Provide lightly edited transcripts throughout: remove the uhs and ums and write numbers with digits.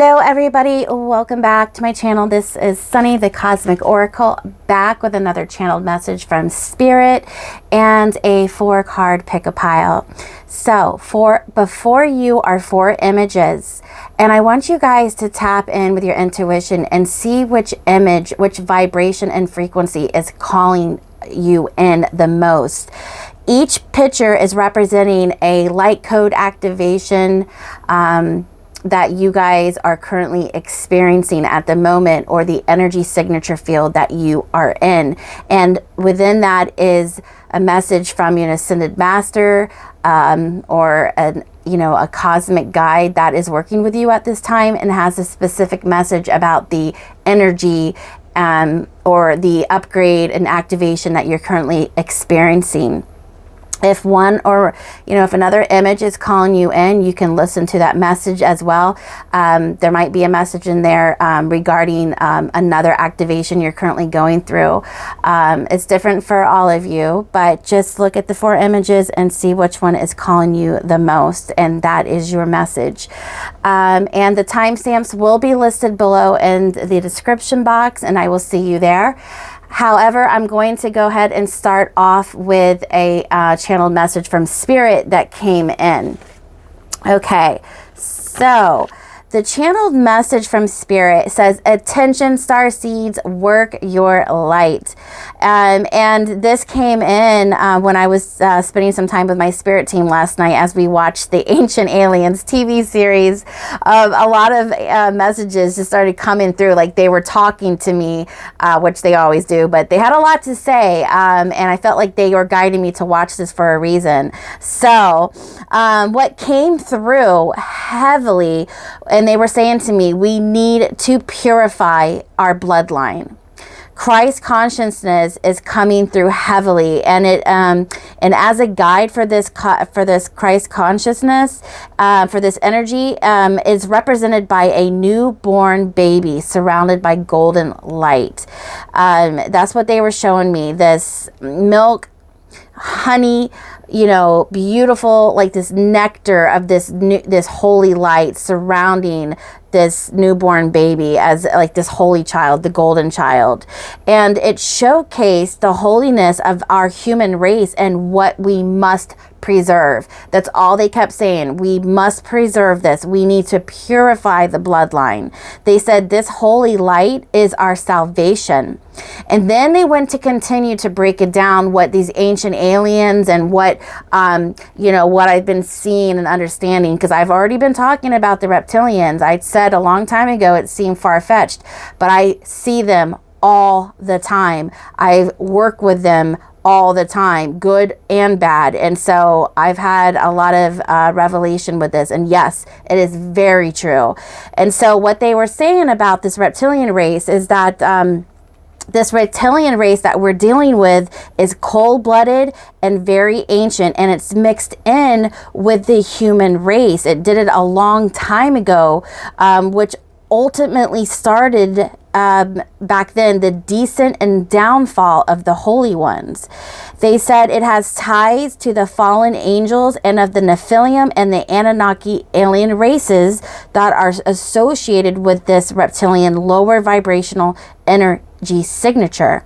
Hello everybody, welcome back to my channel. This is Sunny, the Cosmic Oracle, back with another channeled message from Spirit and a 4-card pick-a-pile. So before you are 4 images, and I want you guys to tap in with your intuition and see which image, which vibration and frequency is calling you in the most. Each picture is representing a light code activation that you guys are currently experiencing at the moment, or the energy signature field that you are in. And within that is a message from an ascended master or a cosmic guide that is working with you at this time and has a specific message about the energy or the upgrade and activation that you're currently experiencing. If if another image is calling you in, you can listen to that message as well. There might be a message in there regarding another activation you're currently going through. It's different for all of you, but just look at the 4 images and see which one is calling you the most, and that is your message. And the timestamps will be listed below in the description box, and I will see you there. However, I'm going to go ahead and start off with a channeled message from Spirit that came in. Okay, so the channeled message from Spirit says, attention starseeds, work your light. And this came in when I was spending some time with my spirit team last night as we watched the Ancient Aliens TV series. A lot of messages just started coming through, like they were talking to me, which they always do, but they had a lot to say. And I felt like they were guiding me to watch this for a reason. So what came through heavily, and they were saying to me, we need to purify our bloodline. Christ consciousness is coming through heavily, and and as a guide for this Christ consciousness, for this energy, is represented by a newborn baby surrounded by golden light. That's what they were showing me. This milk, honey, beautiful, like this nectar of this holy light surrounding this newborn baby as like this holy child, the golden child. And it showcased the holiness of our human race and what we must preserve. That's all they kept saying. We must preserve this. We need to purify the bloodline. They said this holy light is our salvation. And then they went to continue to break it down, what these ancient aliens and what I've been seeing and understanding, because I've already been talking about the reptilians. I said a long time ago it seemed far-fetched, but I see them all the time. I work with them all the time, good and bad. And so I've had a lot of revelation with this. And yes, it is very true. And so what they were saying about this reptilian race is that this reptilian race that we're dealing with is cold-blooded and very ancient, and it's mixed in with the human race. It did it a long time ago, which ultimately started back then the descent and downfall of the holy ones. They said it has ties to the fallen angels and of the Nephilim and the Anunnaki alien races that are associated with this reptilian lower vibrational energy signature.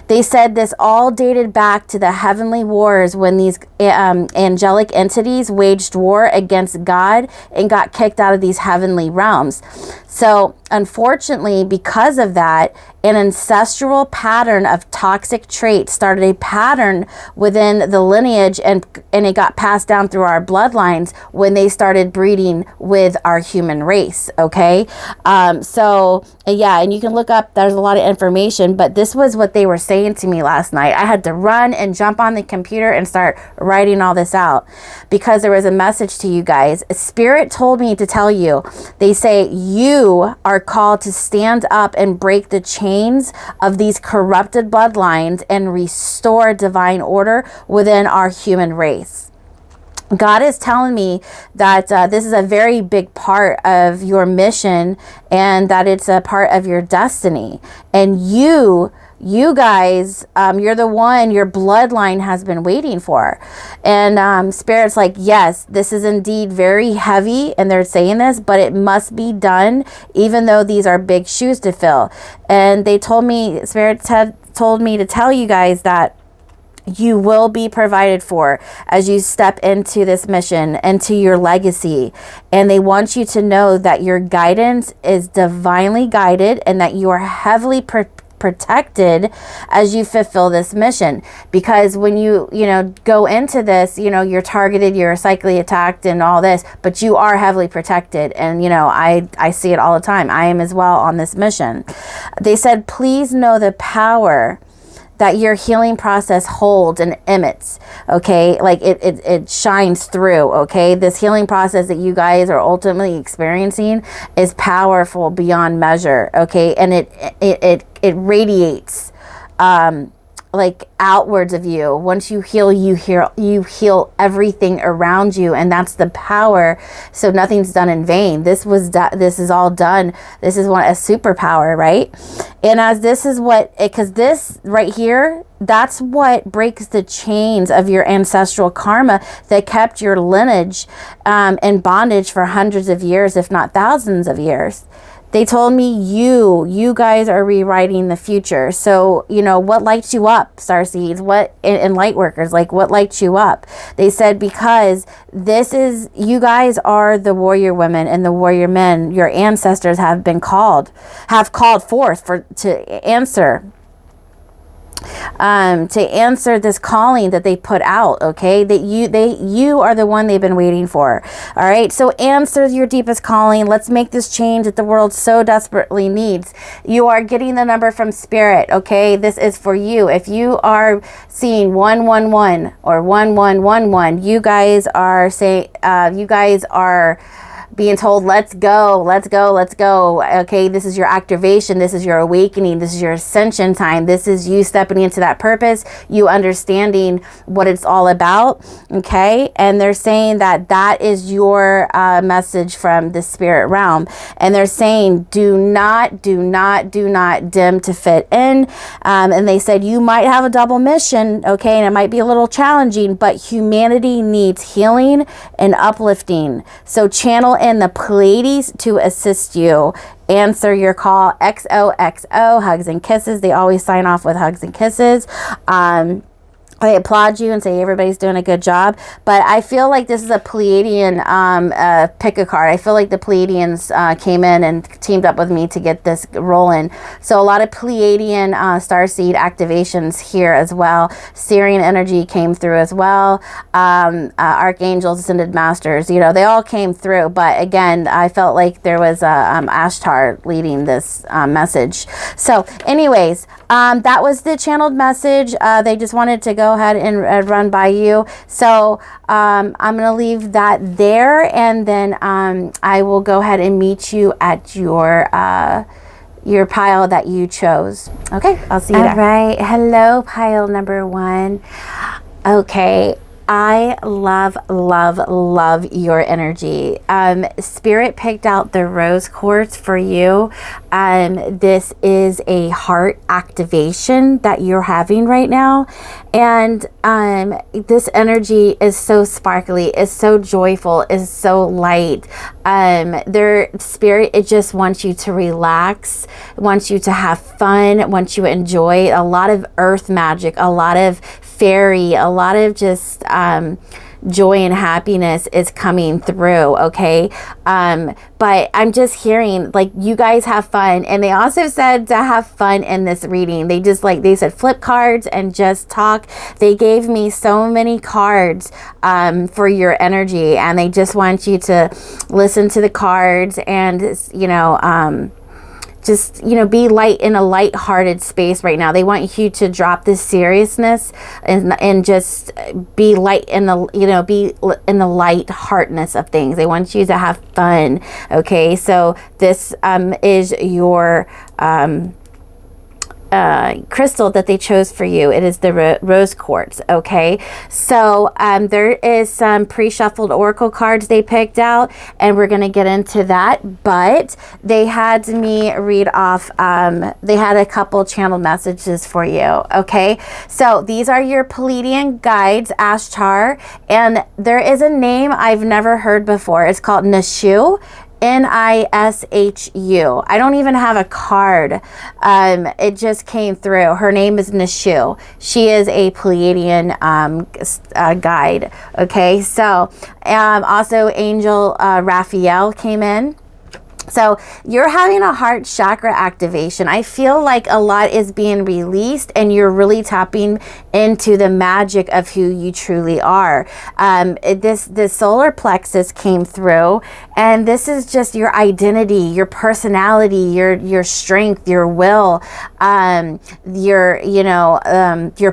They said this all dated back to the heavenly wars when these angelic entities waged war against God and got kicked out of these heavenly realms. So unfortunately, because of that, an ancestral pattern of toxic traits started a pattern within the lineage, and it got passed down through our bloodlines when they started breeding with our human race. Okay. Yeah, and you can look up, there's a lot of information, but this was what they were saying to me last night. I had to run and jump on the computer and start writing all this out because there was a message to you guys. Spirit told me to tell you, they say you are called to stand up and break the chains of these corrupted bloodlines and restore divine order within our human race. God is telling me that this is a very big part of your mission and that it's a part of your destiny. And you you guys, you're the one your bloodline has been waiting for. And Spirit's like, yes, this is indeed very heavy, and they're saying this, but it must be done, even though these are big shoes to fill. And they told me, Spirits had told me to tell you guys that you will be provided for as you step into this mission, into your legacy. And they want you to know that your guidance is divinely guided, and that you are heavily protected as you fulfill this mission. Because when you go into this, you're targeted, you're psychically attacked and all this, but you are heavily protected. And I see it all the time. I am as well on this mission. They said, please know the power that your healing process holds and emits, okay? Like it shines through, okay? This healing process that you guys are ultimately experiencing is powerful beyond measure, okay? And it radiates like outwards of you. Once you heal, you heal everything around you, and that's the power. So nothing's done in vain. This is all done. This is a superpower, right? And as this is because this right here, that's what breaks the chains of your ancestral karma that kept your lineage in bondage for hundreds of years, if not thousands of years. They told me you guys are rewriting the future. So, what lights you up, starseeds? And light workers, like what lights you up? They said, because you guys are the warrior women and the warrior men. Your ancestors have called forth to answer this calling that they put out, okay? That you are the one they've been waiting for. All right, so answer your deepest calling. Let's make this change that the world so desperately needs. You are getting the number from Spirit, okay? This is for you. If you are seeing 111 or 1111, you guys are being told, let's go. Okay, this is your activation. This is your awakening. This is your ascension time. This is you stepping into that purpose, you understanding what it's all about. Okay, and they're saying that is your message from the spirit realm. And they're saying, do not dim to fit in. And they said, you might have a double mission, okay, and it might be a little challenging, but humanity needs healing and uplifting. So channel in the Pleiades to assist you. Answer your call. XOXO, hugs and kisses. They always sign off with hugs and kisses. I applaud you and say everybody's doing a good job, but I feel like this is a Pleiadian pick a card. I feel like the Pleiadians came in and teamed up with me to get this rolling. So a lot of Pleiadian starseed activations here as well. Syrian energy came through as well. Archangels, Ascended Masters, they all came through. But again, I felt like there was Ashtar leading this message. So anyways, that was the channeled message. They just wanted to go ahead and run by you. So I'm going to leave that there, and then I will go ahead and meet you at your pile that you chose. Okay, I'll see you there. All right. Hello, pile number 1. Okay. I love your energy. Spirit picked out the rose quartz for you. This is a heart activation that you're having right now. And this energy is so sparkly, is so joyful, is so light. Their spirit, it just wants you to relax, wants you to have fun, wants you to enjoy a lot of earth magic, a lot of fairy, a lot of just joy and happiness is coming through, okay? But I'm just hearing, like, you guys have fun. And they also said to have fun in this reading. They said flip cards and just talk. They gave me so many cards for your energy, and they just want you to listen to the cards and, just, be light in a light-hearted space right now. They want you to drop this seriousness and just be light in the, be in the light-heartedness of things. They want you to have fun. Okay, so this is your crystal that they chose for you. It is the rose quartz. Okay, so there is some pre-shuffled oracle cards they picked out, and we're going to get into that, but they had me read off, they had a couple channeled messages for you. Okay, so these are your Pleiadian guides, Ashtar, and there is a name I've never heard before. It's called Nishu. Nishu. I don't even have a card. It just came through. Her name is Nishu. She is a Pleiadian guide. Okay, so also Angel Raphael came in. So you're having a heart chakra activation. I feel like a lot is being released and you're really tapping into the magic of who you truly are. This solar plexus came through, and this is just your identity, your personality, your strength, your will, your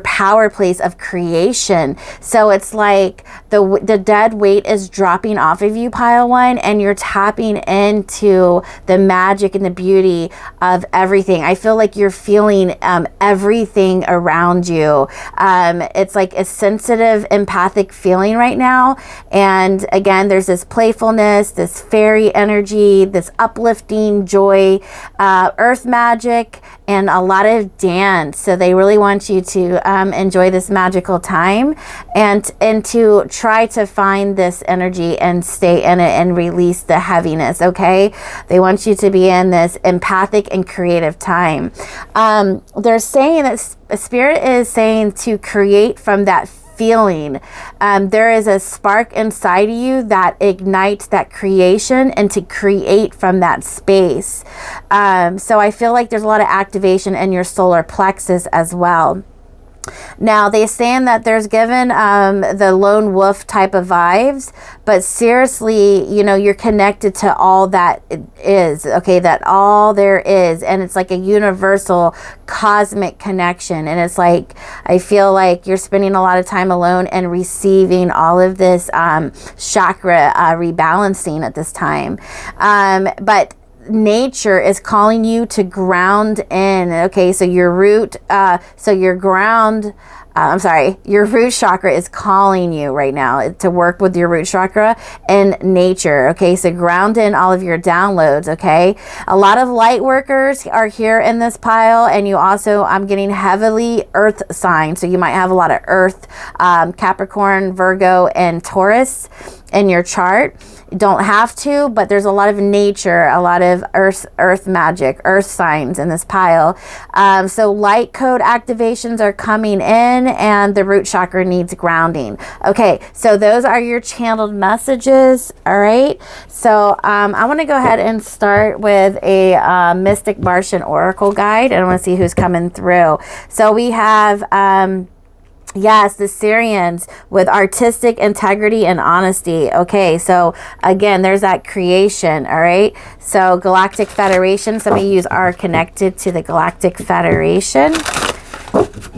power place of creation. So it's like the dead weight is dropping off of you, pile one, and you're tapping into the magic and the beauty of everything. I feel like you're feeling everything around you. It's like a sensitive, empathic feeling right now. And again, there's this playfulness, this fairy energy, this uplifting joy, earth magic, and a lot of dance. So they really want you to enjoy this magical time and to try to find this energy and stay in it and release the heaviness. Okay, they want you to be in this empathic and creative time. They're saying that Spirit is saying to create from that feeling. There is a spark inside of you that ignites that creation and to create from that space. So I feel like there's a lot of activation in your solar plexus as well. Now, they're saying that there's given the lone wolf type of vibes, but seriously, you're connected to all that is, okay, that all there is, and it's like a universal cosmic connection. And it's like, I feel like you're spending a lot of time alone and receiving all of this chakra rebalancing at this time. But nature is calling you to ground in. Okay, so your root chakra is calling you right now to work with your root chakra and nature. Okay, so ground in all of your downloads. Okay, a lot of light workers are here in this pile, and you also, I'm getting heavily earth signs, so you might have a lot of earth, Capricorn, Virgo, and Taurus in your chart. You don't have to, but there's a lot of nature, a lot of earth magic, earth signs in this pile. So light code activations are coming in, and the root chakra needs grounding. Okay, so those are your channeled messages. All right, so I want to go ahead and start with a Mystic Martian Oracle guide, and I want to see who's coming through. So we have yes, the Syrians with artistic integrity and honesty. Okay, so again, there's that creation. All right, so Galactic Federation. Some of you are connected to the Galactic Federation.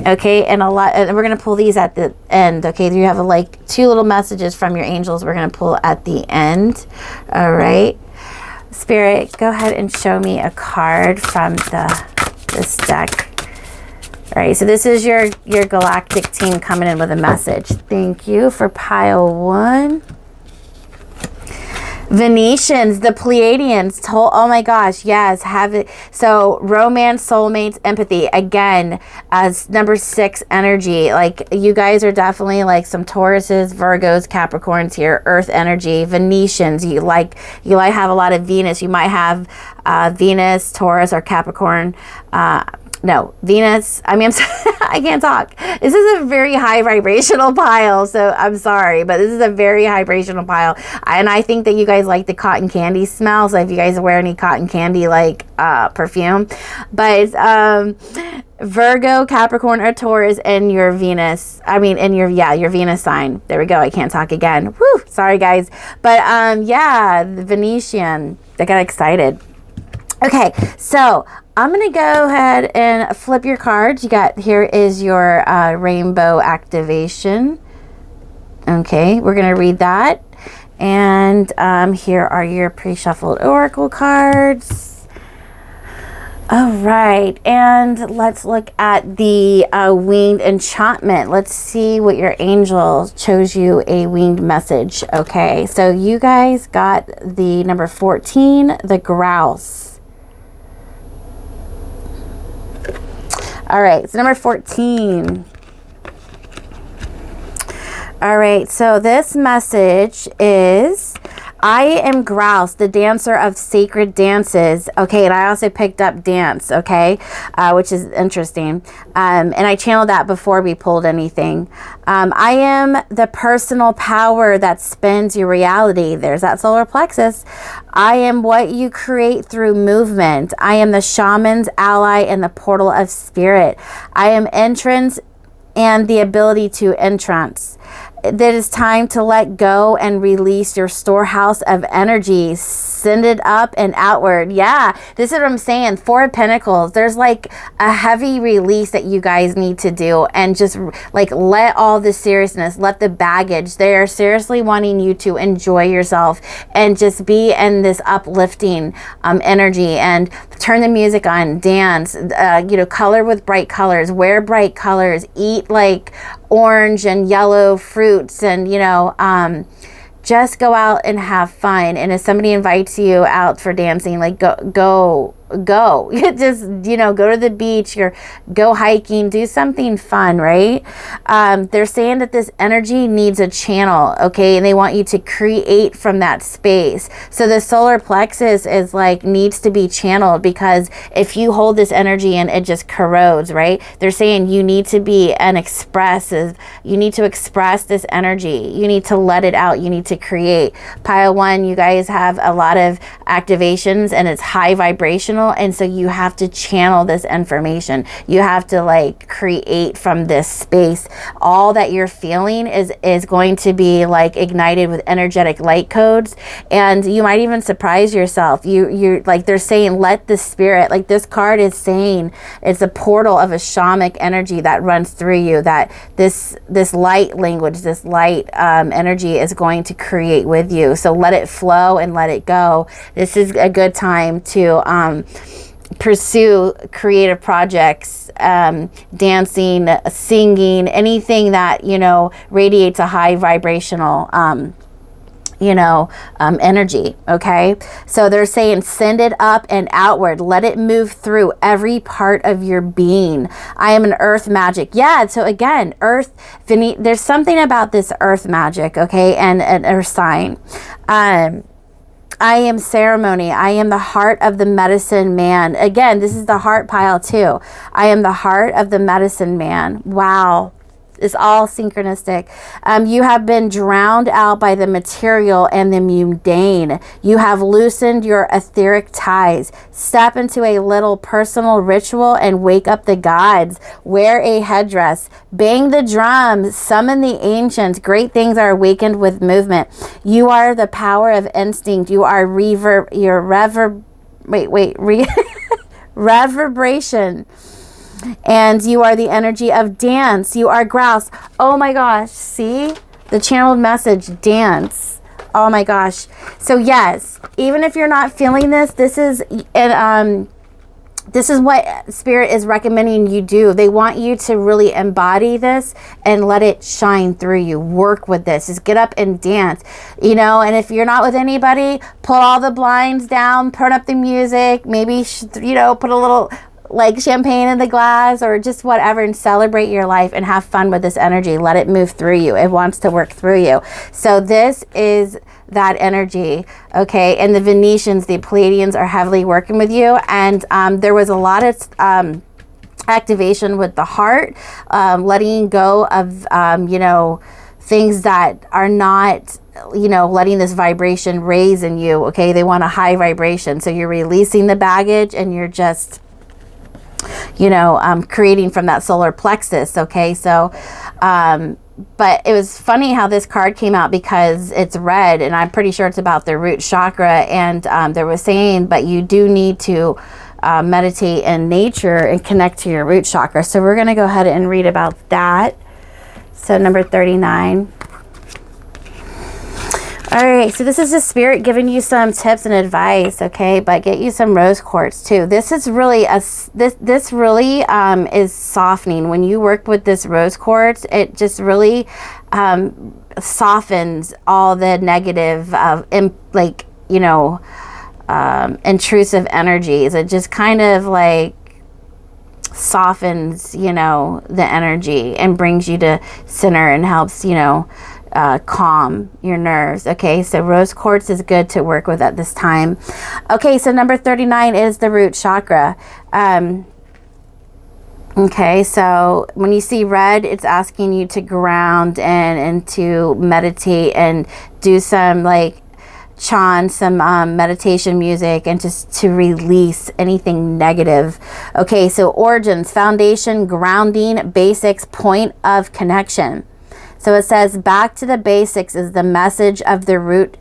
Okay, and we're going to pull these at the end. Okay, you have like 2 little messages from your angels we're going to pull at the end. All right, Spirit, go ahead and show me a card from this deck. All right, so this is your galactic team coming in with a message. Thank you for pile 1. Venetians, the Pleiadians, oh my gosh, yes, have it. So romance, soulmates, empathy, again, as number 6 energy. Like, you guys are definitely like some Tauruses, Virgos, Capricorns here, earth energy. Venetians, you have a lot of Venus. You might have Venus, Taurus, or Capricorn. No, Venus, I can't talk. This is a very high vibrational pile, so I'm sorry, but this is a very high vibrational pile. And I think that you guys like the cotton candy smell, so if you guys wear any cotton candy, like perfume. But Virgo, Capricorn, or Taurus in your Venus, your Venus sign. There we go, I can't talk again. Woo, sorry guys. But yeah, the Venetian, I got excited. Okay, so I'm going to go ahead and flip your cards. Here is your rainbow activation. Okay, we're going to read that. And here are your pre-shuffled oracle cards. All right, and let's look at the winged enchantment. Let's see what your angel chose you a winged message. Okay, so you guys got the number 14, the grouse. All right, so number 14. All right, so this message is, I am grouse, the dancer of sacred dances. Okay, and I also picked up dance, okay, which is interesting. And I channeled that before we pulled anything. I am the personal power that spins your reality. There's that solar plexus. I am what you create through movement. I am the shaman's ally in the portal of spirit. I am entrance and the ability to entrance. That is time to let go and release your storehouse of energy. Send it up and outward. Yeah, this is what I'm saying. 4 of Pentacles. There's like a heavy release that you guys need to do, and just like let all the seriousness, let the baggage. They are seriously wanting you to enjoy yourself and just be in this uplifting energy, and turn the music on, dance, you know, color with bright colors, wear bright colors, eat like orange and yellow fruits, and you know, just go out and have fun. And if somebody invites you out for dancing, like go just, you know, go to the beach or go hiking, do something fun, right? They're saying that this energy needs a channel, okay, and they want you to create from that space. So the solar plexus is like needs to be channeled, because if you hold this energy and it just corrodes, right? They're saying you need to be an expressive, you need to express this energy, you need to let it out, you need to create. Pile 1, you guys have a lot of activations and it's high vibrational, and so you have to channel this information. You have to like create from this space. All that you're feeling is going to be like ignited with energetic light codes, and you might even surprise yourself. You're like, they're saying let the spirit, like this card is saying it's a portal of a shamanic energy that runs through you, that this light language, this light energy is going to create with you. So let it flow and let it go. This is a good time to pursue creative projects, dancing, singing, anything that, you know, radiates a high vibrational energy. Okay, so they're saying send it up and outward, let it move through every part of your being. I am an earth magic. Yeah, so again, earth, there's something about this earth magic, okay, and an earth sign. I am ceremony. I am the heart of the medicine man. Again, this is the heart pile too. I am the heart of the medicine man. Wow. It's all synchronistic. You have been drowned out by the material and the mundane. You have loosened your etheric ties. Step into a little personal ritual and wake up the gods. Wear a headdress. Bang the drums. Summon the ancients. Great things are awakened with movement. You are the power of instinct. You are reverberation. And you are the energy of dance. You are grouse. Oh my gosh. See? The channeled message, dance. Oh my gosh. So yes, even if you're not feeling this, this is what Spirit is recommending you do. They want you to really embody this and let it shine through you. Work with this. Just get up and dance, you know. And if you're not with anybody, pull all the blinds down, turn up the music, maybe, you know, put a little like champagne in the glass or just whatever, and celebrate your life and have fun with this energy. Let it move through you. It wants to work through you. So this is that energy, okay? And the Venetians, the Pleiadians are heavily working with you, and there was a lot of activation with the heart, letting go of you know, things that are not, you know, letting this vibration raise in you, okay? They want a high vibration, so you're releasing the baggage and you're just, you know, creating from that solar plexus, okay? So but it was funny how this card came out, because it's red and I'm pretty sure it's about the root chakra, and they were saying, but you do need to meditate in nature and connect to your root chakra. So we're going to go ahead and read about that. So number 39. All right, so this is the spirit giving you some tips and advice, okay? But get you some rose quartz too. This is really this really is softening. When you work with this rose quartz, it just really softens all the negative like, you know, intrusive energies. It just kind of like softens, you know, the energy and brings you to center and helps, you know, calm your nerves. Okay, so rose quartz is good to work with at this time. Okay, so number 39 is the root chakra. Okay, so when you see red, it's asking you to ground and to meditate and do some like chant, some meditation music, and just to release anything negative. Okay, so origins, foundation, grounding, basics, point of connection. So it says back to the basics is the message of the root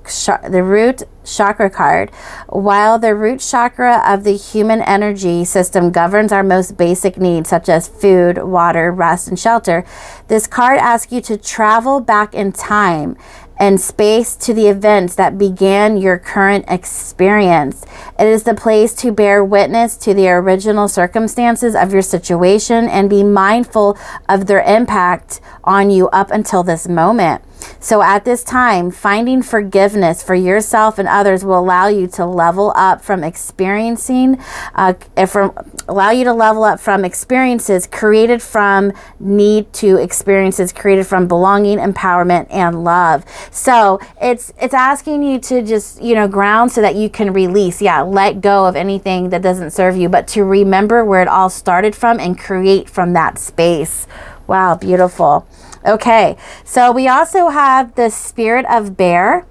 chakra card. While the root chakra of the human energy system governs our most basic needs, such as food, water, rest, and shelter, this card asks you to travel back in time and space to the events that began your current experience. It is the place to bear witness to the original circumstances of your situation and be mindful of their impact on you up until this moment. So at this time, finding forgiveness for yourself and others will allow you to level up from experiences created from need to experiences created from belonging, empowerment, and love. So it's asking you to just, you know, ground so that you can release, let go of anything that doesn't serve you, but to remember where it all started from and create from that space. Wow, beautiful. Okay, so we also have the spirit of bear.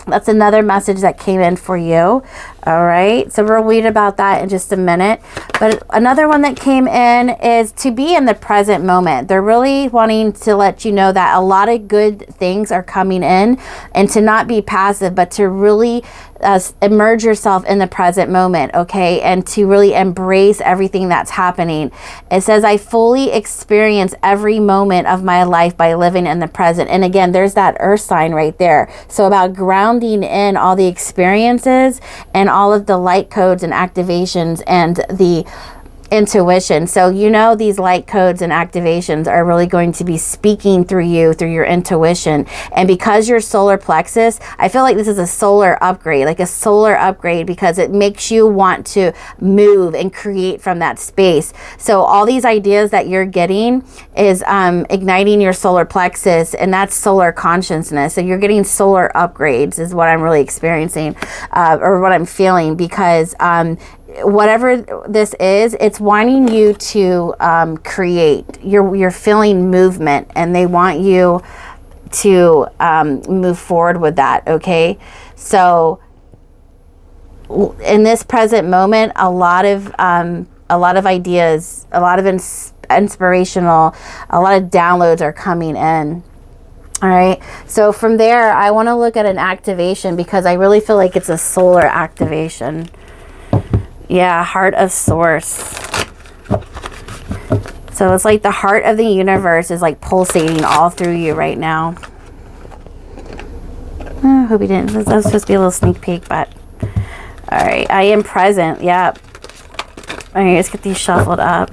That's another message that came in for you. All right, so we'll read about that in just a minute. But another one that came in is to be in the present moment. They're really wanting to let you know that a lot of good things are coming in, and to not be passive, but to really immerse yourself in the present moment, okay? And to really embrace everything that's happening. It says, I fully experience every moment of my life by living in the present. And again, there's that earth sign right there. So about grounding in all the experiences and all of the light codes and activations and the intuition. So, you know, these light codes and activations are really going to be speaking through you, through your intuition. And because your solar plexus, I feel like this is a solar upgrade, like a solar upgrade, because it makes you want to move and create from that space. So all these ideas that you're getting is igniting your solar plexus, and that's solar consciousness. So you're getting solar upgrades is what I'm really experiencing, or what I'm feeling, because whatever this is, it's wanting you to create. You're feeling movement, and they want you to move forward with that. Okay, so in this present moment, a lot of ideas, a lot of inspirational, a lot of downloads are coming in. All right, so from there, I want to look at an activation, because I really feel like it's a solar activation. Yeah, heart of source. So it's like the heart of the universe is like pulsating all through you right now. I hope you didn't. That was supposed to be a little sneak peek, but all right. I am present. Yep. All right, let's get these shuffled up.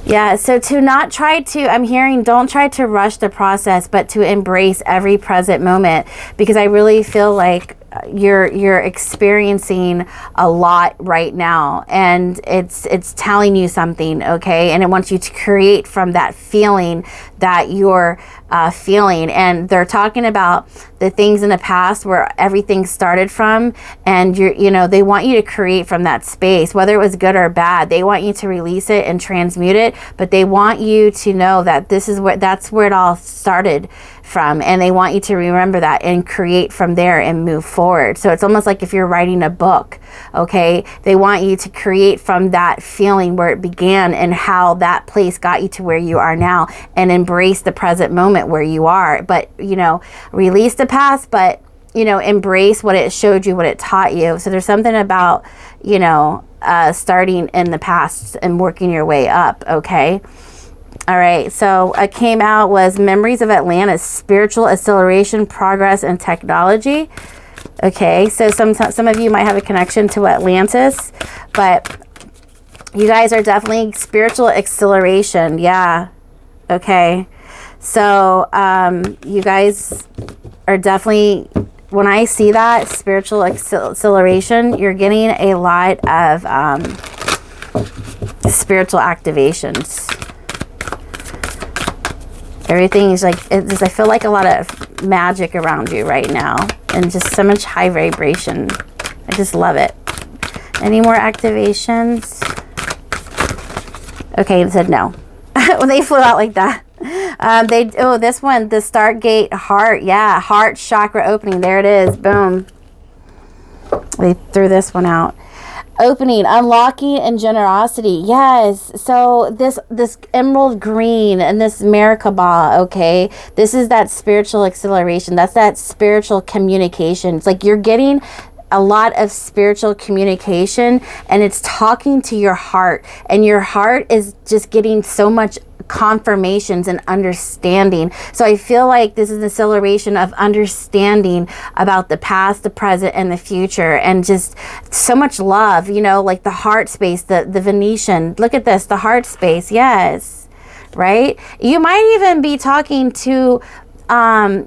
Yeah, so to not try to, I'm hearing, don't try to rush the process, but to embrace every present moment, because I really feel like you're experiencing a lot right now, and it's telling you something, okay? And it wants you to create from that feeling that you're feeling. And they're talking about the things in the past where everything started from, and they want you to create from that space, whether it was good or bad. They want you to release it and transmute it, but they want you to know that that's where it all started from, and they want you to remember that and create from there and move forward. So it's almost like if you're writing a book, okay? They want you to create from that feeling where it began and how that place got you to where you are now, and embrace the present moment where you are. But release the past, but embrace what it showed you, what it taught you. So there's something about starting in the past and working your way up, okay? All right, so it came out was Memories of Atlantis, Spiritual Acceleration, Progress, and Technology. Okay, so some of you might have a connection to Atlantis, but you guys are definitely spiritual acceleration. Yeah. Okay. So you guys are definitely, when I see that spiritual acceleration, you're getting a lot of spiritual activations. Everything is like, I feel like a lot of magic around you right now, and just so much high vibration. I just love it. Any more activations? Okay, it said no. When they flew out like that. This one, the Stargate heart. Yeah, heart chakra opening. There it is. Boom. They threw this one out. Opening, unlocking, and generosity. Yes. So this emerald green and this Merkaba, okay, this is that spiritual acceleration. That's that spiritual communication. It's like you're getting a lot of spiritual communication, and it's talking to your heart, and your heart is just getting so much confirmations and understanding. So I feel like this is an acceleration of understanding about the past, the present, and the future, and just so much love, you know, like the heart space, the Venetian. Look at this, the heart space. Yes, right? You might even be talking to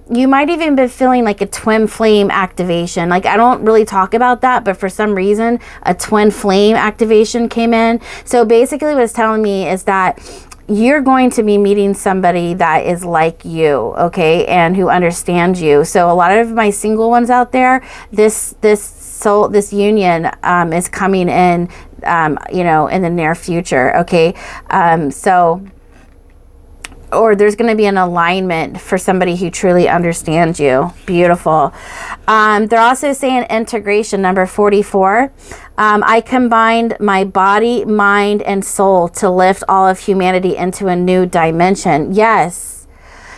you might even be feeling like a twin flame activation. Like, I don't really talk about that, but for some reason a twin flame activation came in. So basically what it's telling me is that you're going to be meeting somebody that is like you, okay, and who understands you. So a lot of my single ones out there, this union is coming in, you know, in the near future, okay. Or there's going to be an alignment for somebody who truly understands you. Beautiful. They're also saying integration, number 44. I combined my body, mind, and soul to lift all of humanity into a new dimension. Yes.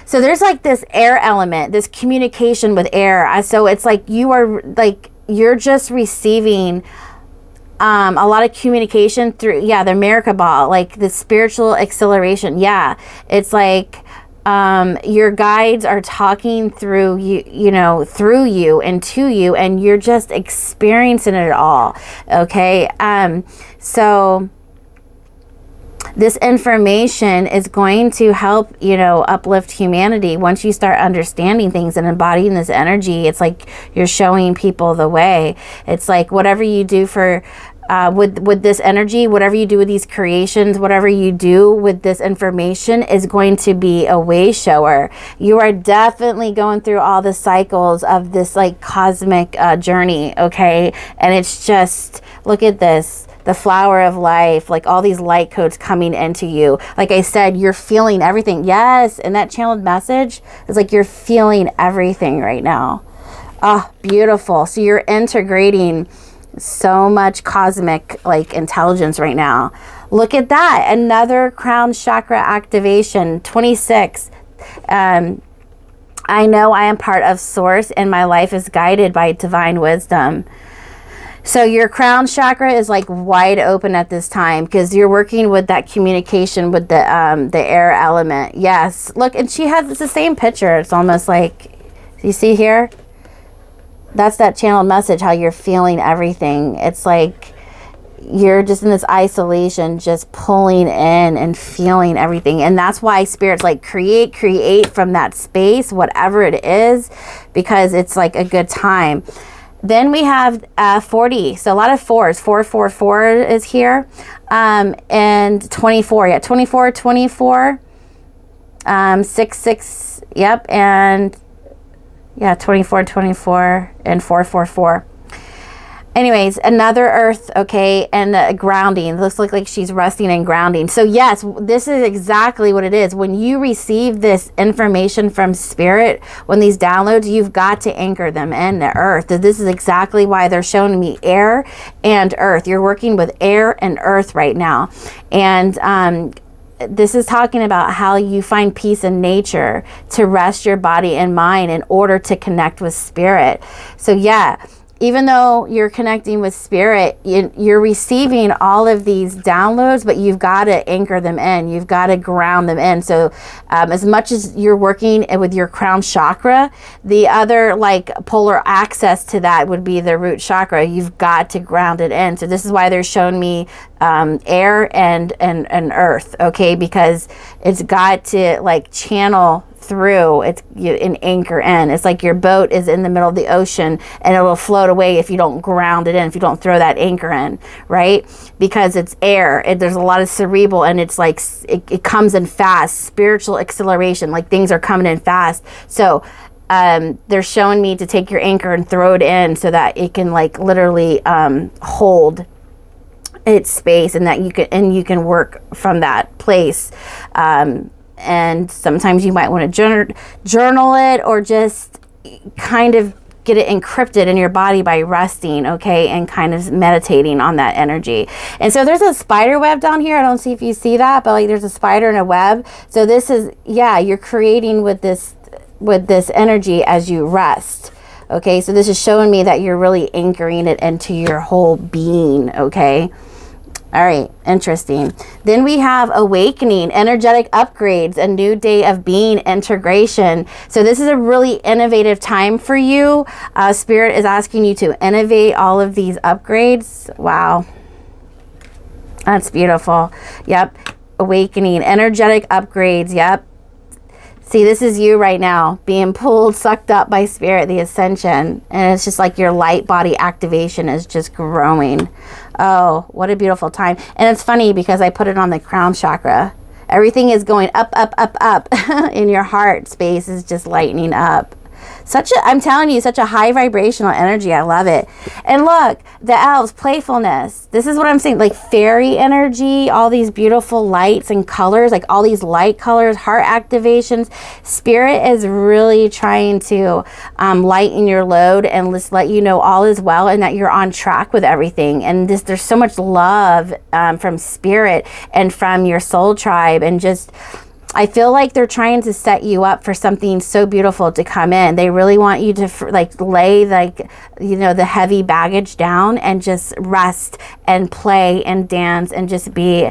So there's like this air element, this communication with air. So it's like you're just receiving a lot of communication through, yeah, the Merkaba, like the spiritual acceleration. Yeah, it's like your guides are talking through you, you know, through you and to you, and you're just experiencing it all. Okay, so this information is going to help, you know, uplift humanity. Once you start understanding things and embodying this energy, it's like you're showing people the way. It's like whatever you do for with this energy, whatever you do with these creations, whatever you do with this information is going to be a way shower. You are definitely going through all the cycles of this like cosmic journey, okay? And it's just, look at this, the flower of life, like all these light codes coming into you. Like I said, you're feeling everything. Yes, and that channeled message is like you're feeling everything right now. Ah, beautiful. So you're integrating so much cosmic like intelligence right now. Look at that, another crown chakra activation, 26. I know I am part of source and my life is guided by divine wisdom. So your crown chakra is like wide open at this time because you're working with that communication with the air element. Yes, look, and she has, it's the same picture. It's almost like, you see here, that's that channeled message, how you're feeling everything. It's like you're just in this isolation, just pulling in and feeling everything. And that's why Spirit's like create from that space, whatever it is, because it's like a good time. Then we have 40. So a lot of fours. 444 is here. And 24. Yeah, 24, 24. 66. Yep. And yeah, 24, 24, and 444. Anyways, another earth, okay, and grounding. Looks like she's resting and grounding. So yes, this is exactly what it is. When you receive this information from Spirit, when these downloads, you've got to anchor them in the earth. This is exactly why they're showing me air and earth. You're working with air and earth right now. And this is talking about how you find peace in nature to rest your body and mind in order to connect with Spirit. So yeah, even though you're connecting with spirit, you're receiving all of these downloads, but you've got to anchor them in. You've got to ground them in. So as much as you're working with your crown chakra, the other like polar access to that would be the root chakra. You've got to ground it in. So this is why they're showing me air and earth, okay? Because it's got to like channel through an anchor in. It's like your boat is in the middle of the ocean and it will float away if you don't ground it in, if you don't throw that anchor in, right? Because it's air. There's a lot of cerebral, and it's like it comes in fast, spiritual acceleration, like things are coming in fast. So they're showing me to take your anchor and throw it in so that it can like literally hold its space, and that you can work from that place. And sometimes you might want to journal it, or just kind of get it encrypted in your body by resting, okay, and kind of meditating on that energy. And so there's a spider web down here. I don't see if you see that, but like there's a spider and a web. So this is, yeah, you're creating with this energy as you rest. Okay, so this is showing me that you're really anchoring it into your whole being, okay? All right, interesting. Then we have awakening, energetic upgrades, a new day of being, integration. So this is a really innovative time for you. Spirit is asking you to innovate all of these upgrades. Wow. That's beautiful. Yep. Awakening, energetic upgrades. Yep. See, this is you right now being pulled, sucked up by spirit, the ascension. And it's just like your light body activation is just growing. Oh, what a beautiful time. And it's funny because I put it on the crown chakra. Everything is going up, up, up, up. In your heart space is just lightening up. I'm telling you, such a high vibrational energy. I love it. And look, the elves, playfulness. This is what I'm saying, like fairy energy, all these beautiful lights and colors, like all these light colors, heart activations. Spirit is really trying to lighten your load and just let you know all is well and that you're on track with everything. And there's so much love from spirit and from your soul tribe, and just, I feel like they're trying to set you up for something so beautiful to come in. They really want you to like lay the heavy baggage down and just rest and play and dance and just be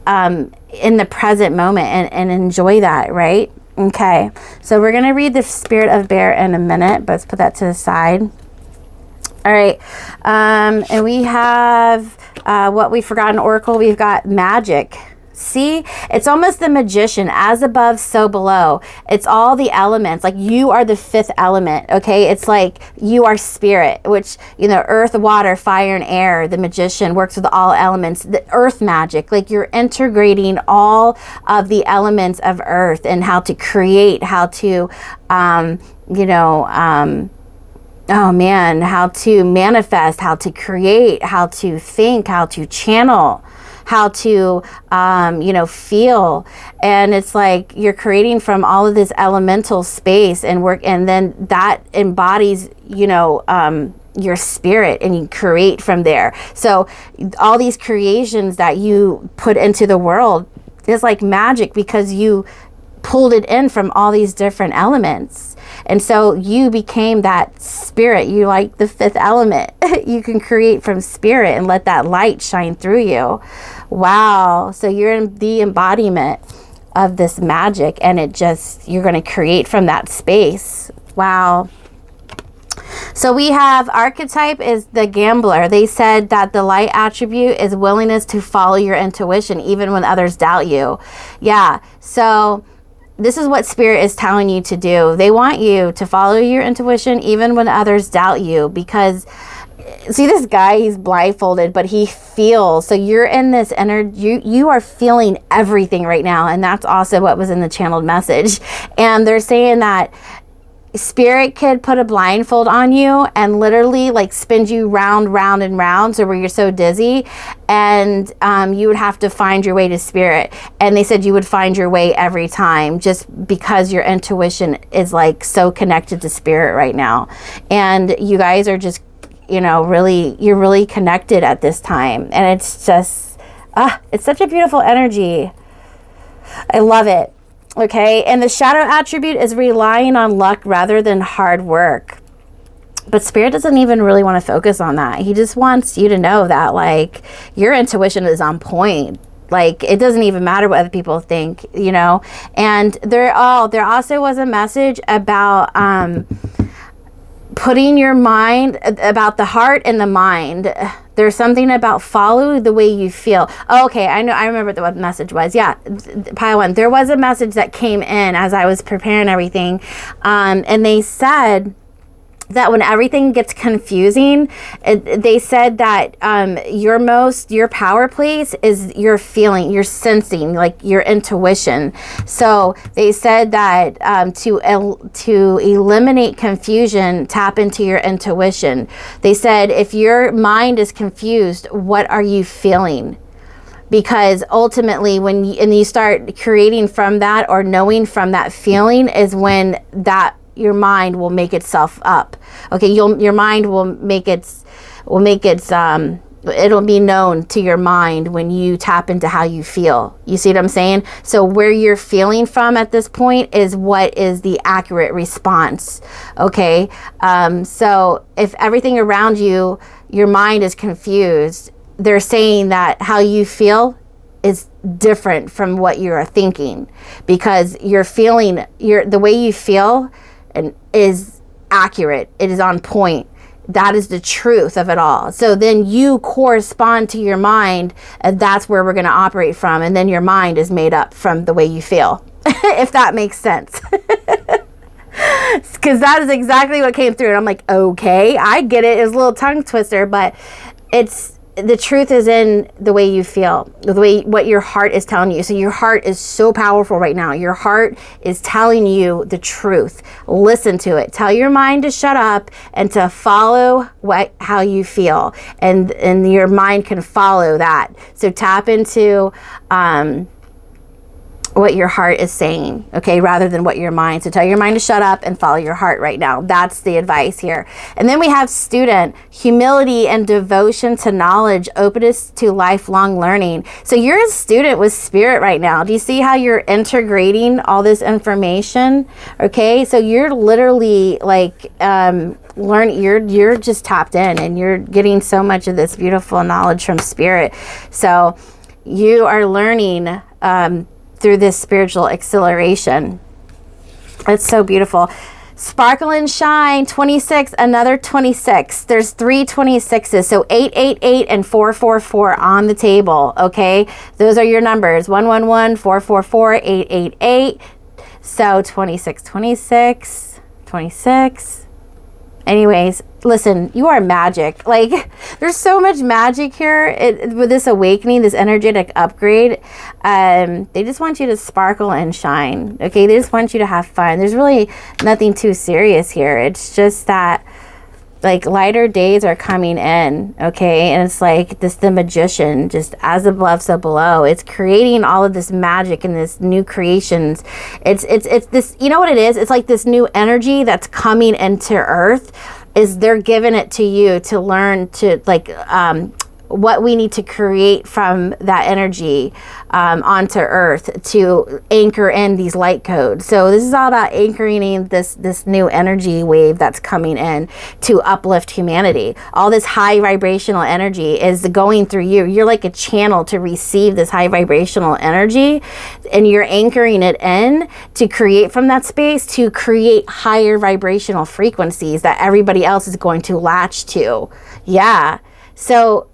in the present moment and enjoy that, right? Okay, so we're gonna read the Spirit of Bear in a minute, but let's put that to the side. All right, and we have what we forgot in Oracle. We've got magic. See, it's almost the magician, as above, so below. It's all the elements, like you are the fifth element, okay? It's like you are spirit, which, you know, earth, water, fire, and air. The magician works with all elements. The earth magic, like you're integrating all of the elements of earth and how to create, how to, oh man, how to manifest, how to create, how to think, how to channel, how to, feel. And it's like you're creating from all of this elemental space and work, and then that embodies, your spirit, and you create from there. So all these creations that you put into the world is like magic because you pulled it in from all these different elements. And so you became that spirit. You like the fifth element. You can create from spirit and let that light shine through you. Wow. So you're in the embodiment of this magic, and you're going to create from that space. Wow. So we have archetype is the gambler. They said that the light attribute is willingness to follow your intuition even when others doubt you. Yeah. So this is what spirit is telling you to do. They want you to follow your intuition even when others doubt you, because see this guy, he's blindfolded, but he feels. So you're in this energy, you are feeling everything right now. And that's also what was in the channeled message. And they're saying that spirit could put a blindfold on you and literally like spin you round and round, so where you're so dizzy, and you would have to find your way to spirit. And they said you would find your way every time, just because your intuition is like so connected to spirit right now. And you guys are just, you're really connected at this time. And it's just, it's such a beautiful energy. I love it. Okay, and the shadow attribute is relying on luck rather than hard work. But Spirit doesn't even really want to focus on that. He just wants you to know that, like, your intuition is on point. Like, it doesn't even matter what other people think, you know. And there also was a message about putting your mind, about the heart and the mind. There's something about follow the way you feel. Oh, okay, I remember what the message was. Yeah, pile one. There was a message that came in as I was preparing everything, and they said that when everything gets confusing, they said that your power place is your feeling, your sensing, like your intuition. So they said that to eliminate confusion, tap into your intuition. They said if your mind is confused, what are you feeling? Because ultimately, when you start creating from that or knowing from that feeling, is when that your mind will make itself up. Okay, your mind will make its it'll be known to your mind when you tap into how you feel. You see what I'm saying? So where you're feeling from at this point is what is the accurate response. Okay, so if everything around you, your mind is confused, they're saying that how you feel is different from what you're thinking, because you're feeling, the way you feel and is accurate. It is on point. That is the truth of it all. So then you correspond to your mind, and that's where we're going to operate from. And then your mind is made up from the way you feel, if that makes sense. Because that is exactly what came through. And I'm like, okay, I get it. It's a little tongue twister, but the truth is in the way you feel, what your heart is telling you. So your heart is so powerful right now. Your heart is telling you the truth. Listen to it. Tell your mind to shut up and to follow how you feel, and your mind can follow that. So tap into what your heart is saying, okay, rather than what your mind. So tell your mind to shut up and follow your heart right now. That's the advice here. And then we have student, humility and devotion to knowledge, openness to lifelong learning. So you're a student with Spirit right now. Do you see how you're integrating all this information? Okay, so you're literally like you're just tapped in, and you're getting so much of this beautiful knowledge from Spirit. So you are learning through this spiritual acceleration. It's so beautiful. Sparkle and shine, 26, another 26. There's 3 26s. So 888 and 444 on the table. Okay, those are your numbers. 111, 444, 888. So 26, 26, 26. Anyways, listen, you are magic. Like, there's so much magic here with this awakening, this energetic upgrade. They just want you to sparkle and shine. Okay, they just want you to have fun. There's really nothing too serious here. It's just that, like, lighter days are coming in. Okay, and it's like the magician, just as above, so below. It's creating all of this magic and this new creations. It's this, you know what it is? It's like this new energy that's coming into Earth. Is they're giving it to you to learn to, like, what we need to create from that energy onto Earth to anchor in these light codes. So this is all about anchoring in this new energy wave that's coming in to uplift humanity. All this high vibrational energy is going through you. You're like a channel to receive this high vibrational energy, and you're anchoring it in to create from that space, to create higher vibrational frequencies that everybody else is going to latch to. Yeah. So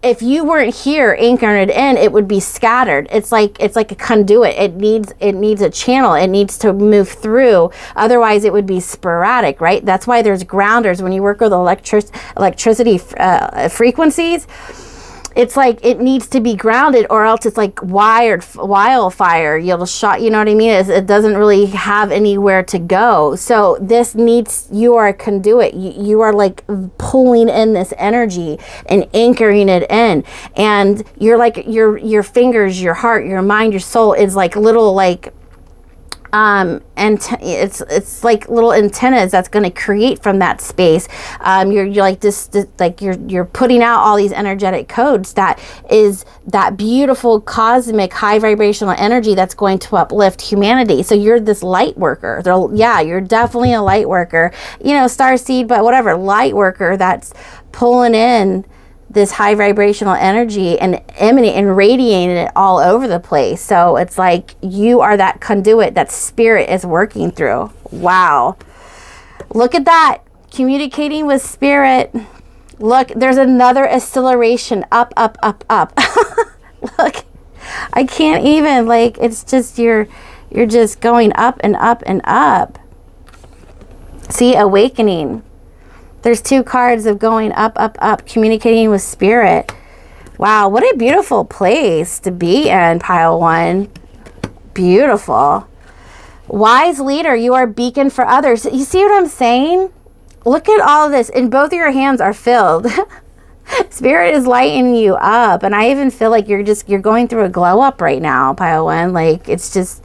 if you weren't here anchoring it in, it would be scattered. It's like a conduit. It needs a channel. It needs to move through. Otherwise, it would be sporadic, right? That's why there's grounders. When you work with electricity frequencies, it's like it needs to be grounded, or else it's like wildfire. You'll shot, you know what I mean? It doesn't really have anywhere to go. So this needs, you are a conduit. You are like pulling in this energy and anchoring it in. And you're like, your fingers, your heart, your mind, your soul is like little, like, and it's like little antennas that's going to create from that space. You're like this like you're putting out all these energetic codes that is that beautiful cosmic high vibrational energy that's going to uplift humanity. So you're this light worker. Yeah, you're definitely a light worker, you know, starseed, but whatever, light worker that's pulling in this high vibrational energy and emanating and radiating it all over the place. So it's like you are that conduit that spirit is working through. Wow. Look at that. Communicating with spirit. Look, there's another acceleration. Up, up, up, up. Look, I can't even, like, it's just, you're just going up and up and up. See, awakening. There's 2 cards of going up, up, up, communicating with spirit. Wow, what a beautiful place to be in, pile 1. Beautiful. Wise leader, you are a beacon for others. You see what I'm saying? Look at all of this, and both of your hands are filled. Spirit is lighting you up, and I even feel like you're going through a glow up right now, pile 1. Like, it's just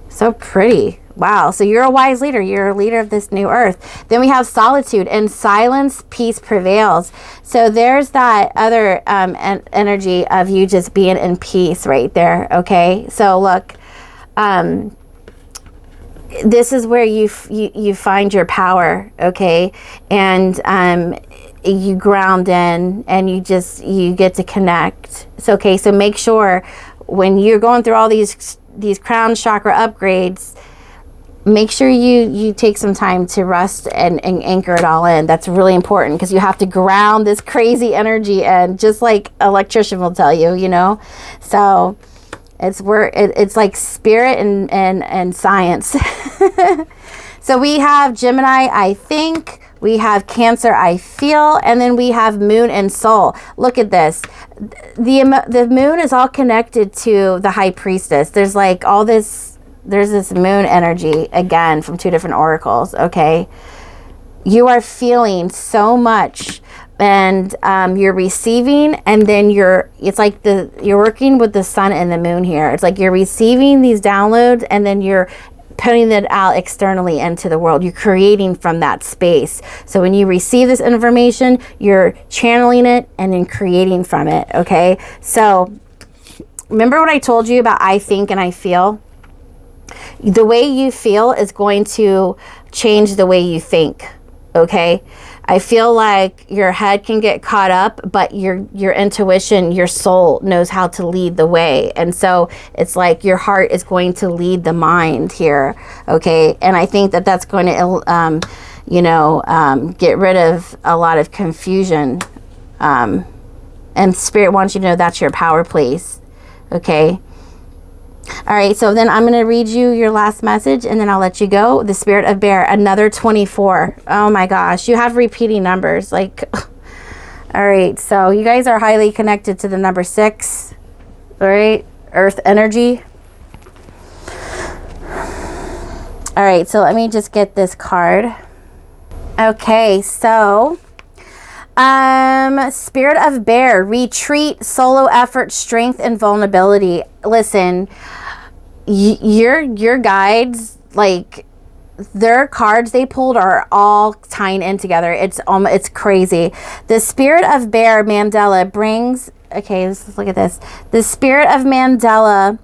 so pretty. Wow, so you're a wise leader. You're a leader of this new earth. Then we have solitude. In silence, peace prevails. So there's that other energy of you just being in peace right there, okay? So look, this is where you find your power, okay? And you ground in, and you get to connect. So, okay, so make sure when you're going through all these crown chakra upgrades, make sure you take some time to rest and anchor it all in. That's really important, because you have to ground this crazy energy in, just like electrician will tell you, you know. So it's like spirit and science. So we have Gemini, I think. We have Cancer, I feel. And then we have Moon and Soul. Look at this. The moon is all connected to the High Priestess. There's like all this. There's this moon energy, again, from 2 different oracles, okay? You are feeling so much, and you're receiving, and then it's like you're working with the sun and the moon here. It's like you're receiving these downloads, and then you're putting it out externally into the world. You're creating from that space. So when you receive this information, you're channeling it and then creating from it, okay? So remember what I told you about I think and I feel? The way you feel is going to change the way you think, okay? I feel like your head can get caught up, but your intuition, your soul knows how to lead the way. And so it's like your heart is going to lead the mind here, okay? And I think that that's going to, get rid of a lot of confusion. And Spirit wants you to know that's your power place, okay? All right, so then I'm going to read you your last message, and then I'll let you go. The Spirit of Bear, another 24. Oh my gosh, you have repeating numbers. Like, all right, so you guys are highly connected to the number 6. All right, Earth energy. All right, so let me just get this card. Okay, so Spirit of Bear, retreat, solo effort, strength, and vulnerability. Listen, your guides, like, their cards they pulled are all tying in together. It's crazy. The Spirit of Bear Mandela brings, okay, let's look at this. The Spirit of Mandela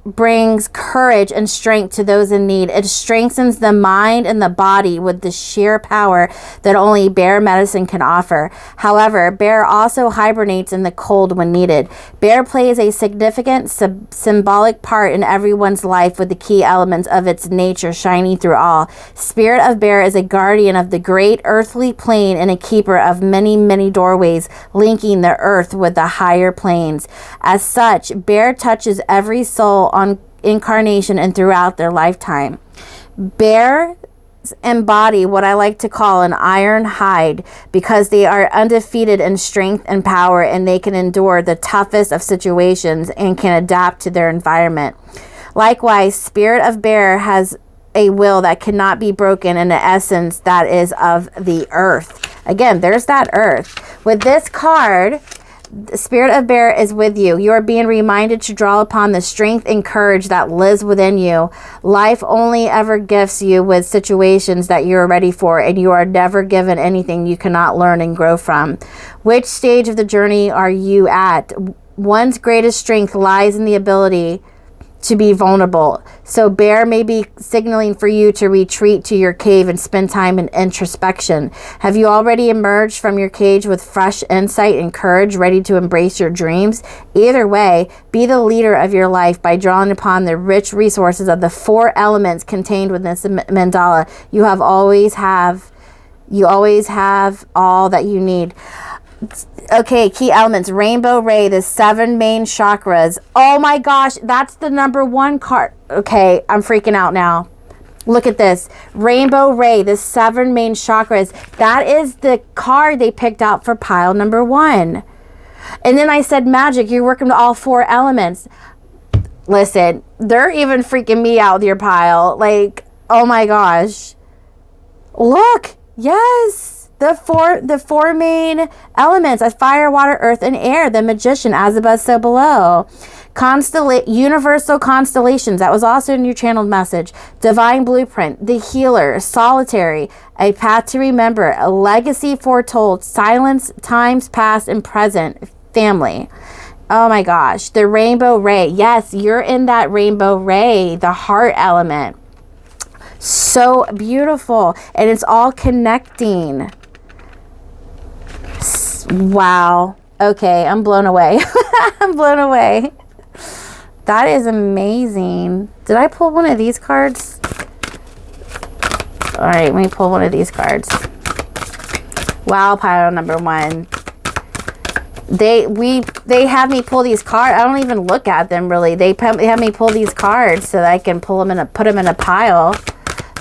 brings courage and strength to those in need. It strengthens the mind and the body with the sheer power that only bear medicine can offer. However, bear also hibernates in the cold when needed. Bear plays a significant symbolic part in everyone's life, with the key elements of its nature shining through all. Spirit of Bear is a guardian of the great earthly plane and a keeper of many, many doorways linking the earth with the higher planes. As such, Bear touches every soul on incarnation and throughout their lifetime. Bears embody what I like to call an iron hide, because they are undefeated in strength and power, and they can endure the toughest of situations and can adapt to their environment. Likewise, Spirit of Bear has a will that cannot be broken, and an essence that is of the earth. Again, there's that earth. With this card, The spirit of bear is with you. You are being reminded to draw upon the strength and courage that lives within you. Life only ever gifts you with situations that you're ready for, and you are never given anything you cannot learn and grow from. Which stage of the journey are you at? One's greatest strength lies in the ability to be vulnerable. So bear may be signaling for you to retreat to your cave and spend time in introspection. Have you already emerged from your cage with fresh insight and courage, ready to embrace your dreams? Either way, be the leader of your life by drawing upon the rich resources of the 4 elements contained within this mandala. You always have all that you need. Okay, key elements. Rainbow Ray, the 7 main chakras. Oh my gosh, that's the number 1 card. Okay, I'm freaking out now. Look at this. Rainbow Ray, the 7 main chakras. That is the card they picked out for pile number 1. And then I said magic, you're working with all 4 elements. Listen, they're even freaking me out with your pile. Like, oh my gosh. Look, yes. The four main elements of fire, water, earth, and air. The magician, as above, so below. Universal constellations. That was also in your channeled message. Divine blueprint. The healer. Solitary. A path to remember. A legacy foretold. Silence. Times past and present. Family. Oh my gosh. The rainbow ray. Yes, you're in that rainbow ray. The heart element. So beautiful. And it's all connecting. Wow. Okay, I'm blown away. I'm blown away. That is amazing. Did I pull one of these cards? All right, let me pull one of these cards. Wow, pile number 1. They have me pull these cards. I don't even look at them really. They have me pull these cards so that I can pull them put them in a pile.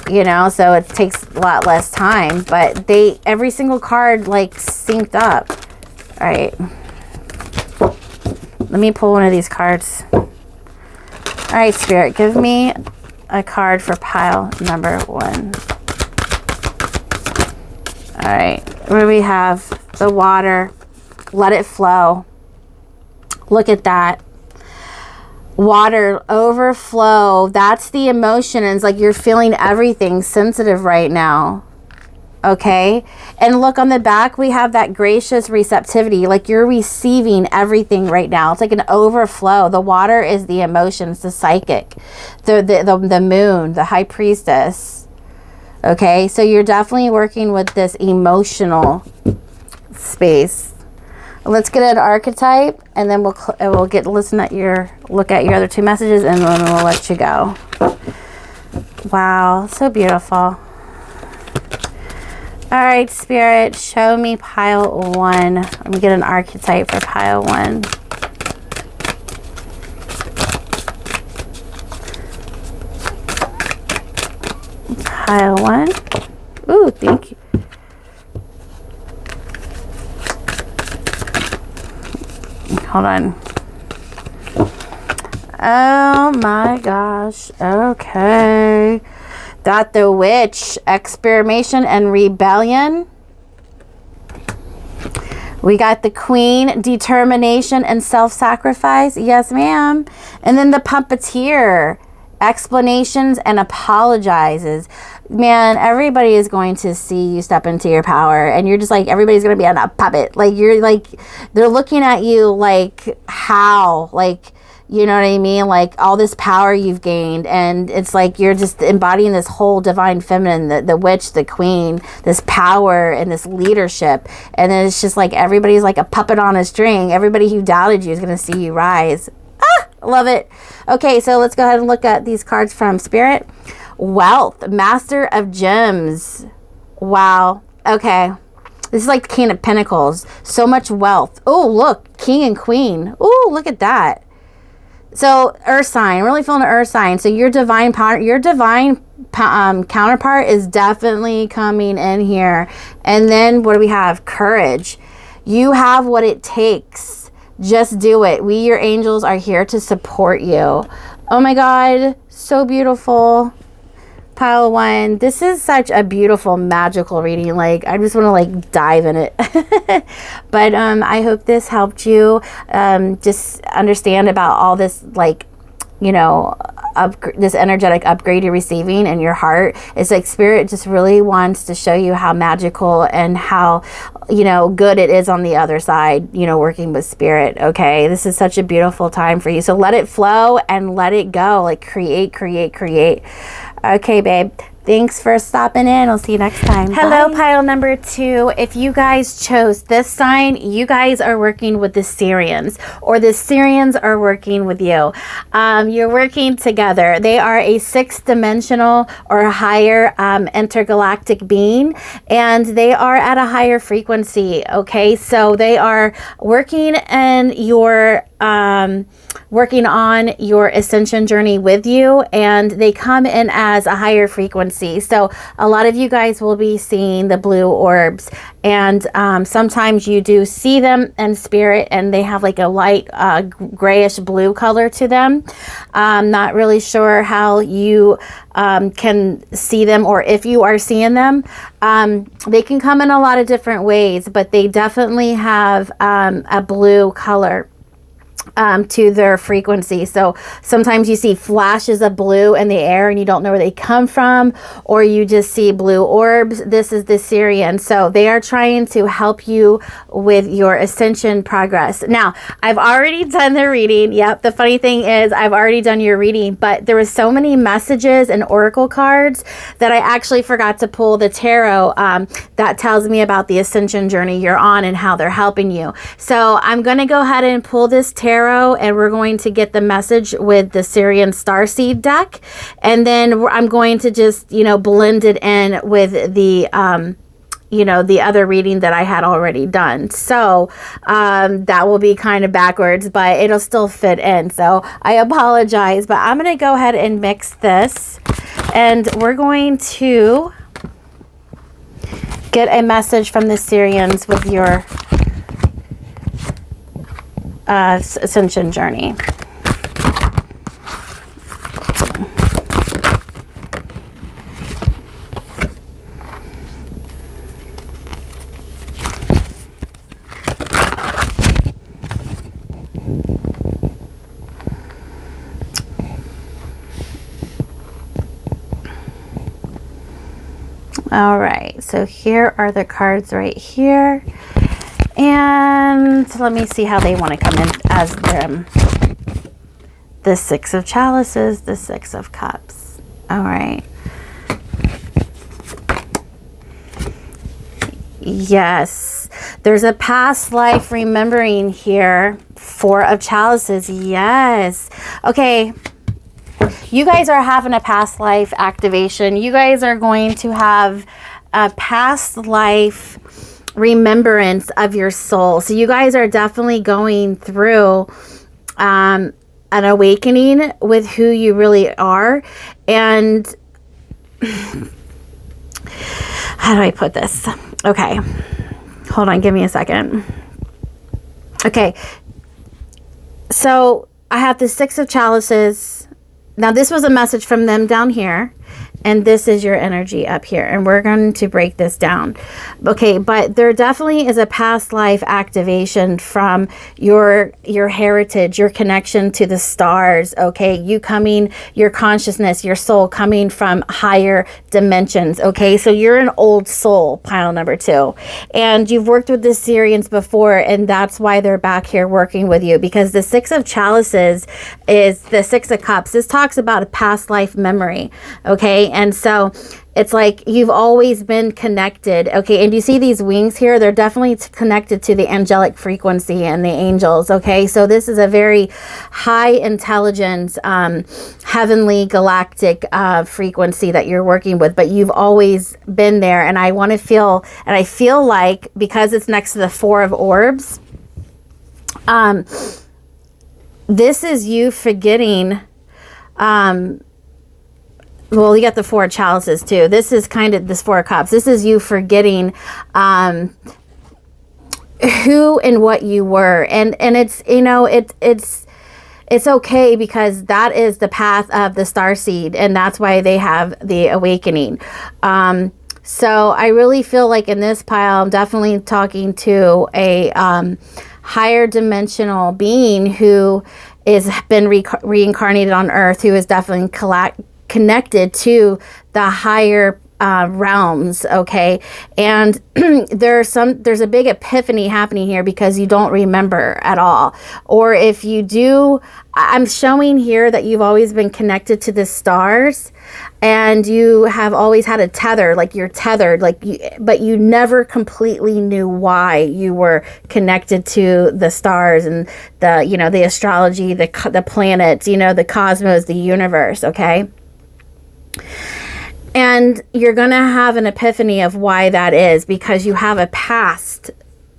You know, so it takes a lot less time, but every single card like synced up. All right, let me pull one of these cards. All right, Spirit, give me a card for pile number 1. All right, where we have the water, let it flow. Look at that. Water overflow. That's the emotion. And it's like you're feeling everything sensitive right now. Okay. And look on the back, we have that gracious receptivity. Like you're receiving everything right now. It's like an overflow. The water is the emotions, the psychic, the moon, the high priestess. Okay. So you're definitely working with this emotional space. Let's get an archetype, and then we'll look at your other 2 messages, and then we'll let you go. Wow, so beautiful. All right, Spirit, show me pile 1. Let me get an archetype for pile 1. Pile 1. Ooh, thank you. Hold on. Oh my gosh. Okay. Got the witch, experimentation and rebellion. We got the queen, determination and self-sacrifice. Yes, ma'am. And then the puppeteer, explanations and apologizes. Man, everybody is going to see you step into your power, and you're just like, everybody's going to be on a puppet. Like, you're like, they're looking at you like, how? Like, you know what I mean? Like, all this power you've gained, and it's like you're just embodying this whole divine feminine, the witch, the queen, this power and this leadership. And then it's just like everybody's like a puppet on a string. Everybody who doubted you is going to see you rise. Ah, love it. Okay, so let's go ahead and look at these cards from Spirit. Wealth, Master of Gems. Wow. Okay. This is like the King of Pentacles. So much wealth. Oh, look. King and Queen. Oh, look at that. So, Earth sign. Really feeling an Earth sign. So, your divine power, your divine counterpart is definitely coming in here. And then, what do we have? Courage. You have what it takes. Just do it. We, your angels, are here to support you. Oh my God. So beautiful. Pile 1, this is such a beautiful magical reading. Like, I just want to like dive in it. But I hope this helped you just understand about all this, like, you know, this energetic upgrade you're receiving in your heart. It's like Spirit just really wants to show you how magical and how, you know, good it is on the other side, you know, working with Spirit. Okay, this is such a beautiful time for you, so let it flow and let it go. Like, create. Okay, babe, thanks for stopping in. I'll see you next time. Hello, pile number 2. If you guys chose this sign, you guys are working with the Syrians, or the Syrians are working with you. You're working together. They are a 6th dimensional or higher intergalactic being, and they are at a higher frequency. Okay, so they are working in your working on your ascension journey with you, and they come in as a higher frequency. So a lot of you guys will be seeing the blue orbs, and sometimes you do see them in spirit, and they have like a light grayish blue color to them. Not really sure how you can see them, or if you are seeing them. They can come in a lot of different ways, but they definitely have a blue color to their frequency. So sometimes you see flashes of blue in the air and you don't know where they come from, or you just see blue orbs. This is the Syrian. So they are trying to help you with your ascension progress. Now, I've already done the reading. Yep. The funny thing is I've already done your reading, but there was so many messages and oracle cards that I actually forgot to pull the tarot that tells me about the ascension journey you're on and how they're helping you. So I'm going to go ahead and pull this tarot, and we're going to get the message with the Syrian Starseed deck, and then I'm going to just, you know, blend it in with the you know, the other reading that I had already done. So that will be kind of backwards, but it'll still fit in. So I apologize, but I'm going to go ahead and mix this, and we're going to get a message from the Syrians with your ascension journey. All right, so here are the cards right here. And let me see how they want to come in as them. The 6 of Chalices, the 6 of Cups. All right. Yes. There's a past life remembering here. 4 of Chalices. Yes. Okay. You guys are having a past life activation. You guys are going to have a past life remembrance of your soul. So you guys are definitely going through an awakening with who you really are. And how do I put this? Okay, hold on, give me a second. Okay, so I have the 6 of Chalices. Now this was a message from them down here, and this is your energy up here, and we're going to break this down. Okay, but there definitely is a past life activation from your heritage, your connection to the stars. Okay, you coming, your consciousness, your soul coming from higher dimensions. Okay, so you're an old soul, pile number 2, and you've worked with the Syrians before, and that's why they're back here working with you, because the 6 of Chalices is the 6 of Cups. This talks about a past life memory. Okay, and so it's like you've always been connected. Okay, and you see these wings here, they're definitely connected to the angelic frequency and the angels. Okay, so this is a very high intelligence, heavenly galactic frequency that you're working with, but you've always been there. And I want to feel, and I feel like, because it's next to the 4 of orbs, this is you forgetting, well, you got the 4 of Chalices too. This is kind of this 4 of Cups. This is you forgetting who and what you were, and it's, you know, it's it's okay, because that is the path of the starseed, and that's why they have the awakening. So I really feel like in this pile, I'm definitely talking to a higher dimensional being who is been reincarnated on Earth, who is definitely connected to the higher realms. Okay. And there's a big epiphany happening here, because you don't remember at all. Or if you do, I'm showing here that you've always been connected to the stars, and you have always had a tether, like you're tethered, but you never completely knew why you were connected to the stars and the astrology, the planets, the cosmos, the universe. Okay. And you're going to have an epiphany of why that is, because you have a past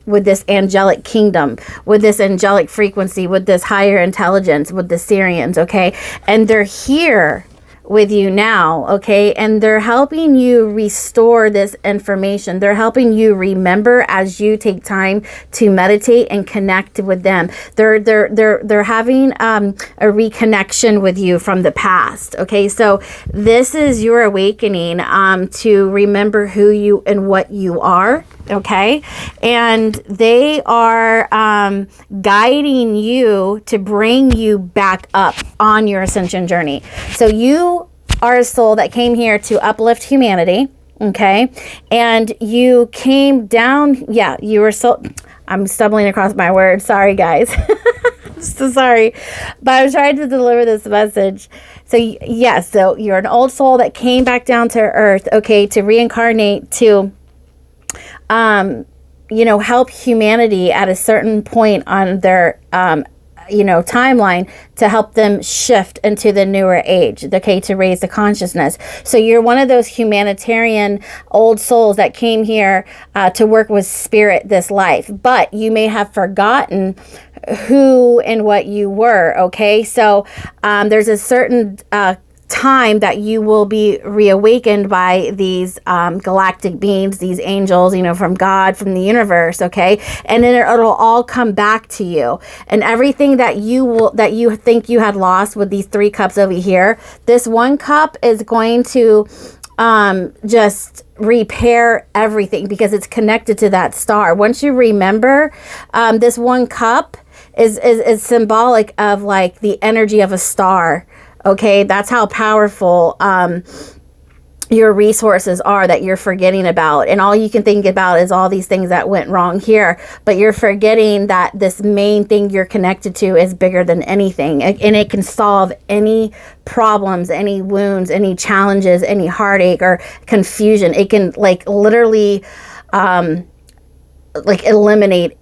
with this angelic kingdom, with this angelic frequency, with this higher intelligence, with the Syrians, okay? And they're here with you now, okay? And they're helping you restore this information. They're helping you remember as you take time to meditate and connect with them. They're having a reconnection with you from the past, okay? So this is your awakening to remember who you and what you are, okay? And they are guiding you to bring you back up on your ascension journey. So you are a soul that came here to uplift humanity, okay? And you came down, you were I'm stumbling across my words, sorry guys. So sorry, but I was trying to deliver this message. So yes, so you're an old soul that came back down to Earth, okay, to reincarnate, to help humanity at a certain point on their timeline, to help them shift into the newer age, okay, to raise the consciousness. So you're one of those humanitarian old souls that came here to work with spirit this life, but you may have forgotten who and what you were, okay? So there's a certain time that you will be reawakened by these galactic beings, these angels, from God, from the universe, okay? And then it'll all come back to you. And everything that you think you had lost with these 3 cups over here, this 1 cup is going to just repair everything, because it's connected to that star. Once you remember, this 1 cup is symbolic of like the energy of a star. Okay, that's how powerful your resources are that you're forgetting about. And all you can think about is all these things that went wrong here. But you're forgetting that this main thing you're connected to is bigger than anything. And it can solve any problems, any wounds, any challenges, any heartache or confusion. It can literally eliminate,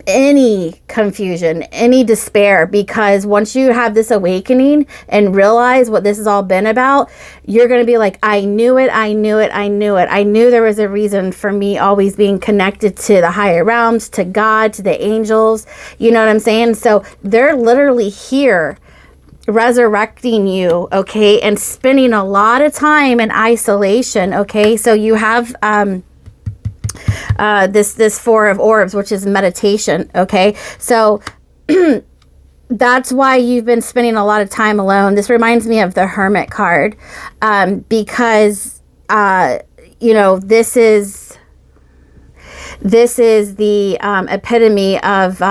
any confusion, any despair, because once you have this awakening and realize what this has all been about, you're going to be like, I knew it. I knew there was a reason for me always being connected to the higher realms, to God, to the angels. You know what I'm saying? So they're literally here resurrecting you, okay, and spending a lot of time in isolation, okay? So you have this 4 of orbs, which is meditation, okay? So that's why you've been spending a lot of time alone. This reminds me of the Hermit card, because this is the epitome of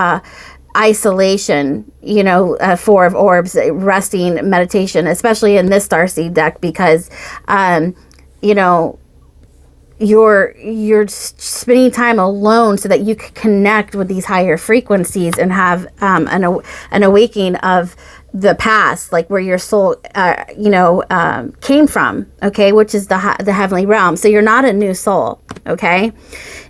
isolation, 4 of orbs, resting, meditation, especially in this starseed deck, because you're spending time alone so that you can connect with these higher frequencies and have an awakening of the past, like where your soul came from, okay, which is the heavenly realm. So you're not a new soul, okay?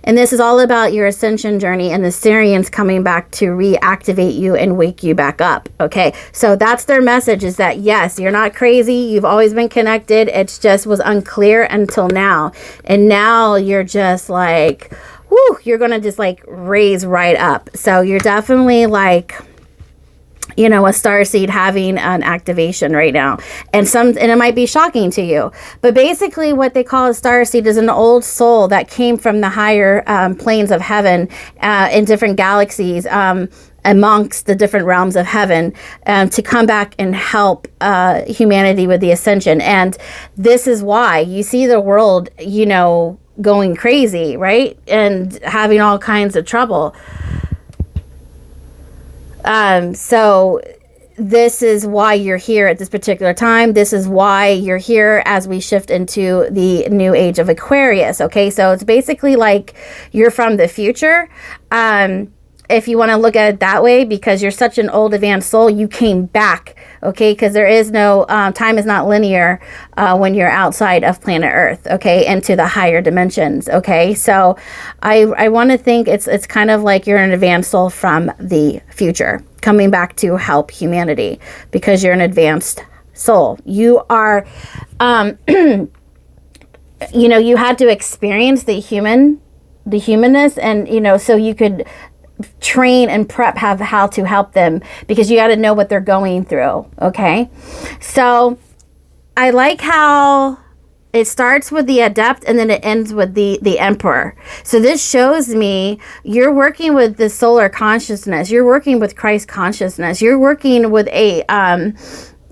And this is all about your ascension journey and the Syrians coming back to reactivate you and wake you back up, okay? So that's their message, is that yes, you're not crazy, you've always been connected, it just was unclear until now. And now you're just like, whoo, you're gonna just raise right up. So you're definitely a starseed having an activation right now. And it might be shocking to you. But basically what they call a starseed is an old soul that came from the higher planes of heaven in different galaxies. amongst the different realms of heaven, to come back and help humanity with the ascension. And this is why you see the world, you know, going crazy, right? And having all kinds of trouble. So this is why you're here at this particular time. This is why you're here as we shift into the new age of Aquarius. Okay, so it's basically like you're from the future. If you want to look at it that way, because you're such an old advanced soul, you came back. Okay, because there is no time is not linear when you're outside of planet Earth. Okay, into the higher dimensions. Okay, so I want to think it's kind of like you're an advanced soul from the future, coming back to help humanity, because you're an advanced soul. You are, you know, you had to experience the humanness, and, you know, so you could train and prep how to help them, because you got to know what they're going through. Okay, so I like how it starts with the adept and then it ends with the emperor. So this shows me you're working with the solar consciousness. You're working with Christ consciousness. You're working with a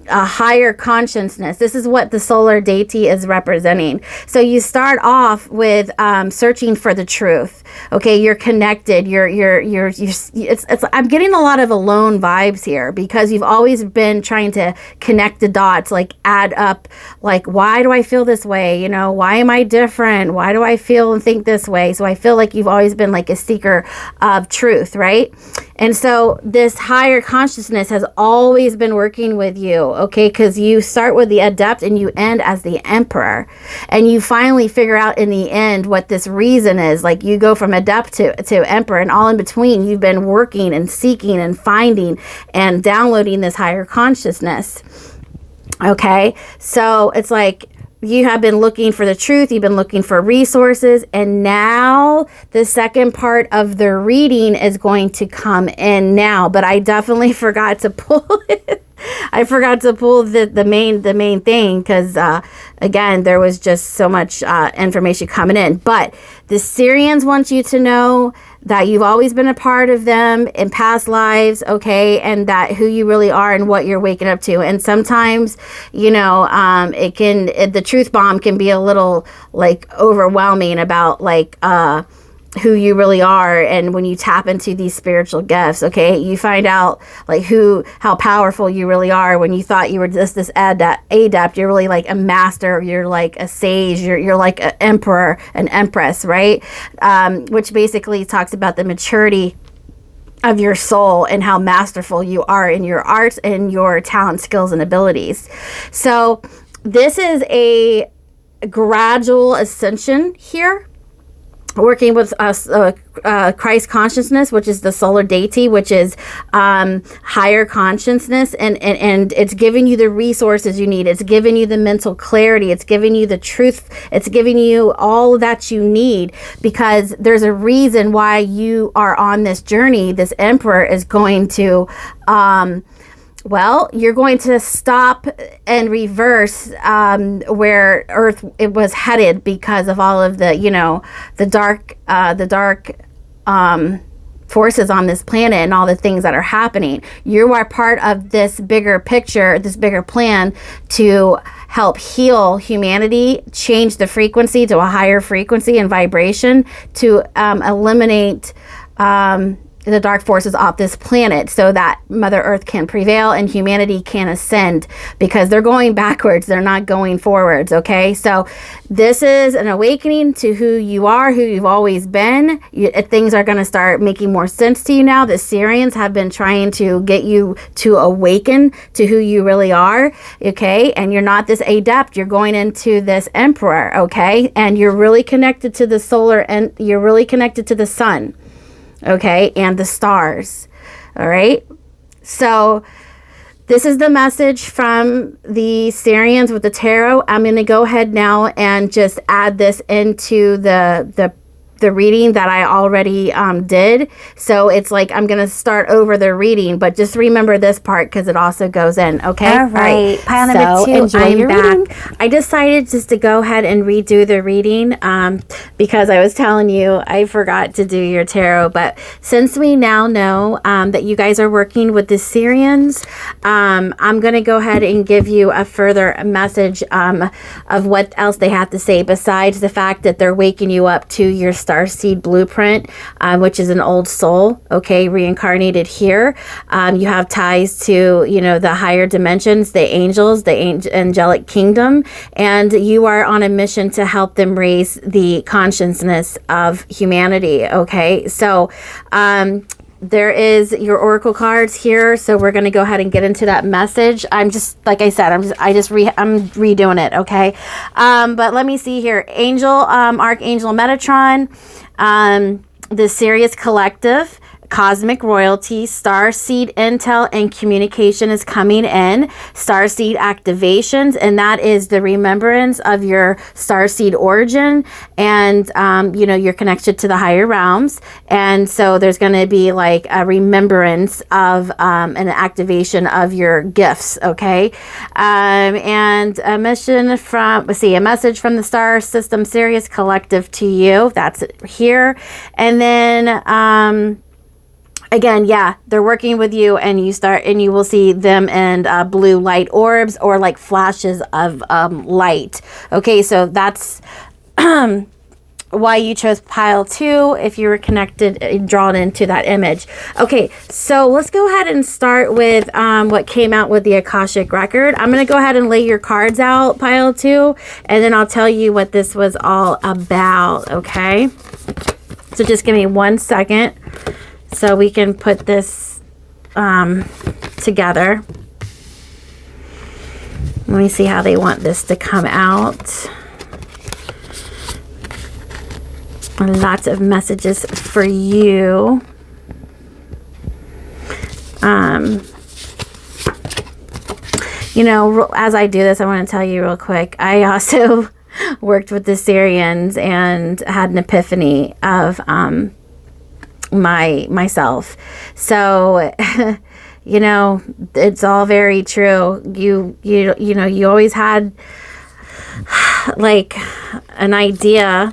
higher consciousness. This is what the solar deity is representing. So you start off with searching for the truth. Okay, you're connected. I'm getting a lot of alone vibes here, because you've always been trying to connect the dots, like add up, like, why do I feel this way? You know, why am I different? Why do I feel and think this way? So I feel like you've always been like a seeker of truth, right? And so this higher consciousness has always been working with you, okay? Because you start with the adept and you end as the emperor. And you finally figure out in the end what this reason is. Like, you go from adept to emperor, and all in between, you've been working and seeking and finding and downloading this higher consciousness. Okay? So it's like, you have been looking for the truth. You've been looking for resources. And now the second part of the reading is going to come in now. But I definitely forgot to pull it. I forgot to pull the main thing, because again, there was just so much information coming in. But the Syrians want you to know that you've always been a part of them in past lives, okay, and that who you really are and what you're waking up to. And sometimes, you know, the truth bomb can be a little like overwhelming about like who you really are. And when you tap into these spiritual gifts, okay, you find out like how powerful you really are. When you thought you were just this adept, you're really like a master, you're like a sage, you're like an emperor, an empress, right? Which basically talks about the maturity of your soul and how masterful you are in your arts and your talent, skills, and abilities. So this is a gradual ascension here, working with Christ consciousness, which is the solar deity, which is higher consciousness, and it's giving you the resources you need. It's giving you the mental clarity. It's giving you the truth. It's giving you all that you need, because there's a reason why you are on this journey. This emperor is going to well, you're going to stop and reverse where Earth it was headed, because of all of the, you know, the dark forces on this planet and all the things that are happening. You are part of this bigger picture, this bigger plan to help heal humanity, change the frequency to a higher frequency and vibration, to eliminate the dark forces off this planet, so that Mother Earth can prevail and humanity can ascend, because they're going backwards, they're not going forwards. Okay, so this is an awakening to who you are, who you've always been. Things are going to start making more sense to you now. The Syrians have been trying to get you to awaken to who you really are. Okay, and you're not this adept, you're going into this emperor. Okay, and you're really connected to the solar, and you're really connected to the sun, okay, and the stars. All right, so this is the message from the Syrians with the tarot. I'm going to go ahead now and just add this into the the reading that I already did. So it's like I'm going to start over the reading, but just remember this part because it also goes in, okay? All right. Pile number 2, enjoy your reading. I decided just to go ahead and redo the reading because I was telling you I forgot to do your tarot. But since we now know that you guys are working with the Syrians, I'm going to go ahead and give you a further message of what else they have to say besides the fact that they're waking you up to your starseed blueprint, which is an old soul, okay, reincarnated here. You have ties to, you know, the higher dimensions, the angels, the angelic kingdom, and you are on a mission to help them raise the consciousness of humanity, okay? So, there is your oracle cards here, so we're going to go ahead and get into that message. I'm just, like I said, I'm redoing it, okay? But let me see here. Angel, Archangel Metatron, the Sirius Collective, Cosmic Royalty, Starseed Intel and Communication is coming in. Starseed Activations, and that is the remembrance of your Starseed origin and, you know, your connection to the higher realms. And so there's going to be like a remembrance of an activation of your gifts, okay? And a mission from, let's see, a message from the Star System Sirius Collective to you. That's here. And then, again, yeah, they're working with you, and you will see them in blue light orbs or like flashes of light. Okay, so that's why you chose pile 2 if you were connected, drawn into that image. Okay, so let's go ahead and start with what came out with the Akashic Record. I'm going to go ahead and lay your cards out, pile 2, and then I'll tell you what this was all about, okay? So just give me 1 second. So we can put this together. Let me see how they want this to come out. Lots of messages for you. You know, as I do this, I want to tell you real quick. I also worked with the Syrians and had an epiphany of myself. So you know, it's all very true. You know, you always had like an idea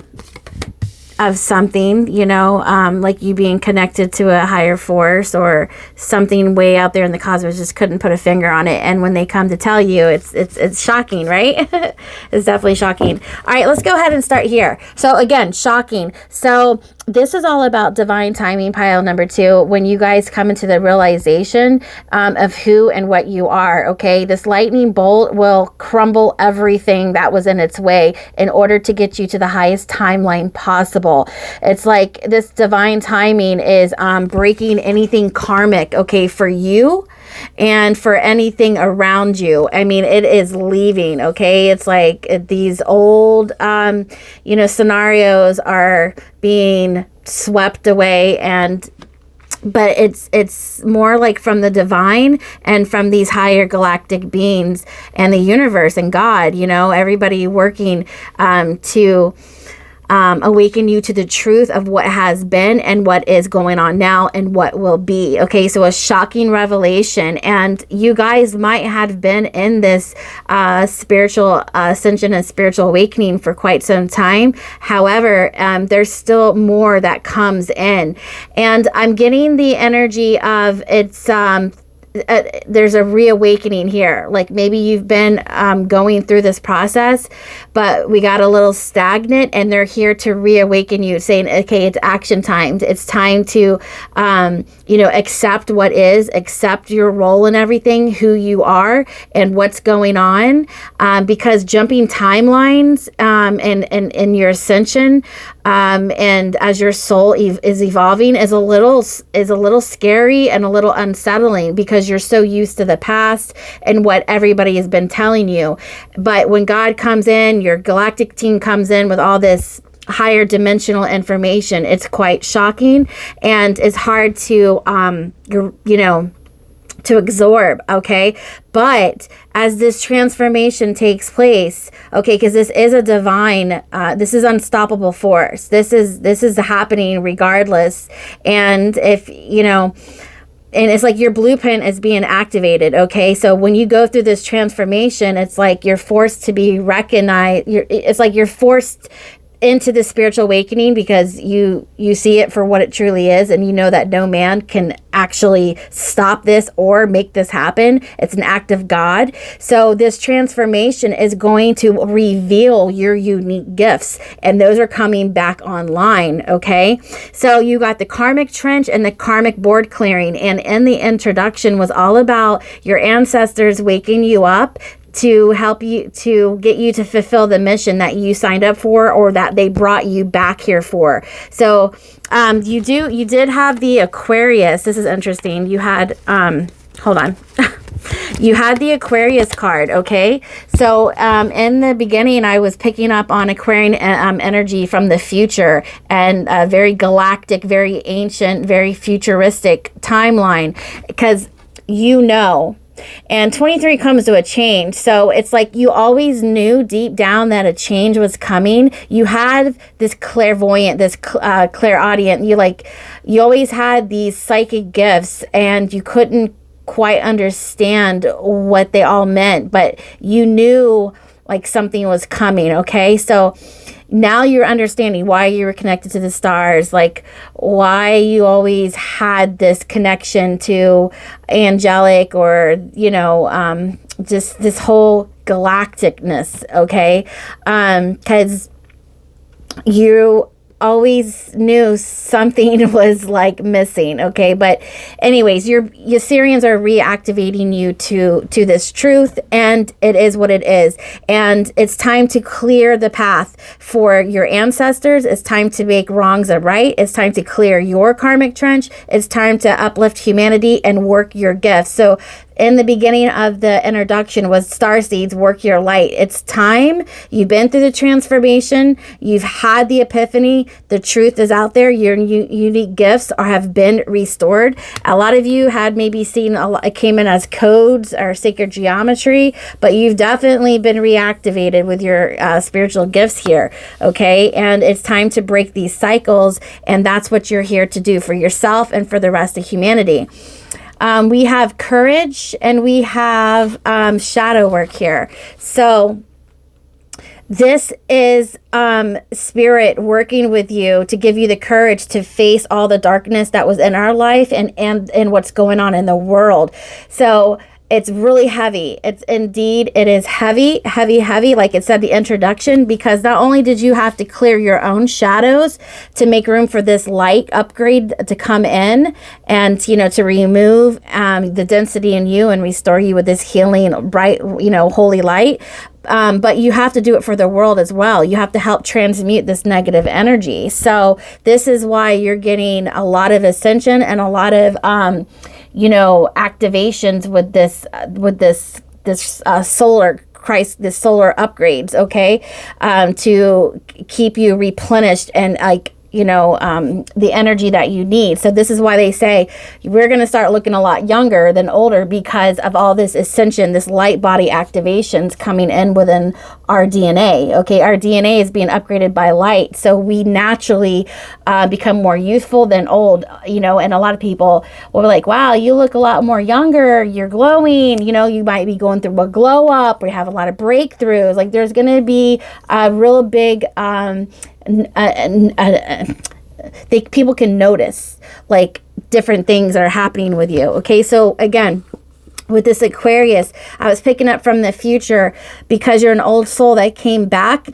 of something, you know, like you being connected to a higher force or something way out there in the cosmos, just couldn't put a finger on it. And when they come to tell you, it's shocking, right? It's definitely shocking. All right, let's go ahead and start here. So again, shocking. So this is all about divine timing, pile number 2, when you guys come into the realization of who and what you are, okay? This lightning bolt will crumble everything that was in its way in order to get you to the highest timeline possible. It's like this divine timing is breaking anything karmic, okay, for you and for anything around you. I mean, it is leaving, okay? It's like these old, you know, scenarios are being swept away, but it's more like from the divine and from these higher galactic beings and the universe and God, you know, everybody working to awaken you to the truth of what has been and what is going on now and what will be. Okay, so a shocking revelation, and you guys might have been in this spiritual ascension and spiritual awakening for quite some time. However, there's still more that comes in, and I'm getting the energy of it's there's a reawakening here. Like maybe you've been going through this process, but we got a little stagnant, and they're here to reawaken you, saying, okay, it's action time. It's time to, you know, accept what is, accept your role in everything, who you are and what's going on. Because jumping timelines and your ascension and as your soul is evolving is a little scary and a little unsettling, because you're so used to the past and what everybody has been telling you. But when God comes in, your galactic team comes in with all this higher dimensional information, it's quite shocking, and it's hard to you know, to absorb, okay? But as this transformation takes place, okay, because this is a divine, this is unstoppable force. This is happening regardless. And if, you know, and it's like your blueprint is being activated, okay? So when you go through this transformation, it's like you're forced to be recognized. It's like you're forced into the spiritual awakening because you see it for what it truly is, and you know that no man can actually stop this or make this happen. It's an act of God. So this transformation is going to reveal your unique gifts, and those are coming back online, okay? So you got the karmic trench and the karmic board clearing, and in the introduction was all about your ancestors waking you up to help you, to get you to fulfill the mission that you signed up for, or that they brought you back here for. So you did have the Aquarius. This is interesting. You had hold on. You had the Aquarius card, okay? So in the beginning, I was picking up on Aquarian energy from the future, and a very galactic, very ancient, very futuristic timeline, because you know. And 23 comes to a change. So it's like you always knew deep down that a change was coming. You had this clairvoyant, this clairaudient. You always had these psychic gifts, and you couldn't quite understand what they all meant, but you knew like something was coming, okay? So now you're understanding why you were connected to the stars, like why you always had this connection to angelic, or, you know, just this whole galacticness, okay? Because you always knew something was like missing, okay? But anyways, your Syrians are reactivating you to this truth, and it is what it is. And it's time to clear the path for your ancestors. It's time to make wrongs a right. It's time to clear your karmic trench. It's time to uplift humanity and work your gifts. So in the beginning of the introduction was starseeds, work your light. It's time. You've been through the transformation. You've had the epiphany. The truth is out there. Your unique gifts have been restored. A lot of you had maybe seen it came in as codes or sacred geometry, but you've definitely been reactivated with your spiritual gifts here, okay? And it's time to break these cycles, and that's what you're here to do for yourself and for the rest of humanity. We have courage, and we have shadow work here. So this is spirit working with you to give you the courage to face all the darkness that was in our life and what's going on in the world. So it's really heavy. It is heavy, heavy, heavy, like it said, the introduction, because not only did you have to clear your own shadows to make room for this light upgrade to come in and, you know, to remove the density in you and restore you with this healing, bright, you know, holy light. But you have to do it for the world as well. You have to help transmute this negative energy. So this is why you're getting a lot of ascension and a lot of, you know, activations with this solar Christ, this solar upgrades, okay, to keep you replenished and like, you know, the energy that you need. So this is why they say we're going to start looking a lot younger than older, because of all this ascension, this light body activations coming in within our DNA. Okay, our DNA is being upgraded by light, so we naturally become more youthful than old. You know, and a lot of people will be like, "Wow, you look a lot more younger. You're glowing." You know, you might be going through a glow up, or you have a lot of breakthroughs. Like there's going to be a real big people can notice like different things that are happening with you. Okay, so again, with this Aquarius, I was picking up from the future because you're an old soul that came back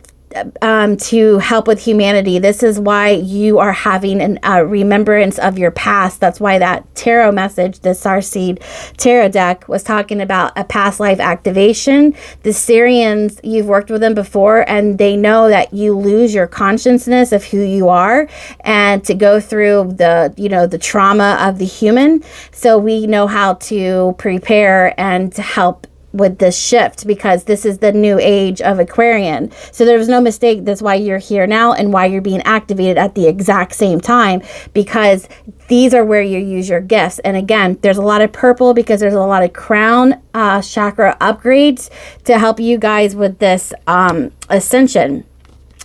to help with humanity. This is why you are having a remembrance of your past. That's why that tarot message, the Starseed tarot deck, was talking about a past life activation. The Syrians, you've worked with them before, and they know that you lose your consciousness of who you are, and to go through the, you know, the trauma of the human. So we know how to prepare and to help with this shift, because this is the new age of Aquarian. So there was no mistake. That's why you're here now and why you're being activated at the exact same time, because these are where you use your gifts. And again, there's a lot of purple because there's a lot of crown chakra upgrades to help you guys with this ascension.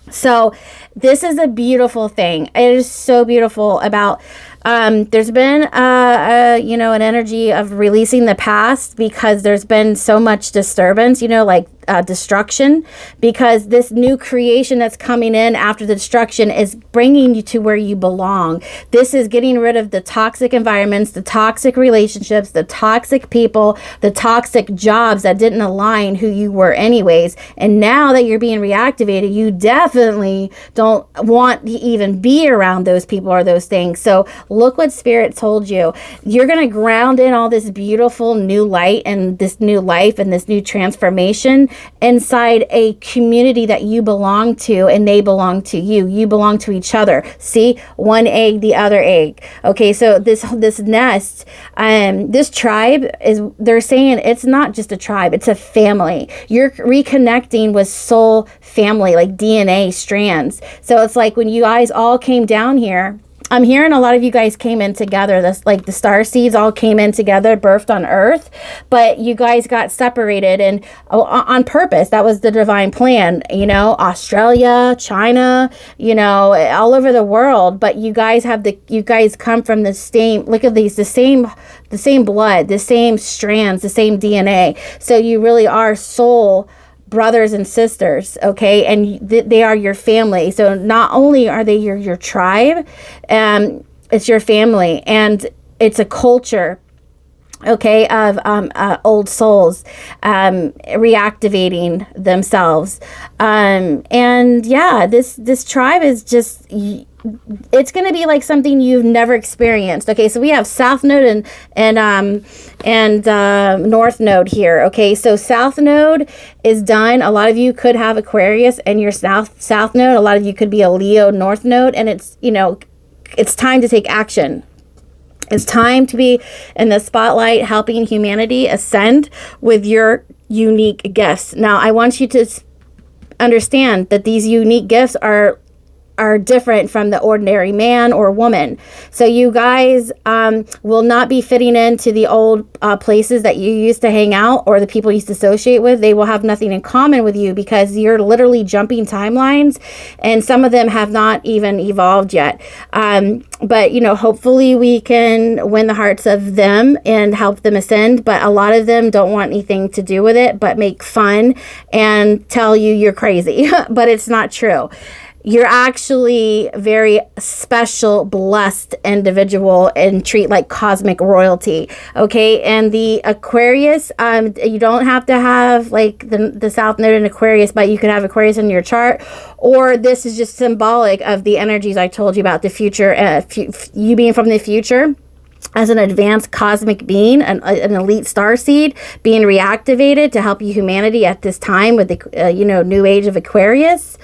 So this is a beautiful thing. It is so beautiful about there's been an energy of releasing the past, because there's been so much disturbance, like destruction, because this new creation that's coming in after the destruction is bringing you to where you belong. This is getting rid of the toxic environments, the toxic relationships, the toxic people, the toxic jobs that didn't align who you were anyways. And now that you're being reactivated, you definitely don't want to even be around those people or those things. So look what Spirit told you. You're going to ground in all this beautiful new light and this new life and this new transformation inside a community that you belong to, and they belong to you. You belong to each other. See, one egg, the other egg. Okay, so this nest, this tribe they're saying it's not just a tribe, it's a family. You're reconnecting with soul family, like DNA strands. So it's like when you guys all came down here, I'm hearing a lot of you guys came in together. This, like the star seeds all came in together, birthed on Earth, but you guys got separated, and on purpose. That was the divine plan. Australia, China, all over the world. But you guys come from the same. Look at these, the same blood, the same strands, the same DNA. So you really are soul brothers and sisters, okay? And they are your family. So not only are they your tribe, it's your family, and it's a culture, okay, of old souls reactivating themselves. And yeah, this tribe is just, it's going to be like something you've never experienced. Okay, so we have South Node and North Node here. Okay, so South Node is done. A lot of you could have Aquarius and your South Node. A lot of you could be a Leo North Node, and it's it's time to take action. It's time to be in the spotlight, helping humanity ascend with your unique gifts. Now, I want you to understand that these unique gifts are different from the ordinary man or woman. So you guys will not be fitting into the old places that you used to hang out or the people you used to associate with. They will have nothing in common with you, because you're literally jumping timelines, and some of them have not even evolved yet. But hopefully we can win the hearts of them and help them ascend. But a lot of them don't want anything to do with it, but make fun and tell you you're crazy. But it's not true. You're actually very special, blessed individual, and treat like cosmic royalty. Okay. And the Aquarius, you don't have to have like the South Node in Aquarius, but you could have Aquarius in your chart, or this is just symbolic of the energies I told you about, the future, you being from the future as an advanced cosmic being, an elite starseed being reactivated to help humanity at this time with the new age of Aquarius.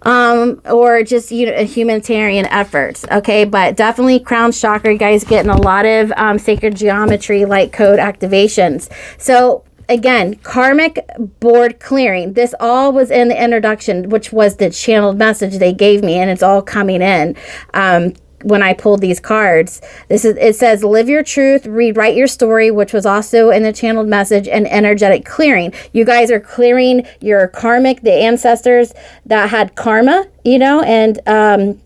Or just humanitarian efforts. Okay, but definitely crown chakra, you guys getting a lot of sacred geometry light code activations. So again, karmic board clearing. This all was in the introduction, which was the channeled message they gave me, and it's all coming in. When I pulled these cards, it says live your truth, rewrite your story, which was also in the channeled message, and energetic clearing. You guys are clearing your karmic, the ancestors that had karma, and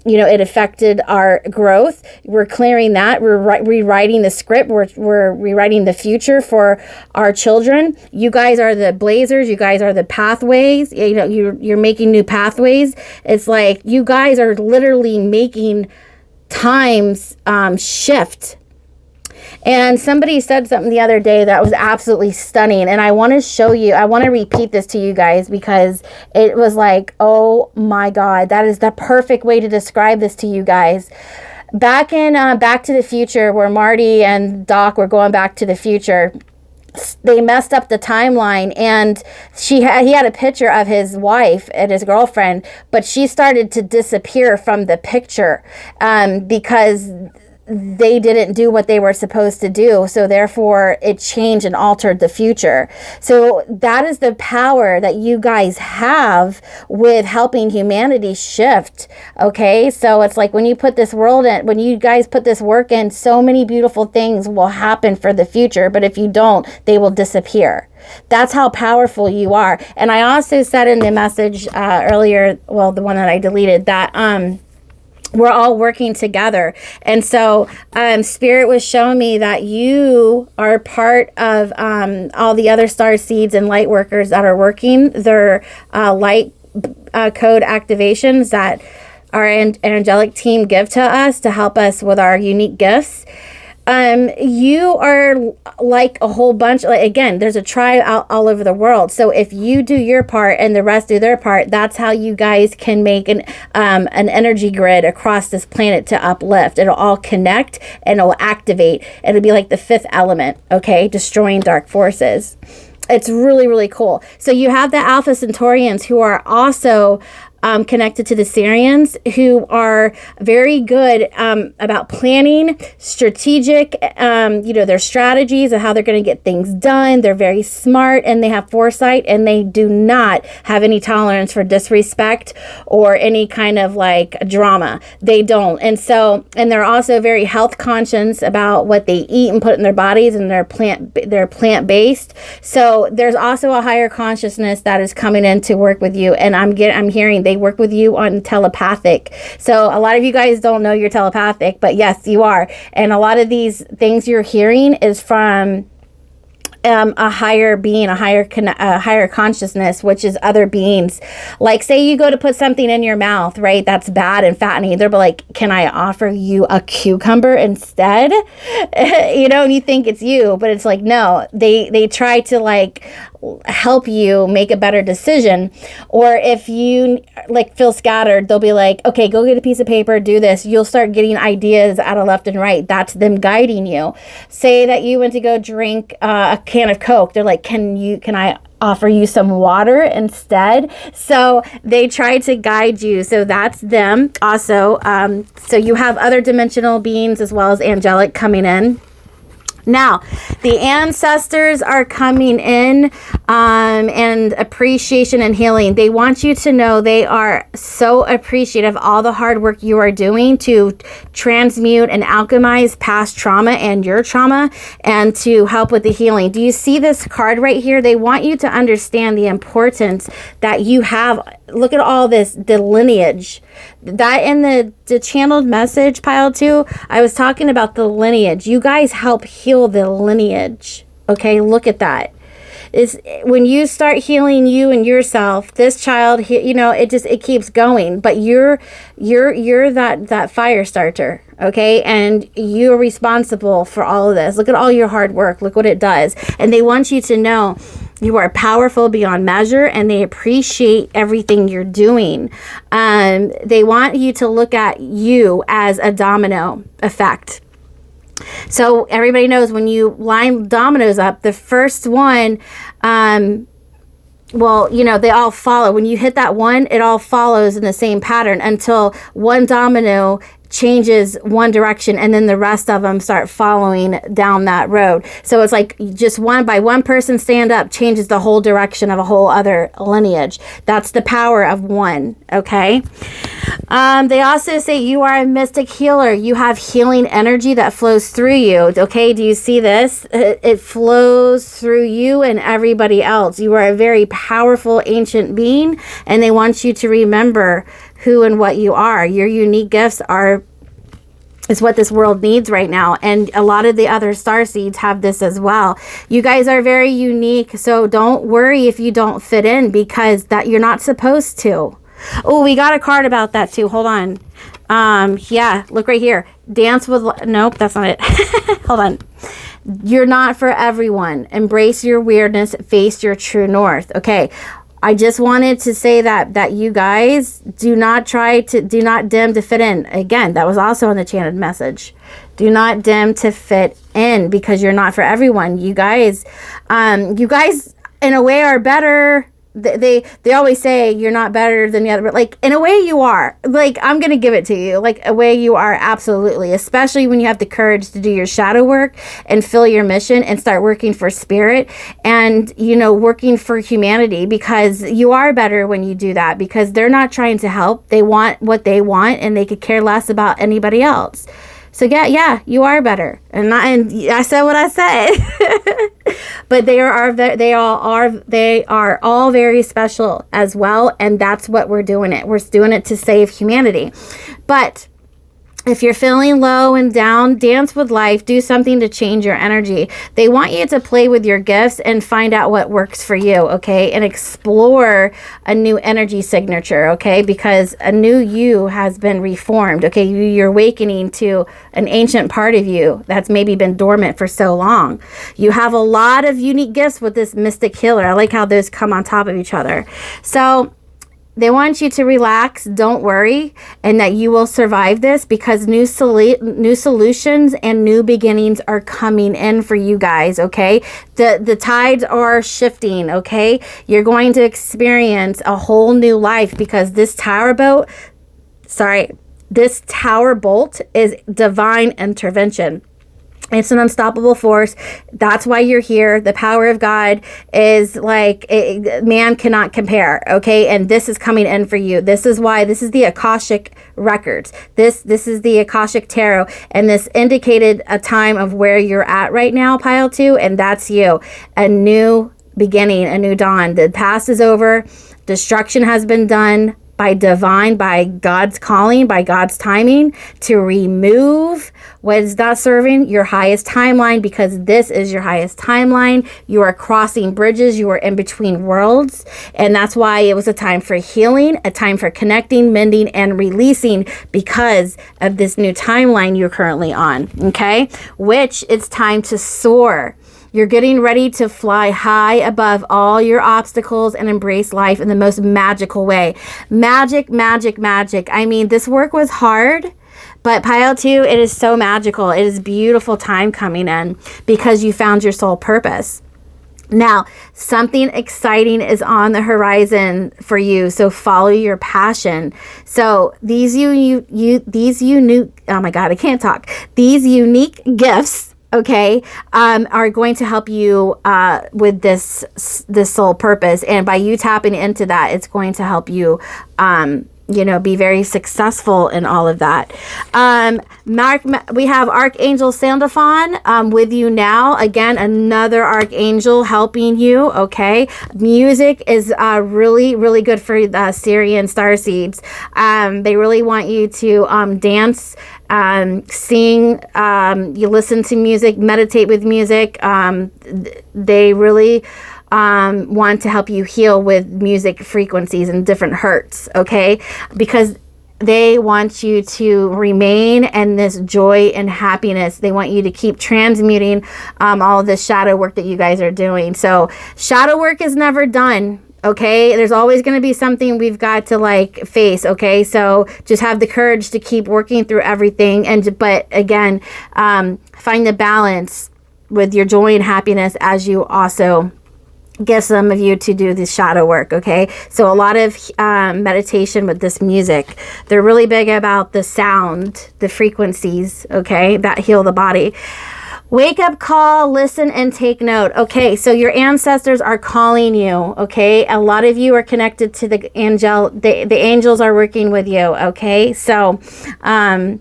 it affected our growth. We're clearing that. We're rewriting the script. We're rewriting the future for our children. You guys are the blazers. You guys are the pathways. You're making new pathways. It's like you guys are literally making times shift. And somebody said something the other day that was absolutely stunning, and I want to show you, I want to repeat this to you guys, because it was like, oh my God, that is the perfect way to describe this to you guys. Back in Back to the Future, where Marty and Doc were going back to the future, they messed up the timeline, and he had a picture of his wife and his girlfriend, but she started to disappear from the picture because they didn't do what they were supposed to do. So therefore it changed and altered the future. So that is the power that you guys have with helping humanity shift. Okay. So it's like when you put this world in, when you guys put this work in, so many beautiful things will happen for the future. But if you don't, they will disappear. That's how powerful you are. And I also said in the message earlier, well, the one that I deleted, that we're all working together. And so Spirit was showing me that you are part of all the other star seeds and light workers that are working their light code activations that our angelic team give to us to help us with our unique gifts. You are like a whole bunch, like, again, there's a tribe all over the world. So if you do your part and the rest do their part, that's how you guys can make an energy grid across this planet to uplift. It'll all connect and it'll activate. It'll be like the fifth element, okay? Destroying dark forces. It's really, really cool. So you have the Alpha Centaurians who are also connected to the Syrians, who are very good about planning, strategic, their strategies of how they're going to get things done. They're very smart and they have foresight, and they do not have any tolerance for disrespect or any kind of like drama. They don't. And they're also very health conscious about what they eat and put in their bodies, and they're plant-based. So there's also a higher consciousness that is coming in to work with you. And I'm hearing they work with you on telepathic. So a lot of you guys don't know you're telepathic, but yes, you are. And a lot of these things you're hearing is from a higher being, a higher consciousness, which is other beings. Like, say you go to put something in your mouth, right? That's bad and fattening. They're like, can I offer you a cucumber instead? And you think it's you, but it's like, no, they try to like help you make a better decision. Or if you like feel scattered, they'll be like, okay, go get a piece of paper, do this. You'll start getting ideas out of left and right. That's them guiding you. Say that you went to go drink a can of Coke. They're like, can I offer you some water instead? So they try to guide you. So that's them also. So you have other dimensional beings as well as angelic coming in. Now, the ancestors are coming in and appreciation and healing. They want you to know they are so appreciative of all the hard work you are doing to transmute and alchemize past trauma and your trauma, and to help with the healing. Do you see this card right here? They want you to understand the importance that you have. Look at all this, the lineage. That in the channeled message pile too, I was talking about the lineage. You guys help heal the lineage. Okay, look at that. Is when you start healing you and yourself, this child, it keeps going. But you're that fire starter, okay? And you're responsible for all of this. Look at all your hard work. Look what it does. And they want you to know you are powerful beyond measure, and they appreciate everything you're doing. They want you to look at you as a domino effect. So everybody knows when you line dominoes up, the first one, they all follow. When you hit that one, it all follows in the same pattern until one domino changes one direction, and then the rest of them start following down that road. So it's like just one person stand up changes the whole direction of a whole other lineage. That's the power of one. Okay. They also say you are a mystic healer. You have healing energy that flows through you. Okay. Do you see this? It flows through you and everybody else. You are a very powerful ancient being, and they want you to remember who and what you are. Your unique gifts is what this world needs right now. And a lot of the other star seeds have this as well. You guys are very unique. So don't worry if you don't fit in, because that you're not supposed to. Oh, we got a card about that too. Hold on. Yeah, look right here. Dance with, nope, that's not it. Hold on. You're not for everyone. Embrace your weirdness. Face your true north. Okay. I just wanted to say that you guys do not dim to fit in. Again, that was also on the channeled message. Do not dim to fit in, because you're not for everyone. You guys in a way are better they always say you're not better than the other, but like in a way you are. Like, I'm gonna give it to you, like a way you are, absolutely, especially when you have the courage to do your shadow work and fill your mission and start working for spirit and, you know, working for humanity, because you are better when you do that, because they're not trying to help. They want what they want and they could care less about anybody else. So yeah, you are better, and I said what I said. But they are all very special as well, and that's what we're doing it. We're doing it to save humanity. But if you're feeling low and down, dance with life, do something to change your energy. They want you to play with your gifts and find out what works for you, okay? And explore a new energy signature, okay? Because a new you has been reformed, okay? You're awakening to an ancient part of you that's maybe been dormant for so long. You have a lot of unique gifts with this mystic healer. I like how those come on top of each other. So they want you to relax, don't worry, and that you will survive this, because new solutions and new beginnings are coming in for you guys, okay? The tides are shifting, okay? You're going to experience a whole new life, because this tower bolt is divine intervention. It's an unstoppable force. That's why you're here. The power of God is like, man cannot compare, okay? And this is coming in for you. This is why, this is the Akashic records. This is the Akashic Tarot, and this indicated a time of where you're at right now, pile 2, and that's you. A new beginning, a new dawn. The past is over. Destruction has been done by God's calling, by God's timing, to remove what is not serving your highest timeline, because this is your highest timeline. You are crossing bridges. You are in between worlds. And that's why it was a time for healing, a time for connecting, mending, and releasing, because of this new timeline you're currently on, okay? Which it's time to soar. You're getting ready to fly high above all your obstacles and embrace life in the most magical way. Magic, magic, magic. I mean, this work was hard, but pile 2, it is so magical. It is beautiful time coming in, because you found your soul purpose. Now, something exciting is on the horizon for you, so follow your passion. So these unique gifts, okay, are going to help you with this soul purpose. And by you tapping into that, it's going to help you, be very successful in all of that. We have Archangel Sandalphon with you now. Again, another Archangel helping you, okay? Music is really, really good for the Syrian starseeds. They really want you to dance, sing, you listen to music, meditate with music. They really want to help you heal with music frequencies and different hertz, okay? Because they want you to remain in this joy and happiness. They want you to keep transmuting all of this shadow work that you guys are doing. So shadow work is never done. Okay, there's always going to be something we've got to like face. Okay, so just have the courage to keep working through everything, but again, find the balance with your joy and happiness as you also get some of you to do the shadow work. Okay, so a lot of meditation with this music. They're really big about the sound, the frequencies, okay, that heal the body. Wake up call, listen, and take note. Okay, so your ancestors are calling you, okay? A lot of you are connected to the angel. The angels are working with you, okay? So a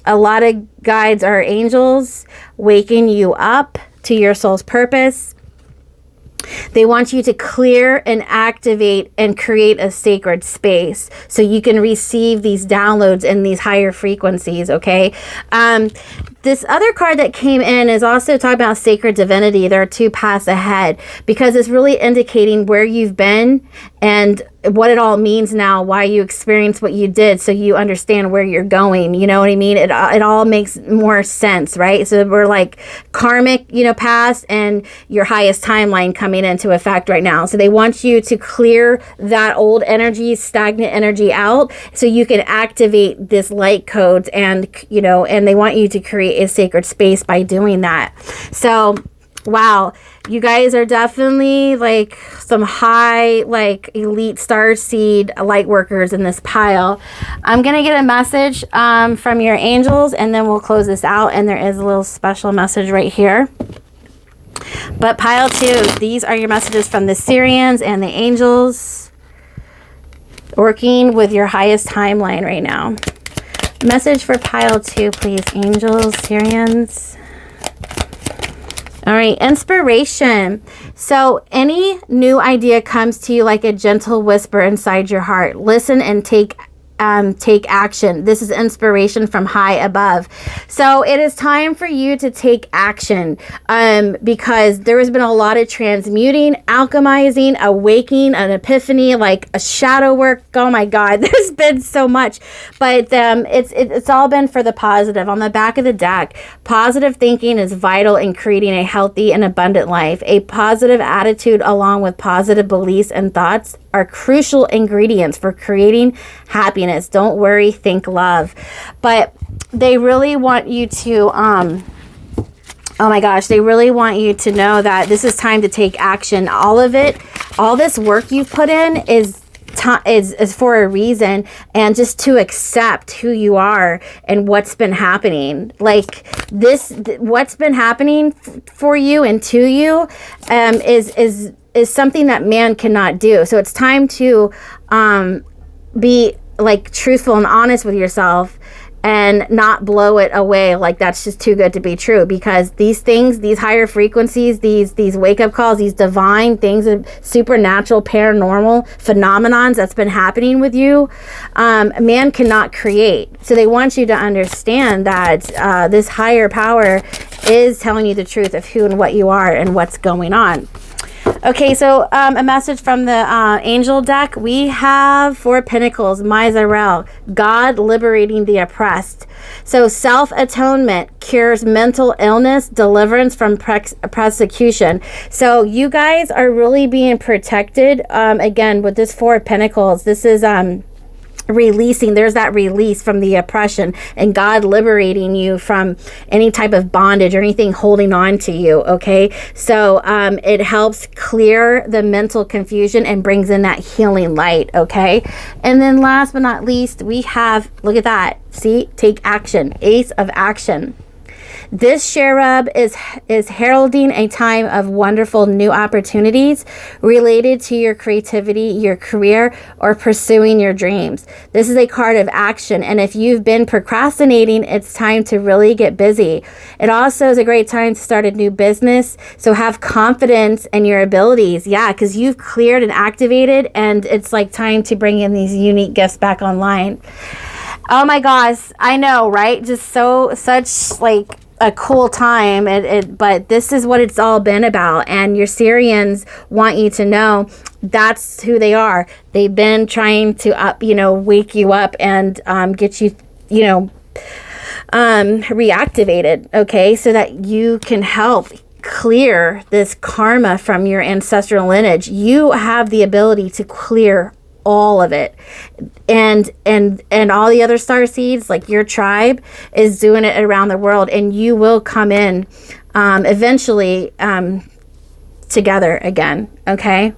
lot of guides are angels waking you up to your soul's purpose. They want you to clear and activate and create a sacred space so you can receive these downloads in these higher frequencies, okay? This other card that came in is also talking about sacred divinity. There are 2 paths ahead, because it's really indicating where you've been and what it all means now, why you experienced what you did, so you understand where you're going. You know what I mean? It all makes more sense, right? So we're like karmic, past, and your highest timeline coming into effect right now. So they want you to clear that old energy, stagnant energy out, so you can activate this light codes, and and they want you to create a sacred space by doing that. So Wow, you guys are definitely like some high, like elite starseed light workers in this pile. I'm going to get a message from your angels, and then we'll close this out. And there is a little special message right here. But pile 2, these are your messages from the Syrians and the angels working with your highest timeline right now. Message for pile 2, please, angels, Syrians. All right, inspiration. So any new idea comes to you like a gentle whisper inside your heart. Listen and take action. This is inspiration from high above. So it is time for you to take action because there has been a lot of transmuting, alchemizing, awakening, an epiphany, like a shadow work. Oh my God, there's been so much, but it's all been for the positive. On the back of the deck, positive thinking is vital in creating a healthy and abundant life. A positive attitude along with positive beliefs and thoughts are crucial ingredients for creating happiness. Don't worry, think love. But they really want you to, oh my gosh, they really want you to know that this is time to take action. All of it, all this work you've put in is for a reason, and just to accept who you are and what's been happening. Like this, what's been happening for you and to you is something that man cannot do. So it's time to be like truthful and honest with yourself and not blow it away like that's just too good to be true, because these things, these higher frequencies, these wake-up calls, these divine things, supernatural paranormal phenomenons that's been happening with you, man cannot create. So they want you to understand that this higher power is telling you the truth of who and what you are and what's going on. Okay, so a message from the angel deck. We have 4 Pentacles, Miserel, God liberating the oppressed. So self-atonement cures mental illness, deliverance from persecution. So you guys are really being protected. Again, with this 4 Pentacles, this is releasing. There's that release from the oppression and God liberating you from any type of bondage or anything holding on to you. Okay, so it helps clear the mental confusion and brings in that healing light. Okay, and then last but not least, we have, look at that, see, take action, Ace of Action. This cherub is heralding a time of wonderful new opportunities related to your creativity, your career, or pursuing your dreams. This is a card of action, and if you've been procrastinating, it's time to really get busy. It also is a great time to start a new business, so have confidence in your abilities. Yeah, because you've cleared and activated, and it's like time to bring in these unique gifts back online. Oh my gosh, I know, right? Just such like a cool time, but this is what it's all been about, and your Syrians want you to know that's who they are. They've been trying to wake you up and get you reactivated, okay, so that you can help clear this karma from your ancestral lineage. You have the ability to clear all of it, and all the other star seeds, like your tribe, is doing it around the world, and you will come in eventually together again. Okay,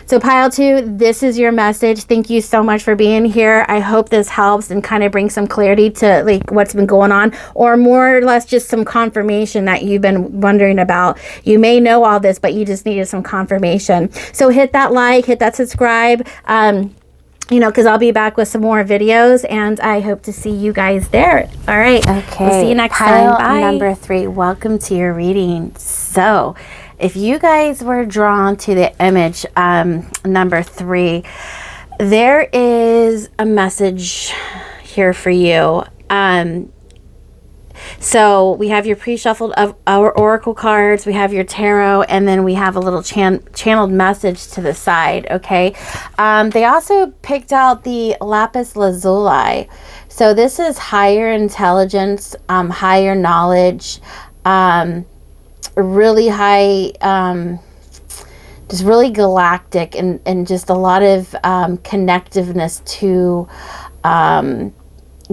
so pile 2, this is your message. Thank you so much for being here. I hope this helps and kind of brings some clarity to like what's been going on, or more or less just some confirmation that you've been wondering about. You may know all this, but you just needed some confirmation. So hit that like, hit that subscribe, because I'll be back with some more videos, and I hope to see you guys there. All right. Okay. We'll see you next time. Bye. Number 3, welcome to your reading. So if you guys were drawn to the image number 3, there is a message here for you. So we have your pre-shuffled of our oracle cards, we have your tarot, and then we have a little channeled message to the side. Okay, they also picked out the lapis lazuli. So this is higher intelligence, higher knowledge, really high, just really galactic, and just a lot of connectiveness to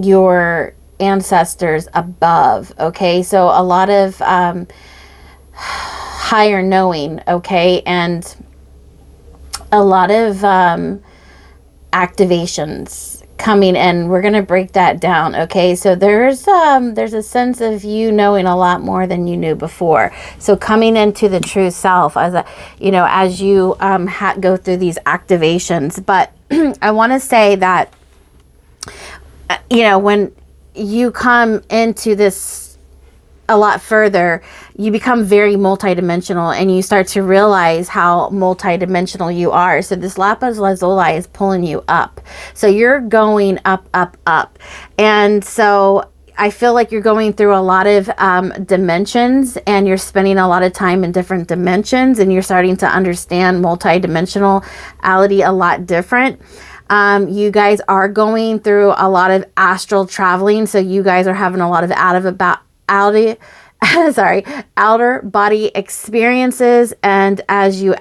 your ancestors above. Okay, so a lot of higher knowing, okay, and a lot of activations coming in. We're going to break that down, okay? So there's a sense of you knowing a lot more than you knew before. So coming into the true self as a, you know, as you go through these activations. But I want to say that, you know, when you come into this a lot further, you become very multidimensional, and you start to realize how multidimensional you are. So this lapis lazuli is pulling you up. So you're going up, up, up. And so I feel like you're going through a lot of dimensions, and you're spending a lot of time in different dimensions, and you're starting to understand multidimensionality a lot different. You guys are going through a lot of astral traveling. So you guys are having a lot of outer body experiences, and as you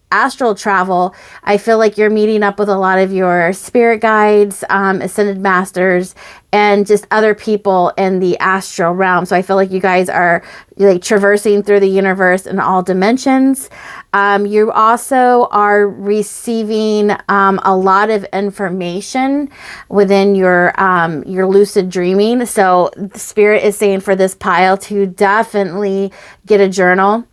astral travel, I feel like you're meeting up with a lot of your spirit guides, ascended masters, and just other people in the astral realm. So I feel like you guys are like traversing through the universe in all dimensions. You also are receiving a lot of information within your lucid dreaming. So the spirit is saying for this pile to definitely get a journal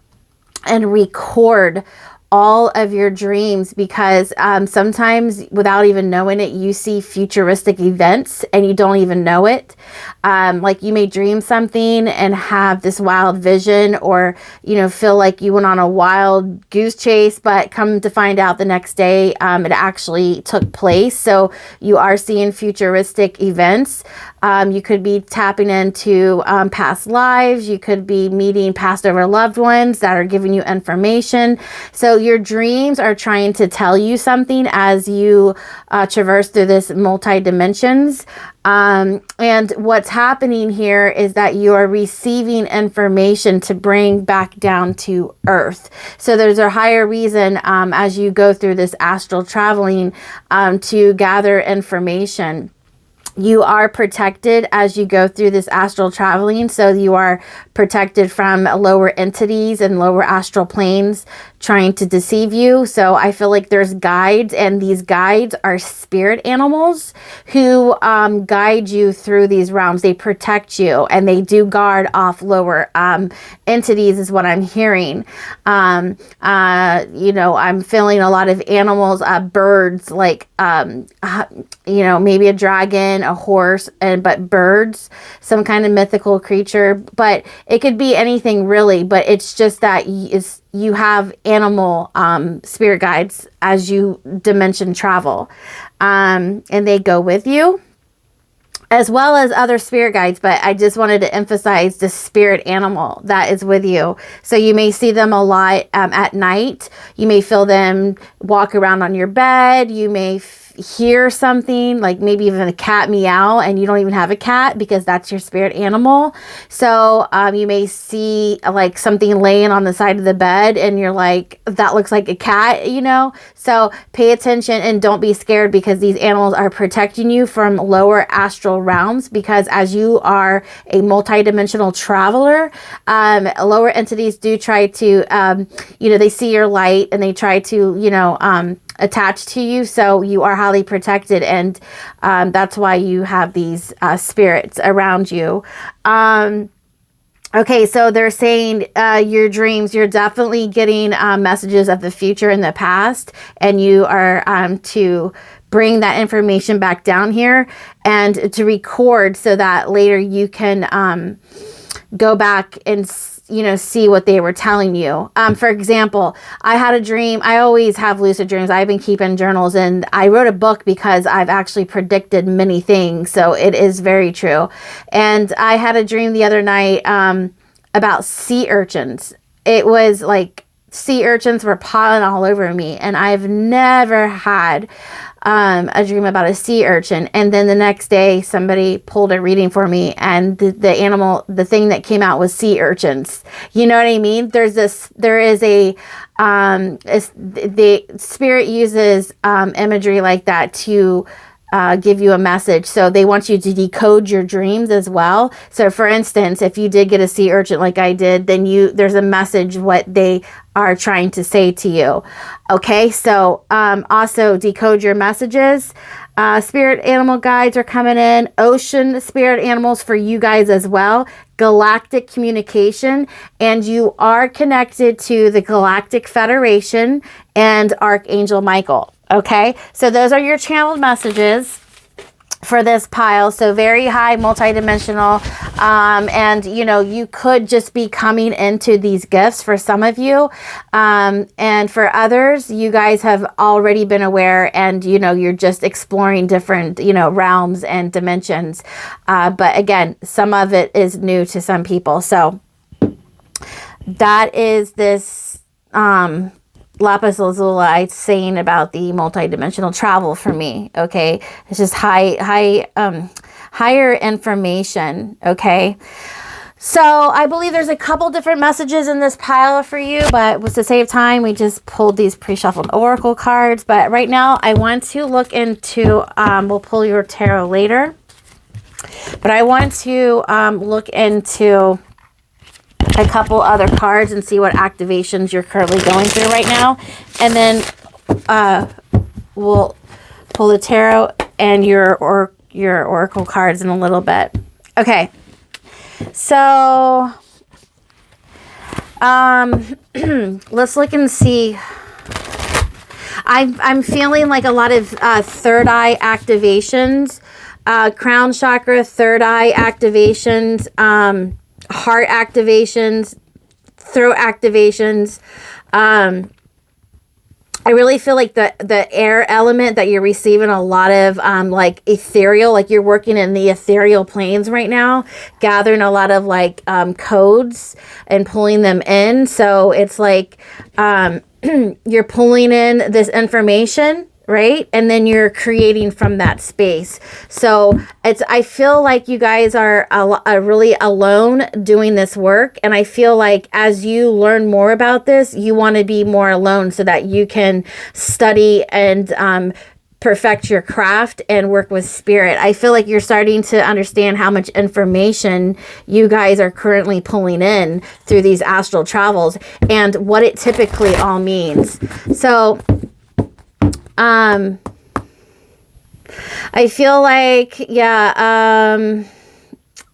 and record all of your dreams, because sometimes without even knowing it, you see futuristic events and you don't even know it. Like you may dream something and have this wild vision, or, you know, feel like you went on a wild goose chase, but come to find out the next day it actually took place. So you are seeing futuristic events. You could be tapping into past lives. You could be meeting past over loved ones that are giving you information. So your dreams are trying to tell you something as you traverse through this multi-dimensions. And what's happening here is that you are receiving information to bring back down to earth. So there's a higher reason as you go through this astral traveling to gather information. You are protected as you go through this astral traveling. So you are protected from lower entities and lower astral planes trying to deceive you. So I feel like there's guides, and these guides are spirit animals who guide you through these realms. They protect you, and they do guard off lower entities is what I'm hearing. You know, I'm feeling a lot of animals, birds, like, you know, maybe a dragon, a horse, but birds, some kind of mythical creature. But it could be anything really, but it's just that you have animal spirit guides as you dimension travel, and they go with you, as well as other spirit guides. But I just wanted to emphasize the spirit animal that is with you. So you may see them a lot at night. You may feel them walk around on your bed. You may hear something, like maybe even a cat meow, and you don't even have a cat because that's your spirit animal. So you may see like something laying on the side of the bed, and you're like, that looks like a cat, you know? So pay attention and don't be scared, because these animals are protecting you from lower astral realms, because as you are a multidimensional traveler, lower entities do try to, you know, they see your light and they try to, you know, attached to you. So you are highly protected, and that's why you have these spirits around you. Okay, so they're saying your dreams, you're definitely getting messages of the future and the past, and you are to bring that information back down here and to record, so that later you can go back and see what they were telling you. For example, I had a dream. I always have lucid dreams. I've been keeping journals, and I wrote a book because I've actually predicted many things. So it is very true. And I had a dream the other night about sea urchins. It was like sea urchins were piling all over me, and I've never had a dream about a sea urchin. And then the next day somebody pulled a reading for me, and the thing that came out was sea urchins. You know what I mean? The spirit uses imagery like that to give you a message. So they want you to decode your dreams as well. So for instance, if you did get a sea urchin like I did, then there's a message what they are trying to say to you. Okay, so also decode your messages. Spirit animal guides are coming in. Ocean spirit animals for you guys as well. Galactic communication. And you are connected to the Galactic Federation and Archangel Michael. Okay, so those are your channeled messages for this pile. So very high, multidimensional, and you know, you could just be coming into these gifts for some of you, and for others, you guys have already been aware, and you know, you're just exploring different, you know, realms and dimensions, but again, some of it is new to some people. So that is this lapis lazuli saying about the multidimensional travel for me. Okay, it's just higher information. Okay, so I believe there's a couple different messages in this pile for you, but to save time, we just pulled these pre-shuffled oracle cards. But right now, I want to look into. We'll pull your tarot later, but I want to look into a couple other cards and see what activations you're currently going through right now, and then we'll pull the tarot and your oracle cards in a little bit. Okay, so let's look and see. I'm feeling like a lot of third eye activations, crown chakra, third eye activations, heart activations, throat activations. I really feel like the air element that you're receiving a lot of, like ethereal, like you're working in the ethereal planes right now, gathering a lot of like codes and pulling them in. So it's like you're pulling in this information, right? And then you're creating from that space. So I feel like you guys are really alone doing this work. And I feel like as you learn more about this, you want to be more alone so that you can study and perfect your craft and work with spirit. I feel like you're starting to understand how much information you guys are currently pulling in through these astral travels and what it typically all means. So I feel like,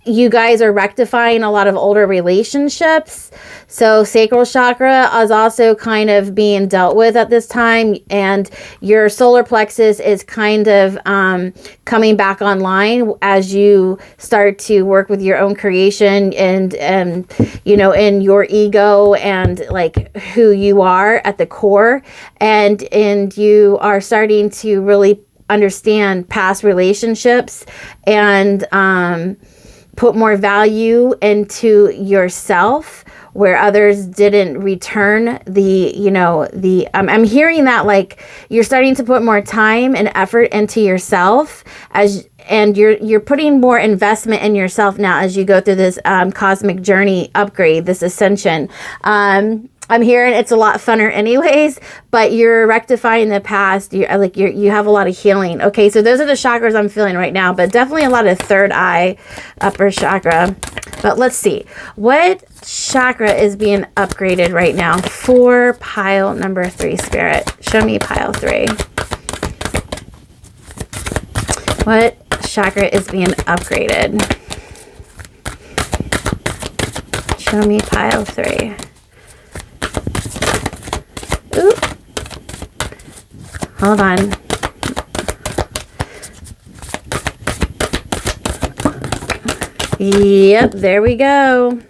you guys are rectifying a lot of older relationships. So sacral chakra is also kind of being dealt with at this time, and your solar plexus is kind of coming back online as you start to work with your own creation and you know, in your ego and like who you are at the core, and you are starting to really understand past relationships and put more value into yourself where others didn't return I'm hearing that like you're starting to put more time and effort into yourself and you're putting more investment in yourself now as you go through this cosmic journey upgrade, this ascension. I'm hearing it's a lot funner anyways, but you're rectifying the past. You have a lot of healing. Okay, so those are the chakras I'm feeling right now, but definitely a lot of third eye, upper chakra. But let's see. What chakra is being upgraded right now for pile number 3, Spirit? Show me pile 3. What chakra is being upgraded? Show me pile 3. Ooh. Hold on. Yep, there we go.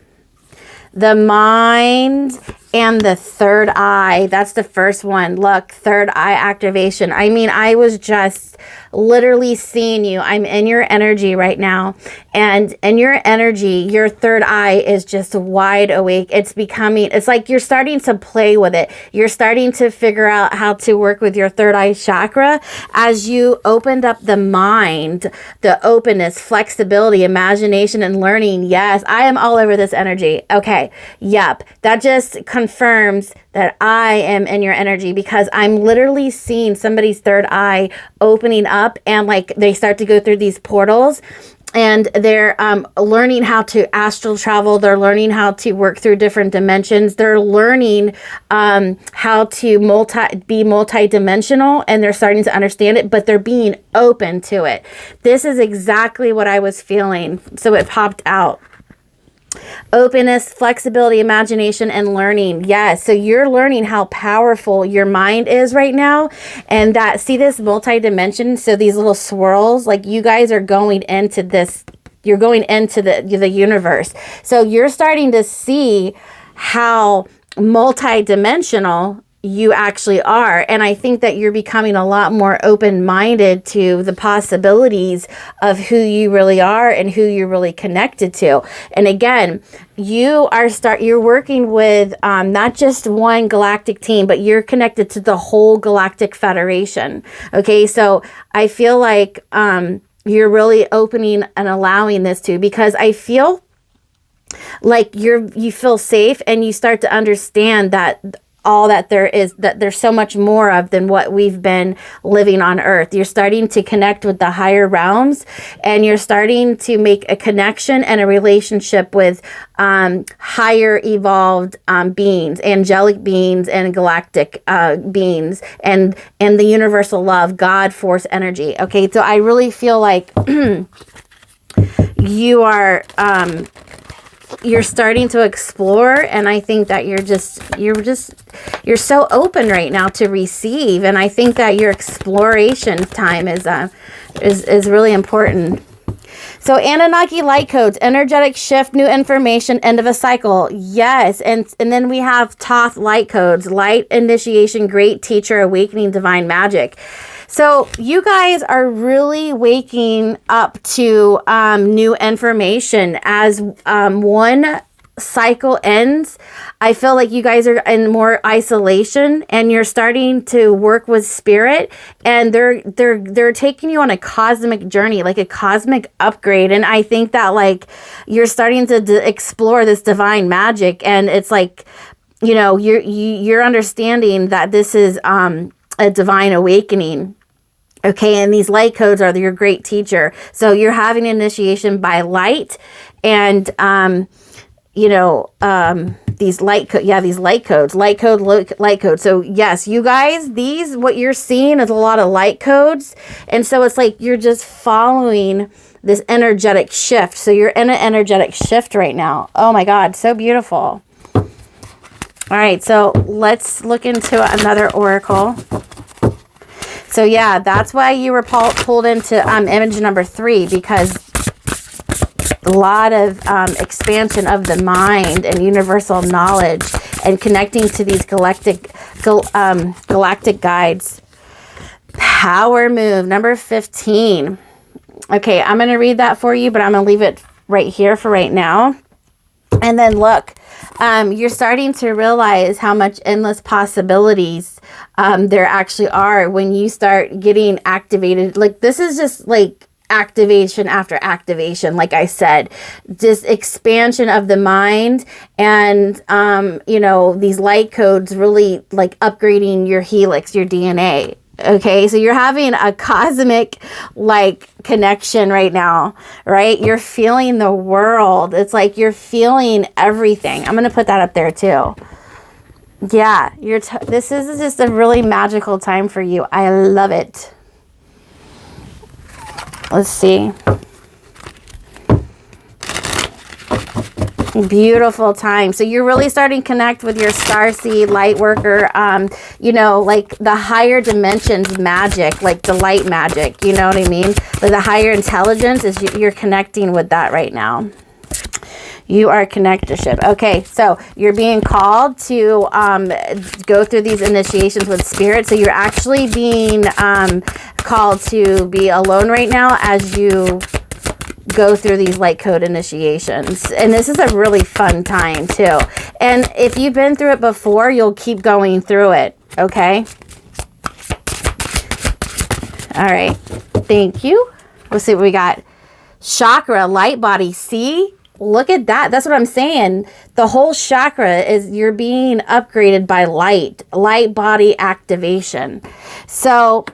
The mind and the third eye. That's the first one. Look, third eye activation. I mean, I was just literally seeing you. I'm in your energy right now. And in your energy, your third eye is just wide awake. It's like you're starting to play with it. You're starting to figure out how to work with your third eye chakra as you opened up the mind, the openness, flexibility, imagination, and learning. Yes, I am all over this energy. Okay. Yep. That just confirms that I am in your energy, because I'm literally seeing somebody's third eye opening up, and like they start to go through these portals, and they're learning how to astral travel. They're learning how to work through different dimensions. They're learning how to be multi-dimensional, and they're starting to understand it, but they're being open to it. This is exactly what I was feeling. So it popped out. Openness, flexibility, imagination, and learning. Yes. So you're learning how powerful your mind is right now. And that, see this multi-dimension? So these little swirls, like you guys are going into this, you're going into the universe. So you're starting to see how multi-dimensional you actually are. And I think that you're becoming a lot more open-minded to the possibilities of who you really are and who you're really connected to. And again, you're working with not just one galactic team, but you're connected to the whole Galactic Federation. Okay, so I feel like you're really opening and allowing this to, because I feel like you feel safe, and you start to understand that all that there is, that there's so much more of than what we've been living on Earth. You're starting to connect with the higher realms, and you're starting to make a connection and a relationship with higher evolved beings, angelic beings, and galactic beings, and the universal love, God, force, energy. Okay, so I really feel like you are you're starting to explore, and I think that you're so open right now to receive, and I think that your exploration time is really important. So Anunnaki light codes, energetic shift, new information, end of a cycle. Yes. And then we have Thoth light codes, light initiation, great teacher, awakening, divine magic. So you guys are really waking up to new information as one cycle ends. I feel like you guys are in more isolation, and you're starting to work with spirit, and they're taking you on a cosmic journey, like a cosmic upgrade. And I think that like you're starting to explore this divine magic, and it's like, you know, you're understanding that this is a divine awakening. Okay, and these light codes are your great teacher. So you're having initiation by light, and these light codes, light code. So yes, you guys, what you're seeing is a lot of light codes. And so it's like you're just following this energetic shift. So you're in an energetic shift right now. Oh my God, so beautiful. All right, so let's look into another oracle. So yeah, that's why you were pulled into image number 3, because a lot of expansion of the mind and universal knowledge, and connecting to these galactic guides. Power move number 15. Okay, I'm going to read that for you, but I'm going to leave it right here for right now. And then look, you're starting to realize how much endless possibilities there actually are when you start getting activated. Like, this is just like activation after activation. Like I said, just expansion of the mind, and these light codes really like upgrading your helix, your DNA. Okay, so you're having a cosmic like connection right now, right? You're feeling the world. It's like you're feeling everything. I'm going to put that up there too. Yeah, this is just a really magical time for you. I love it. Let's see. Beautiful time. So you're really starting to connect with your starseed light worker, like the higher dimensions magic, like the light magic, you know what I mean? Like the higher intelligence is you're connecting with that right now. You are connectorship. Okay, so you're being called to go through these initiations with spirit. So you're actually being called to be alone right now as you go through these light code initiations. And this is a really fun time too. And if you've been through it before, you'll keep going through it. Okay. All right. Thank you. Let's see what we got. Chakra, light body. See? look at that. That's what I'm saying. The whole chakra is you're being upgraded by light body activation. So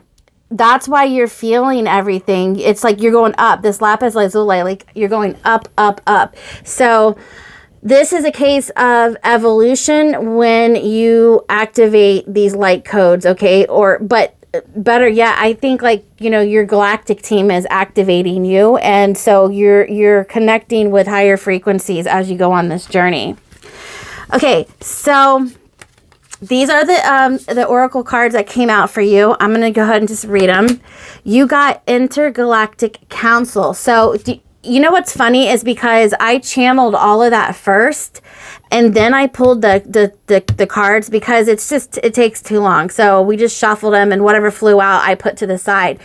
that's why you're feeling everything. It's like you're going up. This lapis lazuli, like you're going up, up, up. So this is a case of evolution when you activate these light codes, okay? But better yet, I think, like, you know, your galactic team is activating you, and so you're connecting with higher frequencies as you go on this journey. Okay, so these are the oracle cards that came out for you. I'm going to go ahead and just read them. You got Intergalactic Council. So you know what's funny is because I channeled all of that first, and then I pulled the cards because it takes too long. So we just shuffled them, and whatever flew out, I put to the side.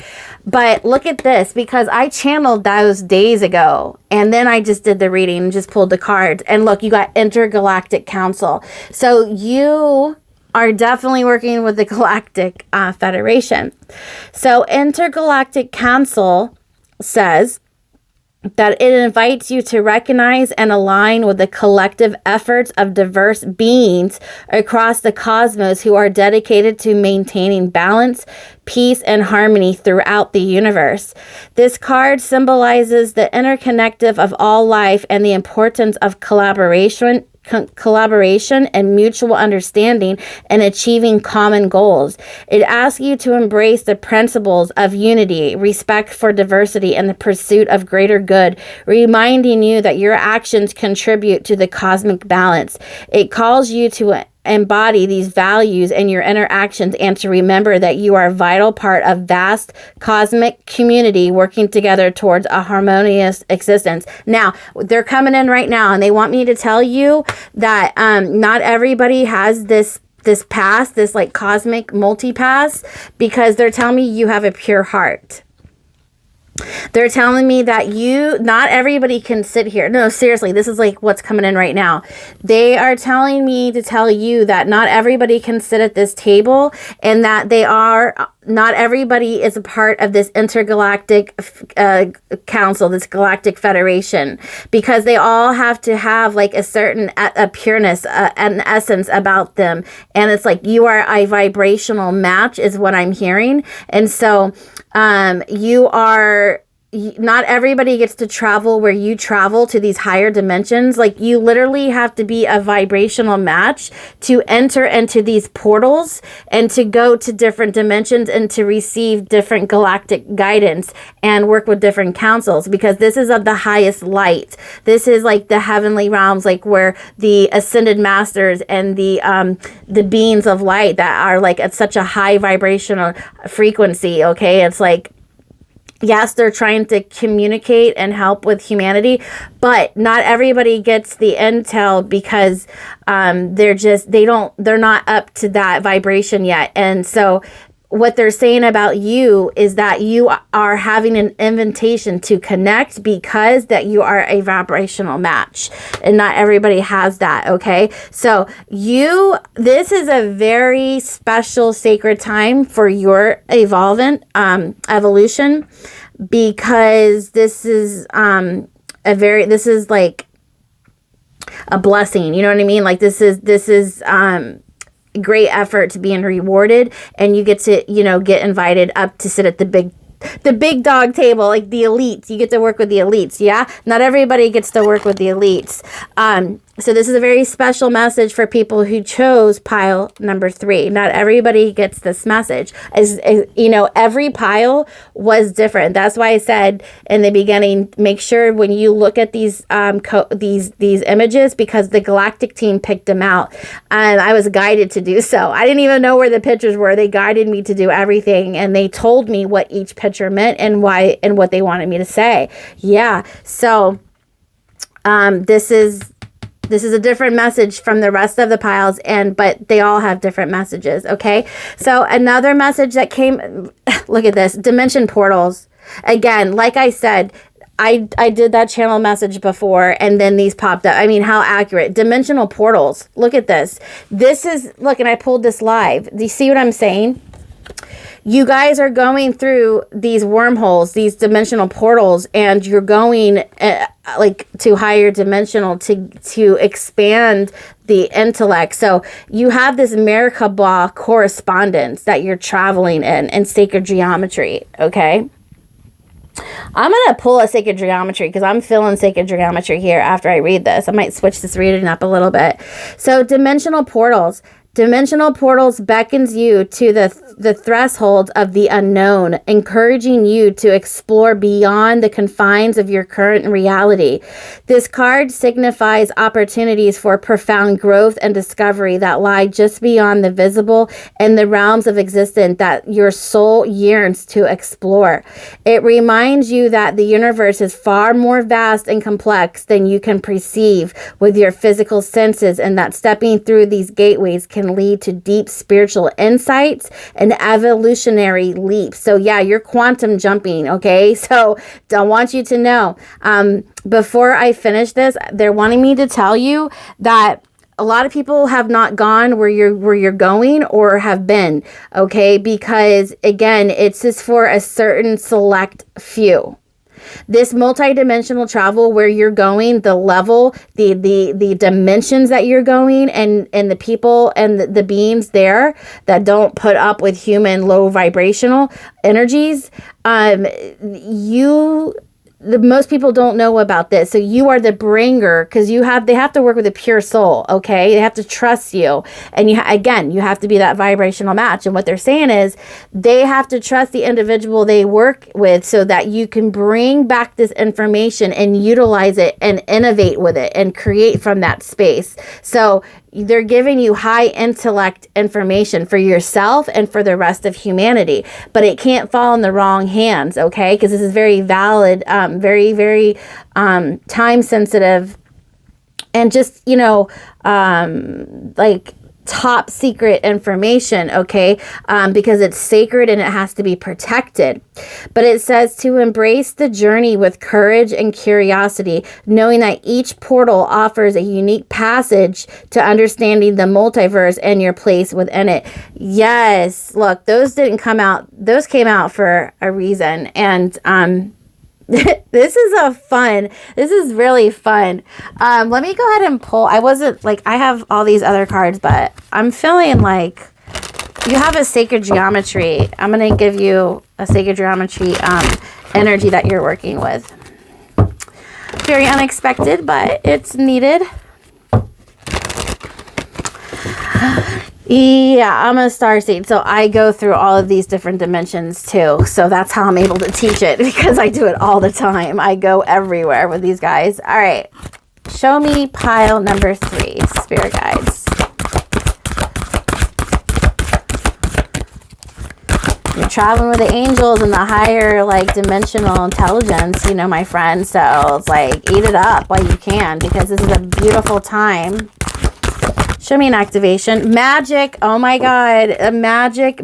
But look at this, because I channeled those days ago, and then I just did the reading and just pulled the cards. And look, you got Intergalactic Council. So you are definitely working with the Galactic Federation. So Intergalactic Council says that it invites you to recognize and align with the collective efforts of diverse beings across the cosmos who are dedicated to maintaining balance, peace, and harmony throughout the universe. This card symbolizes the interconnective of all life and the importance of collaboration and mutual understanding and achieving common goals. It asks you to embrace the principles of unity, respect for diversity, and the pursuit of greater good, reminding you that your actions contribute to the cosmic balance. It calls you to embody these values in your interactions and to remember that you are a vital part of vast cosmic community working together towards a harmonious existence. Now, they're coming in right now, and they want me to tell you that not everybody has this pass, this like cosmic multi-pass, because they're telling me you have a pure heart. They're telling me that not everybody can sit here. No, seriously, this is like what's coming in right now. They are telling me to tell you that not everybody can sit at this table, and that not everybody is a part of this intergalactic council, this galactic federation, because they all have to have like a certain a pureness, an essence about them. And it's like you are a vibrational match is what I'm hearing. And so not everybody gets to travel where you travel to these higher dimensions. Like, you literally have to be a vibrational match to enter into these portals and to go to different dimensions and to receive different galactic guidance and work with different councils, because this is of the highest light. This is like the heavenly realms, like where the ascended masters and the beings of light that are like at such a high vibrational frequency. Okay, it's like, yes, they're trying to communicate and help with humanity, but not everybody gets the intel because they're not up to that vibration yet. And so what they're saying about you is that you are having an invitation to connect because that you are a vibrational match, and not everybody has that. Okay. So this is a very special sacred time for your evolution, because this is this is like a blessing. You know what I mean? Like this is great effort to being rewarded, and you get to, get invited up to sit at the big dog table, like the elites. You get to work with the elites. Yeah. Not everybody gets to work with the elites. So this is a very special message for people who chose pile number 3. Not everybody gets this message. As every pile was different. That's why I said in the beginning, make sure when you look at these images, because the galactic team picked them out, and I was guided to do so. I didn't even know where the pictures were. They guided me to do everything, and they told me what each picture meant and why and what they wanted me to say. Yeah. So this is a different message from the rest of the piles, but they all have different messages. Okay. So another message that came, look at this, dimension portals. Again, like I said, I did that channel message before, and then these popped up. I mean, how accurate. Dimensional portals. Look at this. Look, and I pulled this live. Do you see what I'm saying? you guys are going through these wormholes, these dimensional portals, and you're going like to higher dimensional to expand the intellect. So you have this Merkaba correspondence that you're traveling in sacred geometry, okay? I'm going to pull a sacred geometry because I'm feeling sacred geometry here after I read this. I might switch this reading up a little bit. So dimensional portals. Dimensional portals beckons you to the threshold of the unknown, encouraging you to explore beyond the confines of your current reality. This card signifies opportunities for profound growth and discovery that lie just beyond the visible and the realms of existence that your soul yearns to explore. It reminds you that the universe is far more vast and complex than you can perceive with your physical senses, and that stepping through these gateways can lead to deep spiritual insights and evolutionary leaps. So yeah, you're quantum jumping, okay? So I want you to know, before I finish this, they're wanting me to tell you that a lot of people have not gone where you're going or have been, okay? Because again, it's just for a certain select few. This multidimensional travel where you're going, the level, the dimensions that you're going, and the people and the beings there that don't put up with human low vibrational energies, most people don't know about this. So you are the bringer, because they have to work with a pure soul, okay? They have to trust you. And you have to be that vibrational match. And what they're saying is they have to trust the individual they work with so that you can bring back this information and utilize it and innovate with it and create from that space. So they're giving you high intellect information for yourself and for the rest of humanity, but it can't fall in the wrong hands, okay? Because this is very valid, very, very time sensitive, and just, like top secret information, okay? Because it's sacred and it has to be protected. But it says to embrace the journey with courage and curiosity, knowing that each portal offers a unique passage to understanding the multiverse and your place within it. Yes, look, those didn't come out. Those came out for a reason. And this is really fun. Let me go ahead and pull. I have all these other cards, but I'm feeling like you have a sacred geometry. I'm going to give you a sacred geometry energy that you're working with. Very unexpected, but it's needed. Yeah, I'm a starseed, so I go through all of these different dimensions too. So that's how I'm able to teach it, because I do it all the time. I go everywhere with these guys. All right, show me pile number 3, spirit guides. You're traveling with the angels and the higher, like, dimensional intelligence, my friend. So it's like, eat it up while you can, because this is a beautiful time. Show me an activation. Magic. Oh my God. Magic.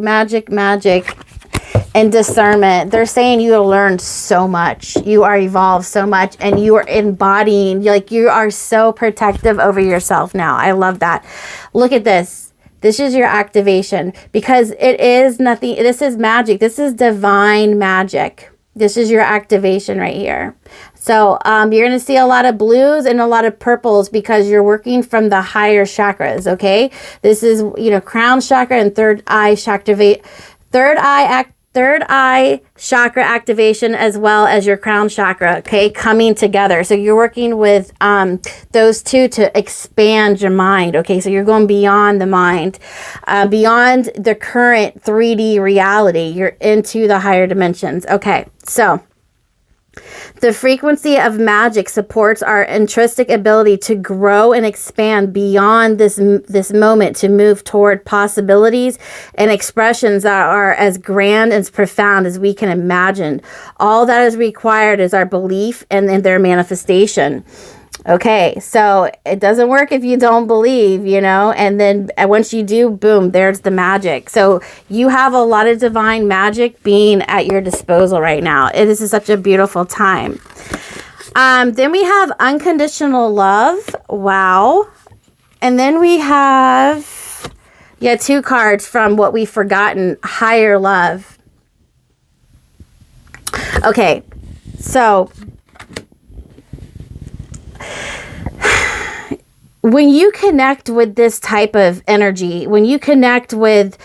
And discernment. They're saying you have learned so much. You are evolved so much, and you are embodying, like, you are so protective over yourself now. I love that. Look at this. This is your activation, because it is nothing. This is magic. This is divine magic. This is your activation right here. So you're going to see a lot of blues and a lot of purples, because you're working from the higher chakras, okay? This is, crown chakra and third eye chakra activation, as well as your crown chakra, okay, coming together. So you're working with those two to expand your mind, okay? So you're going beyond the mind, beyond the current 3D reality. You're into the higher dimensions, okay? So the frequency of magic supports our intrinsic ability to grow and expand beyond this moment, to move toward possibilities and expressions that are as grand and as profound as we can imagine. All that is required is our belief and their manifestation. Okay, so it doesn't work if you don't believe, and then once you do, boom, there's the magic. So you have a lot of divine magic being at your disposal right now. This is such a beautiful time. Then we have unconditional love. Wow. And then we have Yeah, 2 cards from what we've forgotten, higher love. Okay, so when you connect with this type of energy, when you connect with,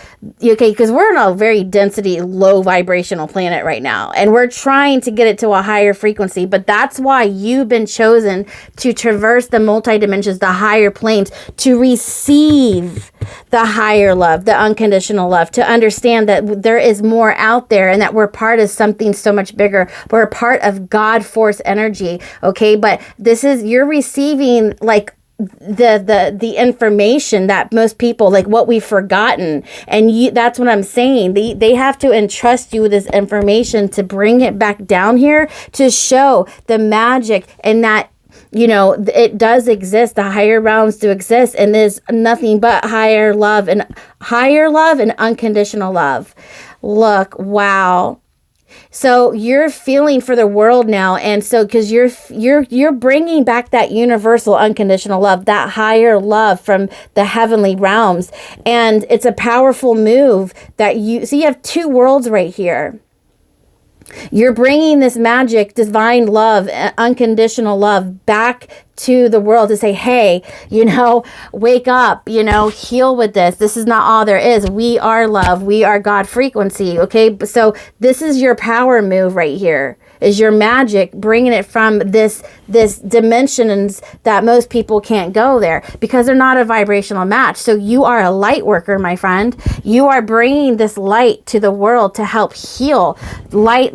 okay, because we're in a very density, low vibrational planet right now, and we're trying to get it to a higher frequency, but that's why you've been chosen to traverse the multi-dimensions, the higher planes, to receive the higher love, the unconditional love, to understand that there is more out there and that we're part of something so much bigger. We're a part of God force energy, okay? But this is, you're receiving like the information that most people, like what we've forgotten, and that's what I'm saying. They have to entrust you with this information to bring it back down here to show the magic, and that, you know, it does exist. The higher realms do exist, and there's nothing but higher love and unconditional love. Look, wow. So you're feeling for the world now, and so because you're bringing back that universal unconditional love, that higher love from the heavenly realms, and it's a powerful move that you have 2 worlds right here. You're bringing this magic, divine love, unconditional love back to the world to say, hey, you know, wake up, you know, heal with this. This is not all there is. We are love. We are God frequency. Okay. So this is your power move right here, is your magic, bringing it from this dimensions that most people can't go there because they're not a vibrational match. So you are a light worker, my friend. You are bringing this light to the world to help heal. Light.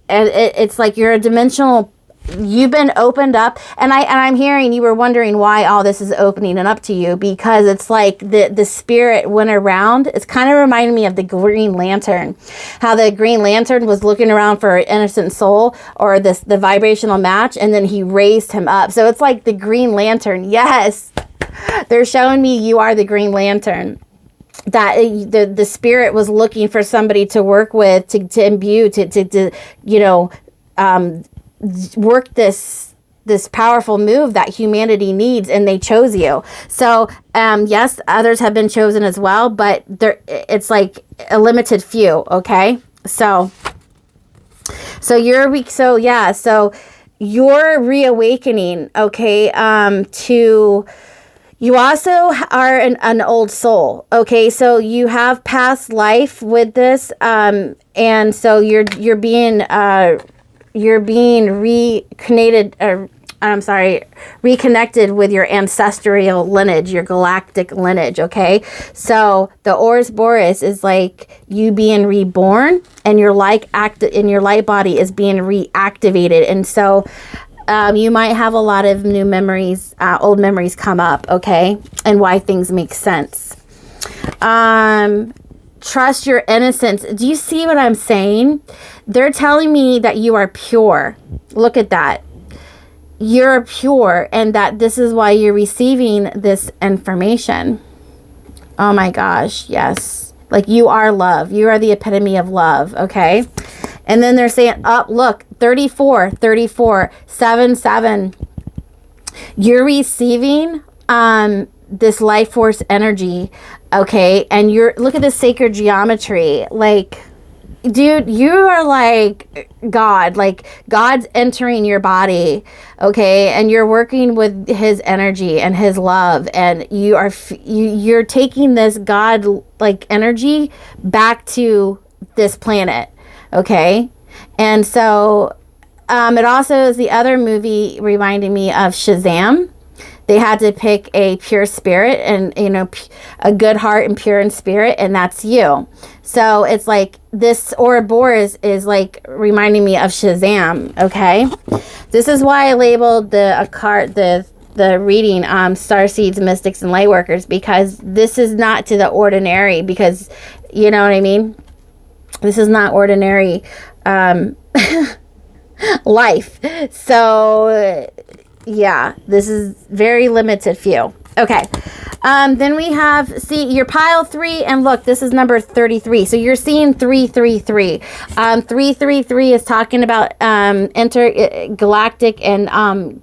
And it's like you're a dimensional. You've been opened up, and I'm hearing you were wondering why all this is opening up to you, because it's like the spirit went around. It's kind of reminding me of the Green Lantern, how the Green Lantern was looking around for an innocent soul, or the vibrational match, and then he raised him up. So it's like the Green Lantern. Yes, they're showing me you are the Green Lantern. That the spirit was looking for somebody to work with, to imbue, to you know, work this powerful move that humanity needs, and they chose you. So yes, others have been chosen as well, but it's like a limited few. Okay, so you're reawakening. Okay, to. You also are an old soul. Okay, so you have past life with this, and so you're being reconnected with your ancestral lineage, your galactic lineage. Okay, so the Ors Boris is like you being reborn, and your light body is being reactivated, and so. You might have a lot of new memories, old memories come up, okay? And why things make sense. Trust your innocence. Do you see what I'm saying? They're telling me that you are pure. Look at that. You're pure, and that this is why you're receiving this information. Oh my gosh, yes. Like you are love. You are the epitome of love, okay? And then they're saying, look, 34, 7. You're receiving this life force energy, okay? And look at the sacred geometry. Like, dude, you are like God. Like, God's entering your body, okay? And you're working with his energy and his love. And you're taking this God-like energy back to this planet. Okay. And so it also is the other movie reminding me of Shazam. They had to pick a pure spirit and, you know, a good heart and pure in spirit. And that's you. So it's like this Ouroboros is like reminding me of Shazam. Okay. This is why I labeled the reading Starseeds, Mystics, and Lightworkers, because this is not to the ordinary, because you know what I mean? This is not ordinary life. So, yeah, this is very limited few. Okay. Then we have, see, your pile 3, and look, this is number 33. So you're seeing 333. 333 is talking about intergalactic and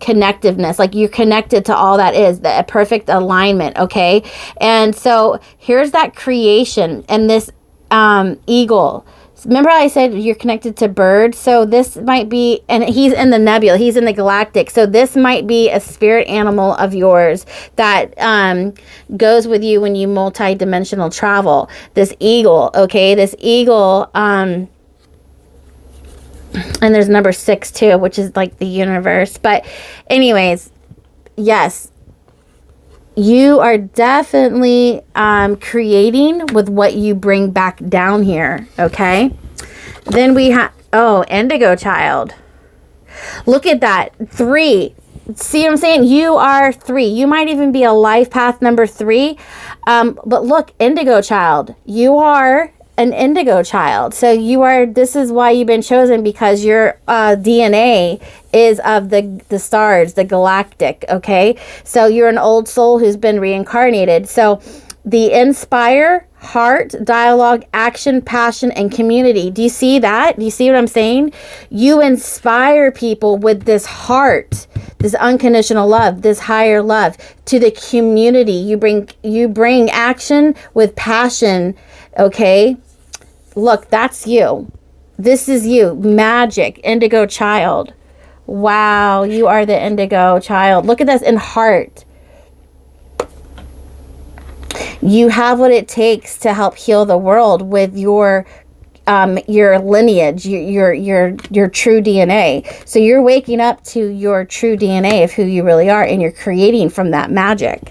connectiveness. Like you're connected to all that is, the perfect alignment, okay? And so here's that creation and this eagle. Remember how I said you're connected to birds? So this might be, and he's in the nebula, he's in the galactic. So this might be a spirit animal of yours that goes with you when you multi-dimensional travel. This eagle, okay? This eagle, and there's number 6 too, which is like the universe. But anyways, yes. You are definitely creating with what you bring back down here, okay? Then we have, oh, indigo child. Look at that, 3. See what I'm saying? You are 3. You might even be a life path number 3. But look, indigo child, you are an indigo child. So you are, this is why you've been chosen, because your DNA is of the stars, the galactic, okay? So you're an old soul who's been reincarnated. So the inspire, heart, dialogue, action, passion, and community. Do you see that? Do you see what I'm saying? You inspire people with this heart, this unconditional love, this higher love to the community. You bring action with passion, okay? Look, that's you. This is you. Magic, indigo child. Wow, you are the indigo child. Look at this in heart. You have what it takes to help heal the world with your lineage, your true DNA. So you're waking up to your true DNA of who you really are, and you're creating from that magic.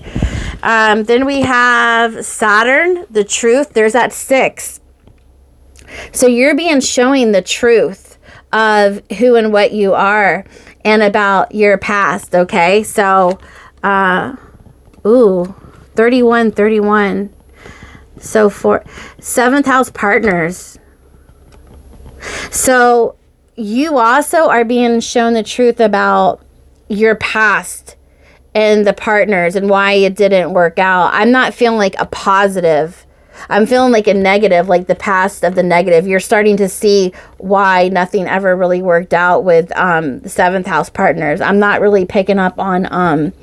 Then we have Saturn, the truth. There's that 6. So you're being showing the truth of who and what you are and about your past, okay? So, 31. So for 7th house partners. So you also are being shown the truth about your past and the partners and why it didn't work out. I'm not feeling like a positive. I'm feeling like a negative, like the past of the negative. You're starting to see why nothing ever really worked out with the 7th house partners. I'm not really picking up on,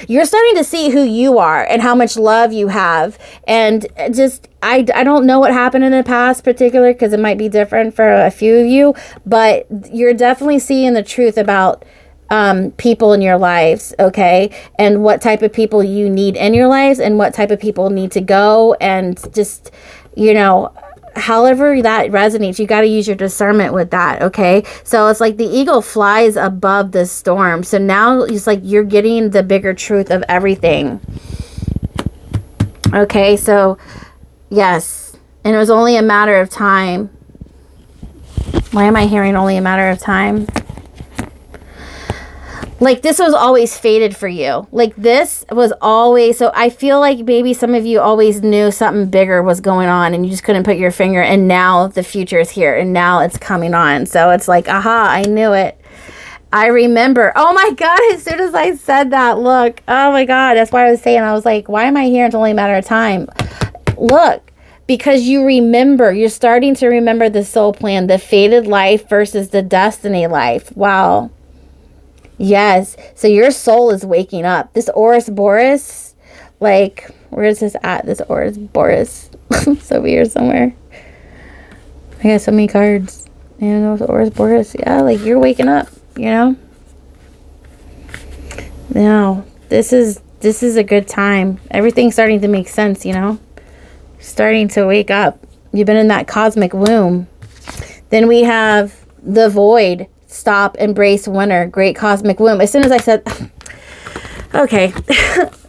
you're starting to see who you are and how much love you have. And just, I don't know what happened in the past particular, because it might be different for a few of you, but you're definitely seeing the truth about people in your lives, okay? And what type of people you need in your lives and what type of people need to go, and just, you know, however that resonates, you got to use your discernment with that, okay? So it's like the eagle flies above the storm. So now it's like you're getting the bigger truth of everything. Okay, so yes, and it was only a matter of time. Why am I hearing only a matter of time? Like this was always fated for you. Like this was always, so I feel like maybe some of you always knew something bigger was going on and you just couldn't put your finger, and now the future is here and now it's coming on. So it's like, aha, I knew it. I remember. Oh my God, as soon as I said that, look, oh my God, that's why I was saying, I was like, why am I here? It's only a matter of time. Look, because you remember, you're starting to remember the soul plan, the fated life versus the destiny life. Wow. Yes. So your soul is waking up. This Ouroboros, like, where is this at? This Ouroboros. It's over here somewhere. I got so many cards. You know, Ouroboros. Yeah, like you're waking up, you know? Now, this is a good time. Everything's starting to make sense, you know? Starting to wake up. You've been in that cosmic womb. Then we have the void. Stop, embrace winter, great cosmic womb. As soon as I said, okay,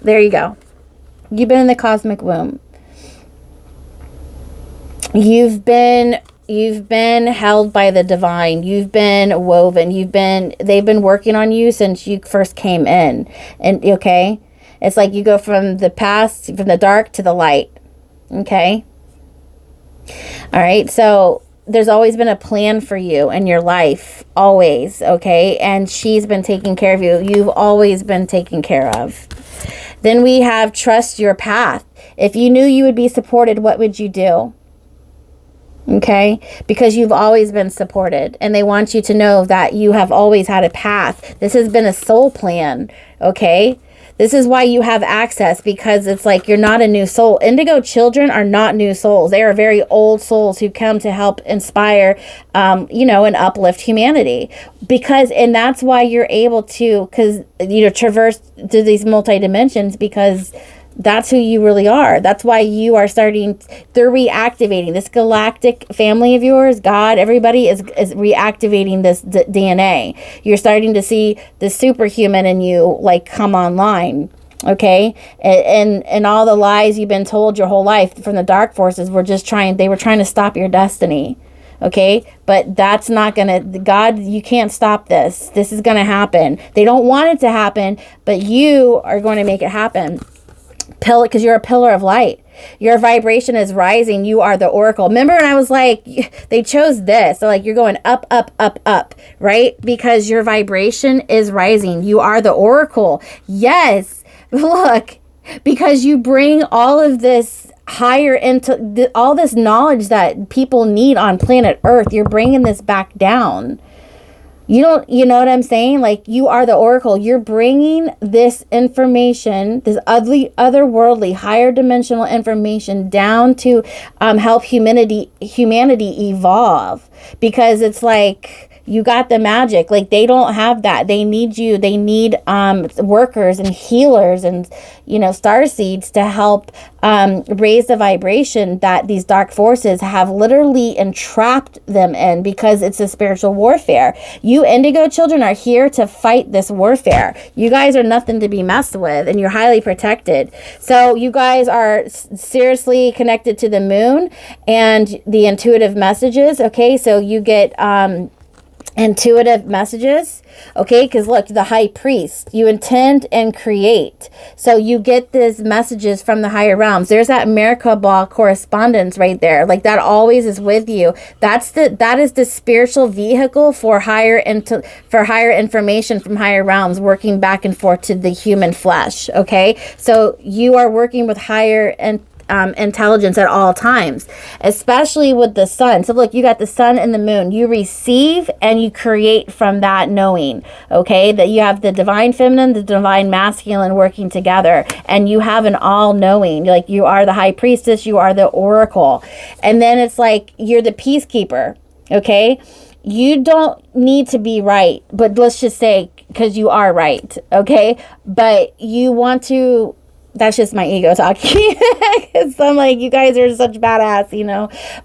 there you go. You've been in the cosmic womb. You've been held by the divine. You've been woven. They've been working on you since you first came in. And okay, it's like you go from the past, from the dark to the light. Okay. All right. So there's always been a plan for you in your life, always, okay? And she's been taking care of you. You've always been taken care of. Then we have trust your path. If you knew you would be supported, what would you do? Okay, because you've always been supported, and they want you to know that you have always had a path. This has been a soul plan. Okay, this is why you have access, because it's like you're not a new soul. Indigo children are not new souls. They are very old souls who come to help inspire, you know, and uplift humanity. And that's why you're able to, traverse through these multi-dimensions, because that's who you really are. That's why you are they're reactivating this galactic family of yours. God, everybody is reactivating this DNA. You're starting to see the superhuman in you, like, come online. Okay. And all the lies you've been told your whole life from the dark forces were they were trying to stop your destiny. Okay, but that's not gonna, God, you can't stop this. This is gonna happen. They don't want it to happen, but you are going to make it happen. Because you're a pillar of light. Your vibration is rising. You are the oracle. Remember when I was like, they chose this. So like, you're going up, up, up, up, right? Because your vibration is rising. You are the oracle. Yes. Look, because you bring all of this all this knowledge that people need on planet Earth. You're bringing this back down. You know what I'm saying? Like, you are the oracle. You're bringing this information, this otherworldly, higher dimensional information down to help humanity evolve. Because it's like, you got the magic. Like, they don't have that. They need you. They need workers and healers and, star seeds to help raise the vibration that these dark forces have literally entrapped them in, because it's a spiritual warfare. You indigo children are here to fight this warfare. You guys are nothing to be messed with, and you're highly protected. So you guys are seriously connected to the moon and the intuitive messages. Okay, so you get intuitive messages, okay? Because look, the high priest, you intend and create. So you get these messages from the higher realms. There's that Merkaba correspondence right there. Like, that always is with you. That is the spiritual vehicle for higher information from higher realms, working back and forth to the human flesh, okay? So you are working with higher intelligence at all times, especially with the sun. So look, you got the sun and the moon. You receive and you create from that knowing, okay? That you have the divine feminine, the divine masculine working together, and you have an all-knowing. Like, you are the high priestess, you are the oracle. And then it's like, you're the peacekeeper, okay? You don't need to be right, but let's just say, because you are right, okay? But you want to, that's just my ego talking. So I'm like, you guys are such badass,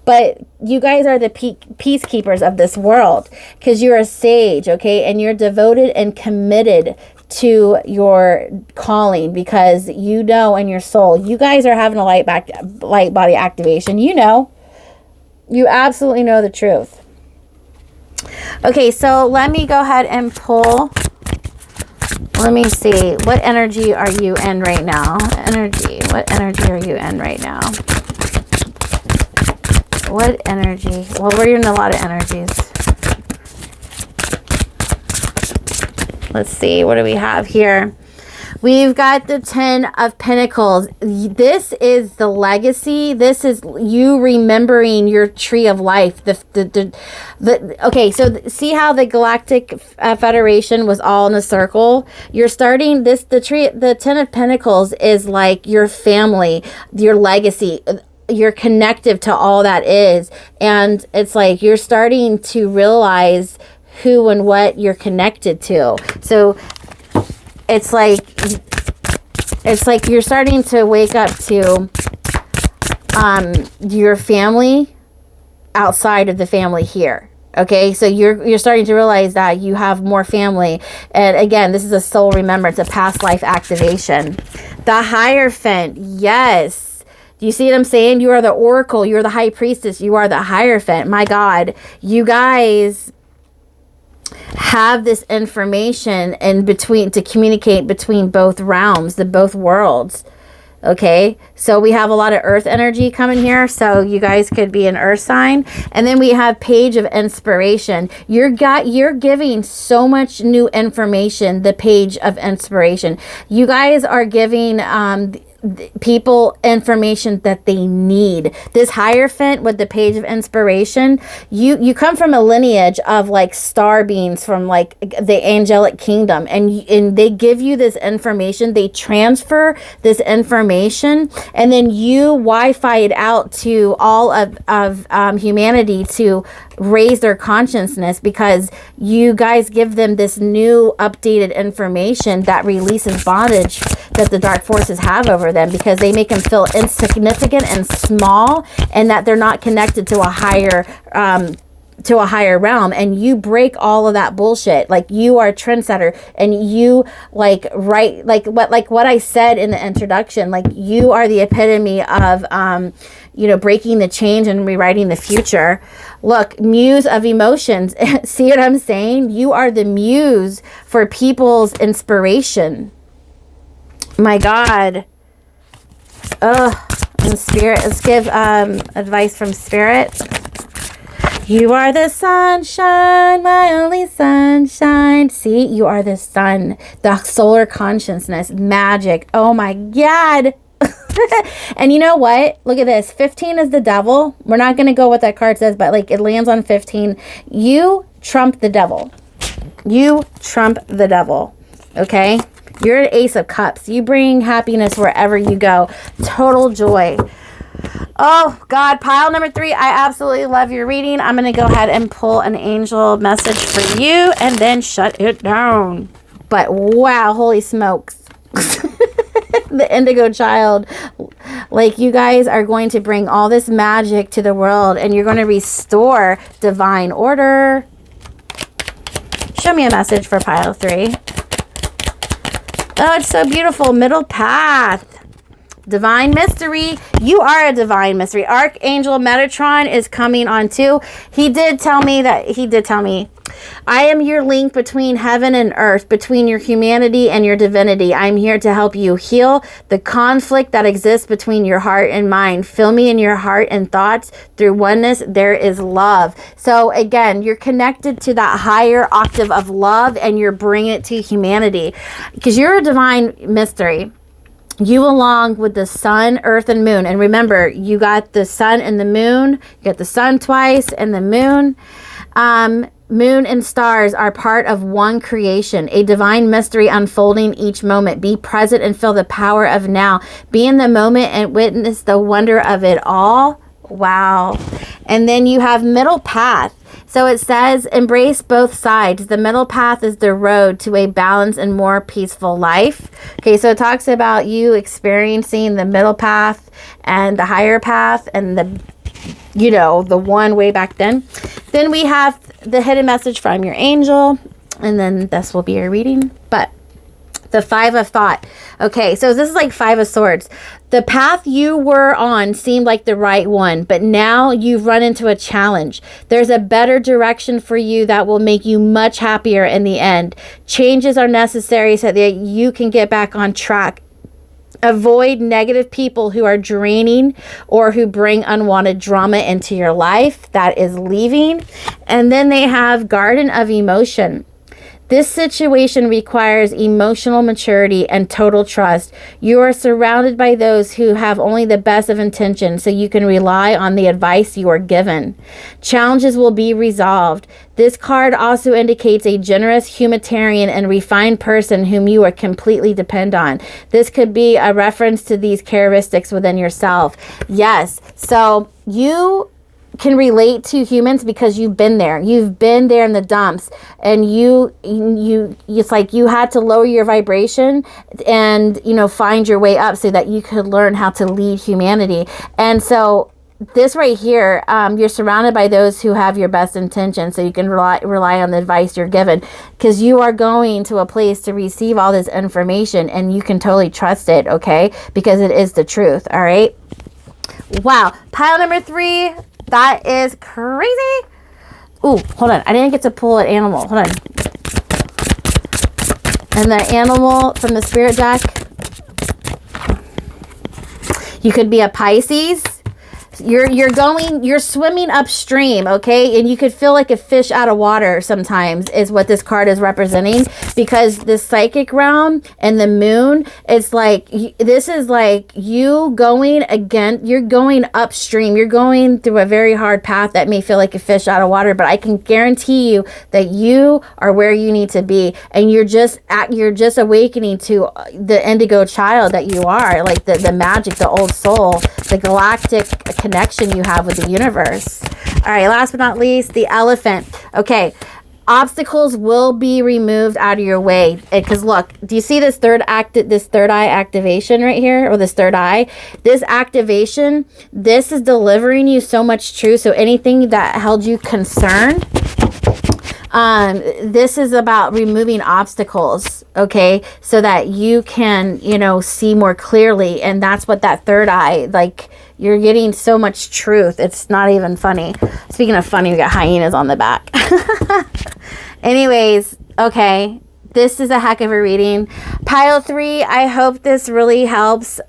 but you guys are the peacekeepers of this world, because you're a sage, okay? And you're devoted and committed to your calling, because in your soul, you guys are having a light body activation. You absolutely know the truth. Okay, so let me go ahead and pull. Let me see. What energy are you in right now? What energy are you in right now? What energy? Well, we're in a lot of energies. Let's see. What do we have here? We've got the 10 of Pentacles. This is the legacy. This is you remembering your tree of life. Okay, so see how the Galactic Federation was all in a circle? You're starting the 10 of Pentacles is like your family, your legacy. You're connected to all that is. And it's like you're starting to realize who and what you're connected to. So it's like you're starting to wake up to your family outside of the family here. Okay, so you're starting to realize that you have more family. And again, this is a soul remembrance, a past life activation. The Hierophant, yes. Do you see what I'm saying? You are the oracle. You're the high priestess. You are the Hierophant. My God, you guys have this information in between to communicate between both realms, both worlds. Okay, so we have a lot of earth energy coming here, so you guys could be an earth sign. And then we have page of inspiration. You're giving so much new information, the page of inspiration. You guys are giving people information that they need. This Hierophant with the page of inspiration, you come from a lineage of like star beings from like the angelic kingdom, and they give you this information, they transfer this information, and then you Wi-Fi it out to all of humanity to raise their consciousness, because you guys give them this new updated information that releases bondage that the dark forces have over them, because they make them feel insignificant and small, and that they're not connected to a higher realm. And you break all of that bullshit. Like, you are a trendsetter, and you like what I said in the introduction, like you are the epitome of breaking the change and rewriting the future. Look, muse of emotions. See what I'm saying? You are the muse for people's inspiration. My God. And Spirit, let's give advice from Spirit. You are the sunshine, my only sunshine. See, you are the sun, the solar consciousness, magic. Oh my God. And you know what? Look at this. 15 is the devil. We're not going to go what that card says, but like it lands on 15. You trump the devil. You trump the devil. Okay? You're an Ace of Cups. You bring happiness wherever you go. Total joy. Oh, God. Pile number 3. I absolutely love your reading. I'm going to go ahead and pull an angel message for you and then shut it down. But wow, holy smokes. The indigo child. Like, you guys are going to bring all this magic to the world, and you're going to restore divine order. Show me a message for pile 3. Oh, it's so beautiful. Middle path. Divine mystery. You are a divine mystery. Archangel Metatron is coming on too. He did tell me, I am your link between heaven and earth, between your humanity and your divinity. I'm here to help you heal the conflict that exists between your heart and mind. Fill me in your heart and thoughts. Through oneness, there is love. So again, you're connected to that higher octave of love, and you're bringing it to humanity, because you're a divine mystery. You, along with the sun, earth, and moon. And remember, you got the sun and the moon. You got the sun twice and the moon. Moon and stars are part of one creation, a divine mystery unfolding each moment. Be present and feel the power of now. Be in the moment and witness the wonder of it all. Wow. And then you have middle path. So it says, embrace both sides. The middle path is the road to a balanced and more peaceful life. Okay, so it talks about you experiencing the middle path and the higher path and the one way back then. Then we have the hidden message from your angel, and then this will be your reading. But the 5 of thought. Okay, so this is like 5 of swords. The path you were on seemed like the right one, but now you've run into a challenge. There's a better direction for you that will make you much happier in the end. Changes are necessary so that you can get back on track. Avoid negative people who are draining or who bring unwanted drama into your life. That is leaving. And then they have Garden of Emotion. This situation requires emotional maturity and total trust. You are surrounded by those who have only the best of intentions, so you can rely on the advice you are given. Challenges will be resolved. This card also indicates a generous, humanitarian, and refined person whom you are completely depend on. This could be a reference to these characteristics within yourself. Yes, so you can relate to humans because you've been there. You've been there in the dumps, and it's like you had to lower your vibration and, find your way up so that you could learn how to lead humanity. And so this right here, you're surrounded by those who have your best intentions, so you can rely on the advice you're given, because you are going to a place to receive all this information, and you can totally trust it, okay? Because it is the truth, all right? Wow. Pile number 3. That is crazy. Ooh, hold on. I didn't get to pull an animal. Hold on. And the animal from the spirit deck. You could be a Pisces. You're swimming upstream, okay? And you could feel like a fish out of water sometimes is what this card is representing, because the psychic realm and the moon is like, this is like you going again, you're going upstream. You're going through a very hard path that may feel like a fish out of water, but I can guarantee you that you are where you need to be, and you're just awakening to the indigo child that you are, like the magic, the old soul, the galactic connection you have with the universe. All right, last but not least, the elephant. Okay, obstacles will be removed out of your way. Because look, do you see this third eye activation right here, or this third eye? This activation, this is delivering you so much truth. So anything that held you concerned, this is about removing obstacles, okay, so that you can, see more clearly. And that's what that third eye, like, you're getting so much truth. It's not even funny. Speaking of funny, we got hyenas on the back. Anyways, okay, this is a heck of a reading. Pile 3, I hope this really helps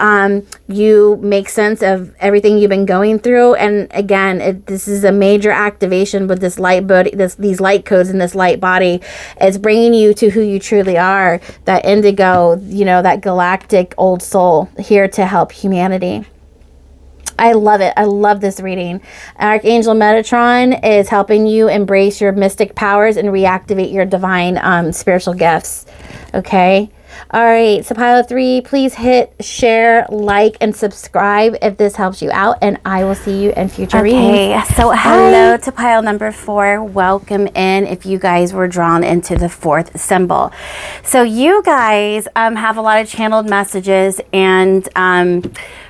you make sense of everything you've been going through. And again, this is a major activation with this light body, these light codes in this light body. It's bringing you to who you truly are, that indigo, that galactic old soul here to help humanity. I love it. I love this reading. Archangel Metatron is helping you embrace your mystic powers and reactivate your divine spiritual gifts. Okay. All right. So pile 3, please hit share, like, and subscribe if this helps you out. And I will see you in future readings. Okay. So hello to pile number 4. Welcome in if you guys were drawn into the 4th symbol. So you guys have a lot of channeled messages, and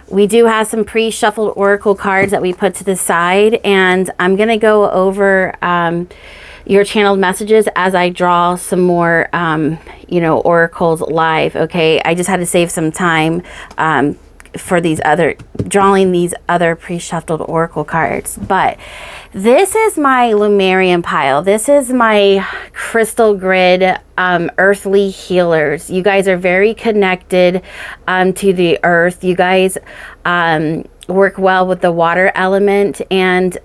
we do have some pre-shuffled oracle cards that we put to the side, and I'm going to go over your channeled messages as I draw some more, oracles live, okay? I just had to save some time for drawing these other pre-shuffled oracle cards. But this is my Lumerian pile. This is my crystal grid earthly healers. You guys are very connected to the earth. You guys work well with the water element, and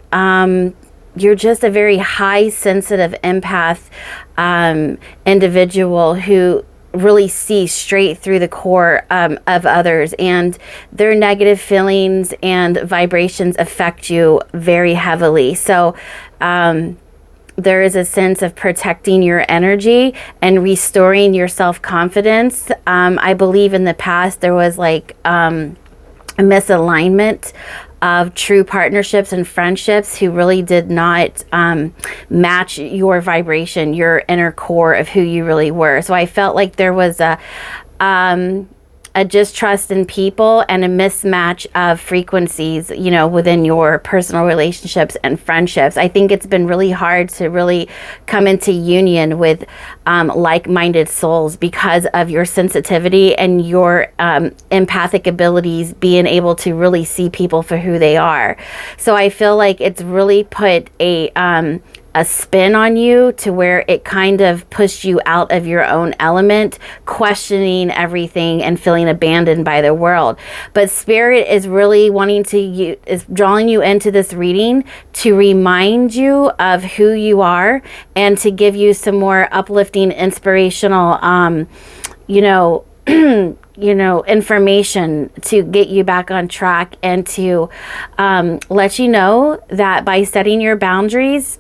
you're just a very high sensitive empath individual who really see straight through the core of others, and their negative feelings and vibrations affect you very heavily. So there is a sense of protecting your energy and restoring your self-confidence. I believe in the past there was like a misalignment of true partnerships and friendships who really did not match your vibration, your inner core of who you really were. So I felt like there was a distrust in people and a mismatch of frequencies, within your personal relationships and friendships. I think it's been really hard to really come into union with like-minded souls because of your sensitivity and your empathic abilities, being able to really see people for who they are. So I feel like it's really put a spin on you to where it kind of pushed you out of your own element, questioning everything and feeling abandoned by the world. But Spirit is really is drawing you into this reading to remind you of who you are and to give you some more uplifting, inspirational, information to get you back on track, and to let you know that by setting your boundaries,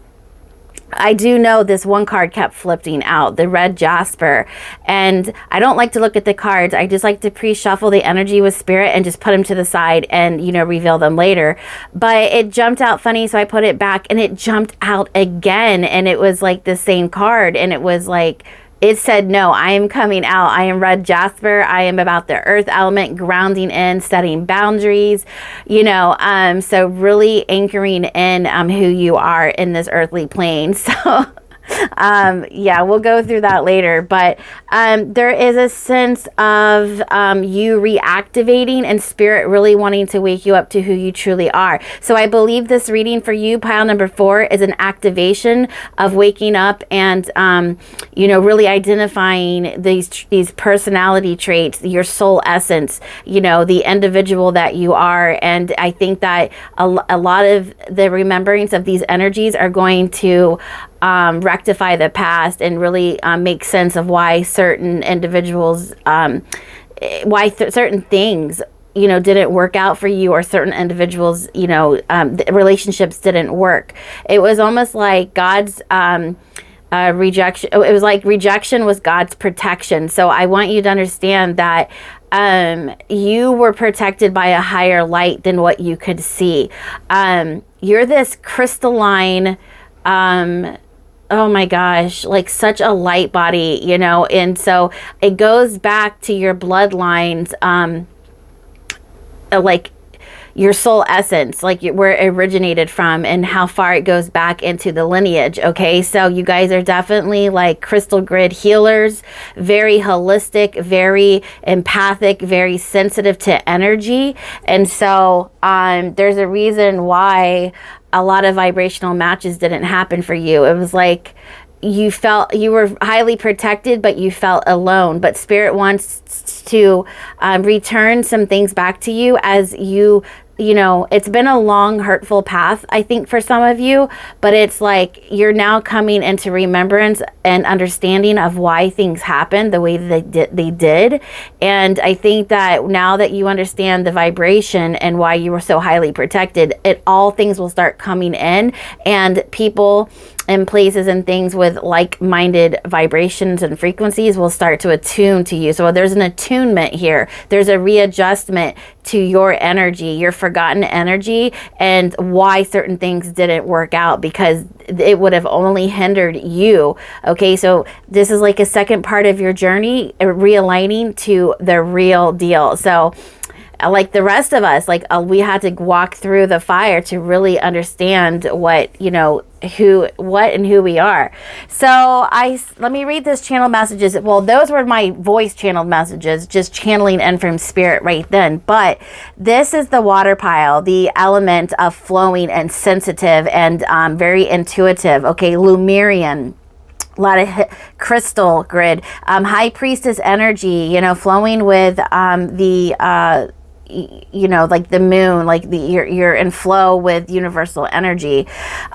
I do know this one card kept flipping out, the red jasper, and I don't like to look at the cards. I just like to pre-shuffle the energy with Spirit and just put them to the side and, reveal them later. But it jumped out funny, so I put it back, and it jumped out again, and it was like the same card, and it was like, it said, no, I am coming out. I am red jasper. I am about the earth element, grounding in, setting boundaries, so really anchoring in who you are in this earthly plane. So Yeah, we'll go through that later. But there is a sense of you reactivating and spirit really wanting to wake you up to who you truly are. So I believe this reading for you, pile number 4, is an activation of waking up and, you know, really identifying these personality traits, your soul essence, you know, the individual that you are. And I think that a lot of the remembrance of these energies are going to rectify the past and really make sense of why certain individuals, certain things, you know, didn't work out for you, or certain individuals, you know, relationships didn't work. It was almost like God's rejection. It was like rejection was God's protection. So I want you to understand that you were protected by a higher light than what you could see. You're this crystalline, oh my gosh, like such a light body, you know, and so it goes back to your bloodlines, like your soul essence, like where it originated from and how far it goes back into the lineage. Okay, so you guys are definitely like crystal grid healers, very holistic, very empathic, very sensitive to energy. And so there's a reason why a lot of vibrational matches didn't happen for you. It was like you felt you were highly protected, but you felt alone. But Spirit wants to return some things back to you as you know, it's been a long, hurtful path, I think, for some of you, but it's like you're now coming into remembrance and understanding of why things happened the way that they did. And I think that now that you understand the vibration and why you were so highly protected, all things will start coming in, and people and places and things with like-minded vibrations and frequencies will start to attune to you. So there's an attunement here. There's a readjustment to your energy, your forgotten energy, and why certain things didn't work out, because it would have only hindered you. Okay, so this is like a second part of your journey, realigning to the real deal. So like the rest of us, like we had to walk through the fire to really understand what, you know, what and who we are. So let me read this channel messages. Well, those were my voice channeled messages, just channeling in from Spirit right then. But this is the water pile, the element of flowing and sensitive and very intuitive. Okay, Lemurian. A lot of crystal grid, high priestess energy, you know, flowing with you know, like the moon, like you're in flow with universal energy.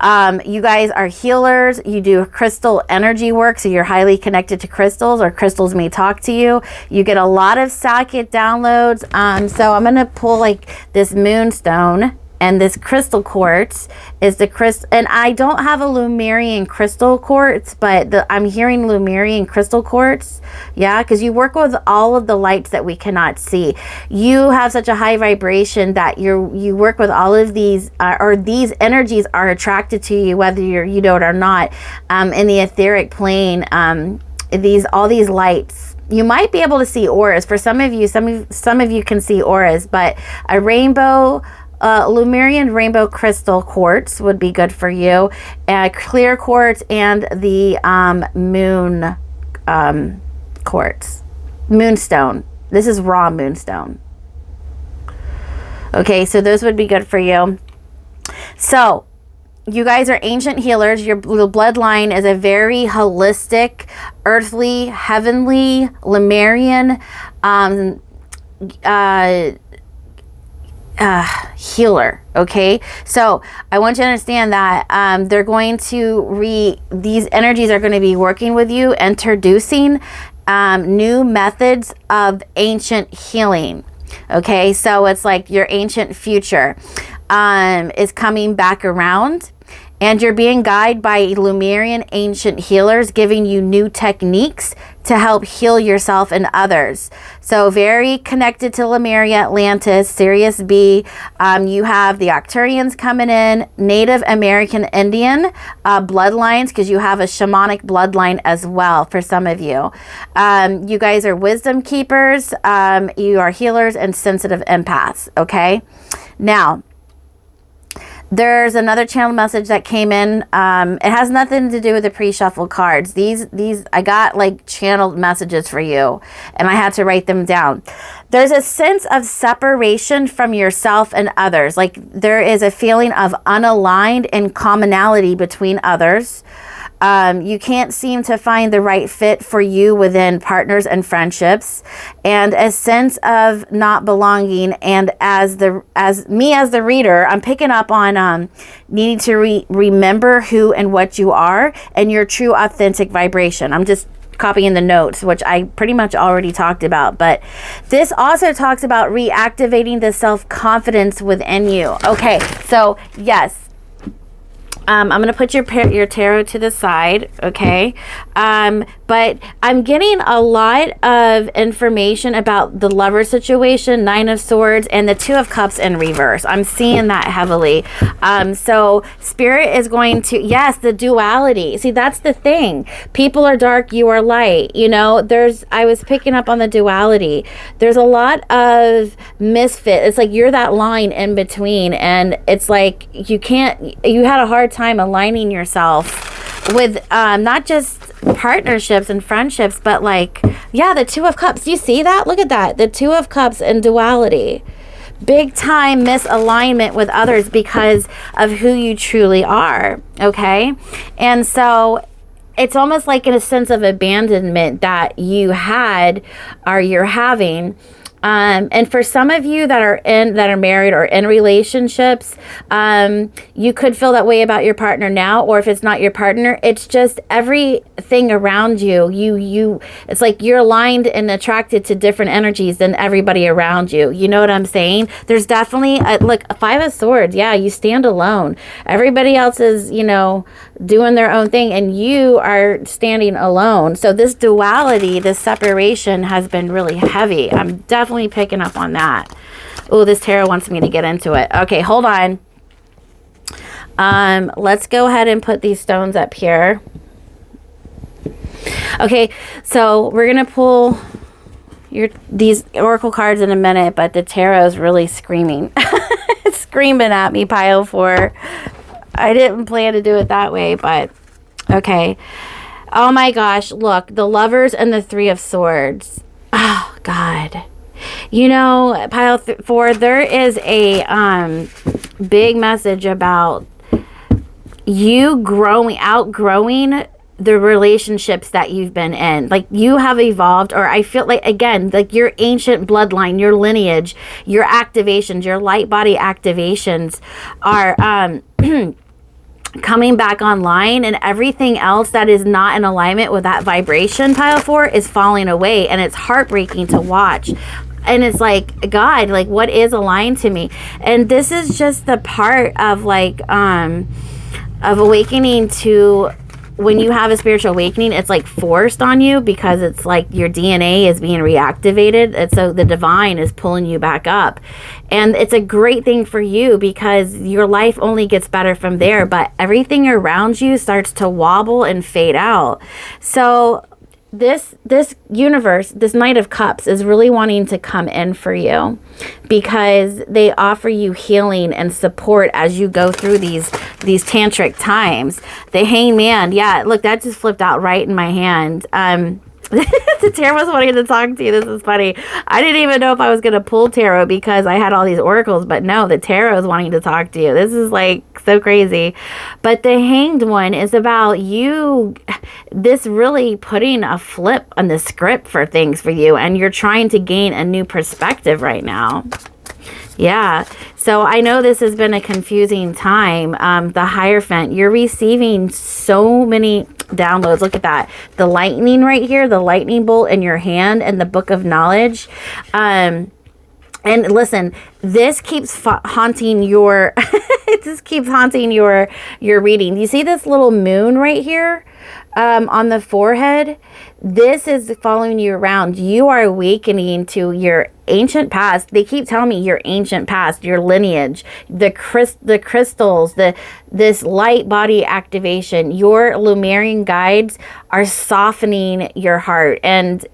You guys are healers. You do crystal energy work, so you're highly connected to crystals, or crystals may talk to you. You get a lot of psychic downloads. So I'm gonna pull like this moonstone, and this crystal quartz is the crystal, and I don't have a Lemurian crystal quartz, but I'm hearing Lemurian crystal quartz. Yeah, because you work with all of the lights that we cannot see. You have such a high vibration that you work with all of these, or these energies are attracted to you, whether you know it or not. In the etheric plane, all these lights. You might be able to see auras. For some of you can see auras, but a rainbow. Lemurian rainbow crystal quartz would be good for you. Clear quartz and the moon quartz. Moonstone. This is raw moonstone. Okay, so those would be good for you. So you guys are ancient healers. Your bloodline is a very holistic, earthly, heavenly, Lemurian healer. Okay, so I want you to understand that they're going to these energies are going to be working with you, introducing new methods of ancient healing. Okay, so it's like your ancient future is coming back around, and you're being guided by Lemurian ancient healers, giving you new techniques to help heal yourself and others. So very connected to Lemuria, Atlantis, Sirius B. You have the Arcturians coming in, Native American Indian bloodlines, because you have a shamanic bloodline as well for some of you. You guys are wisdom keepers. You are healers and sensitive empaths. Okay, now There's another channel message that came in. It has nothing to do with the pre-shuffle cards. These I got like channeled messages for you, and I had to write them down. There's a sense of separation from yourself and others. Like there is a feeling of unaligned and commonality between others. You can't seem to find the right fit for you within partners and friendships, and a sense of not belonging. And as the reader, I'm picking up on needing to remember who and what you are and your true authentic vibration. I'm just copying the notes, which I pretty much already talked about, but this also talks about reactivating the self-confidence within you. Okay, so yes. I'm going to put your tarot to the side, okay? But I'm getting a lot of information about the lover situation, Nine of Swords, and the Two of Cups in reverse. I'm seeing that heavily. So Spirit is going to, yes, the duality. See, that's the thing. People are dark, you are light. You know, I was picking up on the duality. There's a lot of misfit. It's like you're that line in between, and it's like you had a hard time aligning yourself with not just partnerships and friendships, but like, yeah, the Two of Cups. Do you see that? Look at that. The Two of Cups and duality. Big time misalignment with others because of who you truly are. Okay. And so it's almost like in a sense of abandonment that you had or you're having. And for some of you that are married or in relationships, you could feel that way about your partner now, or if it's not your partner, it's just everything around you. It's like you're aligned and attracted to different energies than everybody around you. You know what I'm saying? There's definitely a Five of Swords. Yeah, you stand alone. Everybody else is, doing their own thing, and you are standing alone. So this duality, this separation has been really heavy. I'm definitely picking up on that. Oh, this tarot wants me to get into it. Okay, hold on. Let's go ahead and put these stones up here. Okay, so we're gonna pull these oracle cards in a minute, but the tarot is really screaming. It's screaming at me, pile 4. I didn't plan to do it that way, but okay. Oh my gosh, look, the Lovers and the Three of Swords. Oh God. Pile 4, there is a big message about you outgrowing the relationships that you've been in. Like you have evolved, or I feel like, again, like your ancient bloodline, your lineage, your activations, your light body activations are coming back online, and everything else that is not in alignment with that vibration, pile 4, is falling away, and it's heartbreaking to watch. And it's like, God, like what is aligned to me? And this is just the part of like of awakening to, when you have a spiritual awakening, it's like forced on you because it's like your DNA is being reactivated. And so the divine is pulling you back up. And it's a great thing for you because your life only gets better from there. But everything around you starts to wobble and fade out. So this universe, this Knight of Cups, is really wanting to come in for you because they offer you healing and support as you go through these tantric times. The Hangman, yeah, look, that just flipped out right in my hand. The tarot was wanting to talk to you. This is funny. I didn't even know if I was going to pull tarot because I had all these oracles, but no, the tarot is wanting to talk to you. This is like so crazy. But the Hanged one is about you, this really putting a flip on the script for things for you, and you're trying to gain a new perspective right now. Yeah, so I know this has been a confusing time. The Hierophant, you're receiving so many downloads. Look at that. The lightning right here, the lightning bolt in your hand, and the Book of Knowledge. And listen, this keeps haunting your it just keeps haunting your reading. You see this little moon right here on the forehead? This is following you around. You are awakening to your ancient past. They keep telling me your ancient past, your lineage, the crystals, this light body activation, your Lumerian guides are softening your heart and,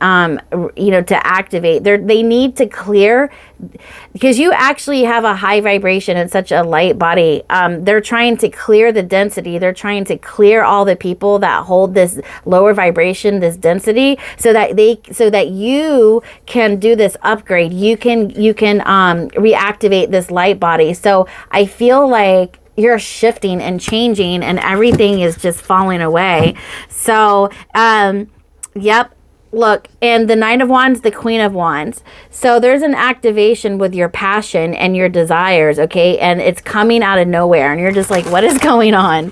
you know, to activate. They need to clear, because you actually have a high vibration and such a light body. They're trying to clear the density. They're trying to clear all the people that hold this lower vibration, this density, so that you can do this upgrade. You can reactivate this light body. So I feel like you're shifting and changing and everything is just falling away. So, yep. Look, and the Knight of Wands, the Queen of Wands. So there's an activation with your passion and your desires, okay? And it's coming out of nowhere. And you're just like, what is going on?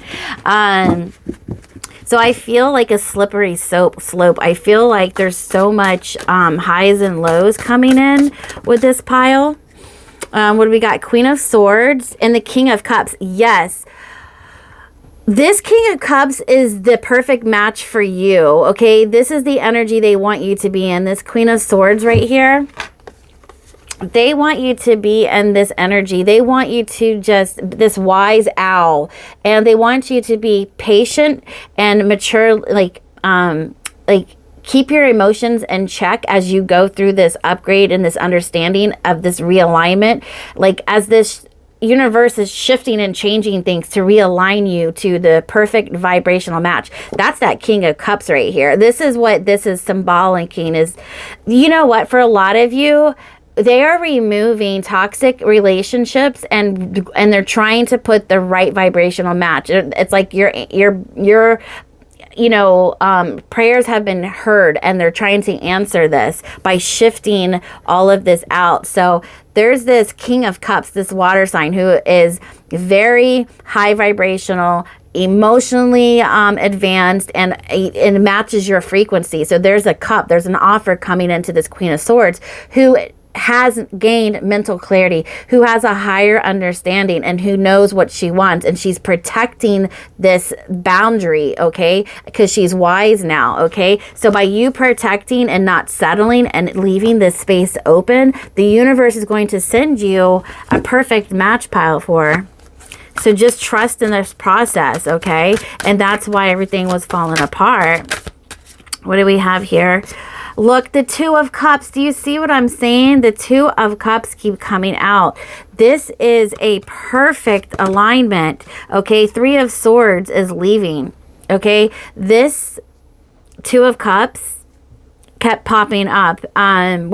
So I feel like a slippery slope. I feel like there's so much highs and lows coming in with this pile. What do we got? Queen of Swords and the King of Cups. Yes. This King of Cups is the perfect match for you, okay? This is the energy they want you to be in. This Queen of Swords right here, they want you to be in this energy. They want you to just, this wise owl, and they want you to be patient and mature, like keep your emotions in check as you go through this upgrade and this understanding of this realignment. Like as this universe is shifting and changing things to realign you to the perfect vibrational match. That's that King of Cups right here. This is what this is symbolicing is, you know what, for a lot of you, they are removing toxic relationships and they're trying to put the right vibrational match. It's like your you know, prayers have been heard and they're trying to answer this by shifting all of this out. So there's this King of Cups, this water sign who is very high vibrational, emotionally advanced, and it matches your frequency. So there's a cup, there's an offer coming into this Queen of Swords who has gained mental clarity, who has a higher understanding, and who knows what she wants, and she's protecting this boundary, okay, because she's wise now, okay? So by you protecting and not settling and leaving this space open, the universe is going to send you a perfect match pile for her. So just trust in this process, okay? And that's why everything was falling apart. What do we have here? Look, the Two of Cups. Do you see what I'm saying? The Two of Cups keep coming out. This is a perfect alignment. Okay, Three of Swords is leaving. Okay, this Two of Cups kept popping up when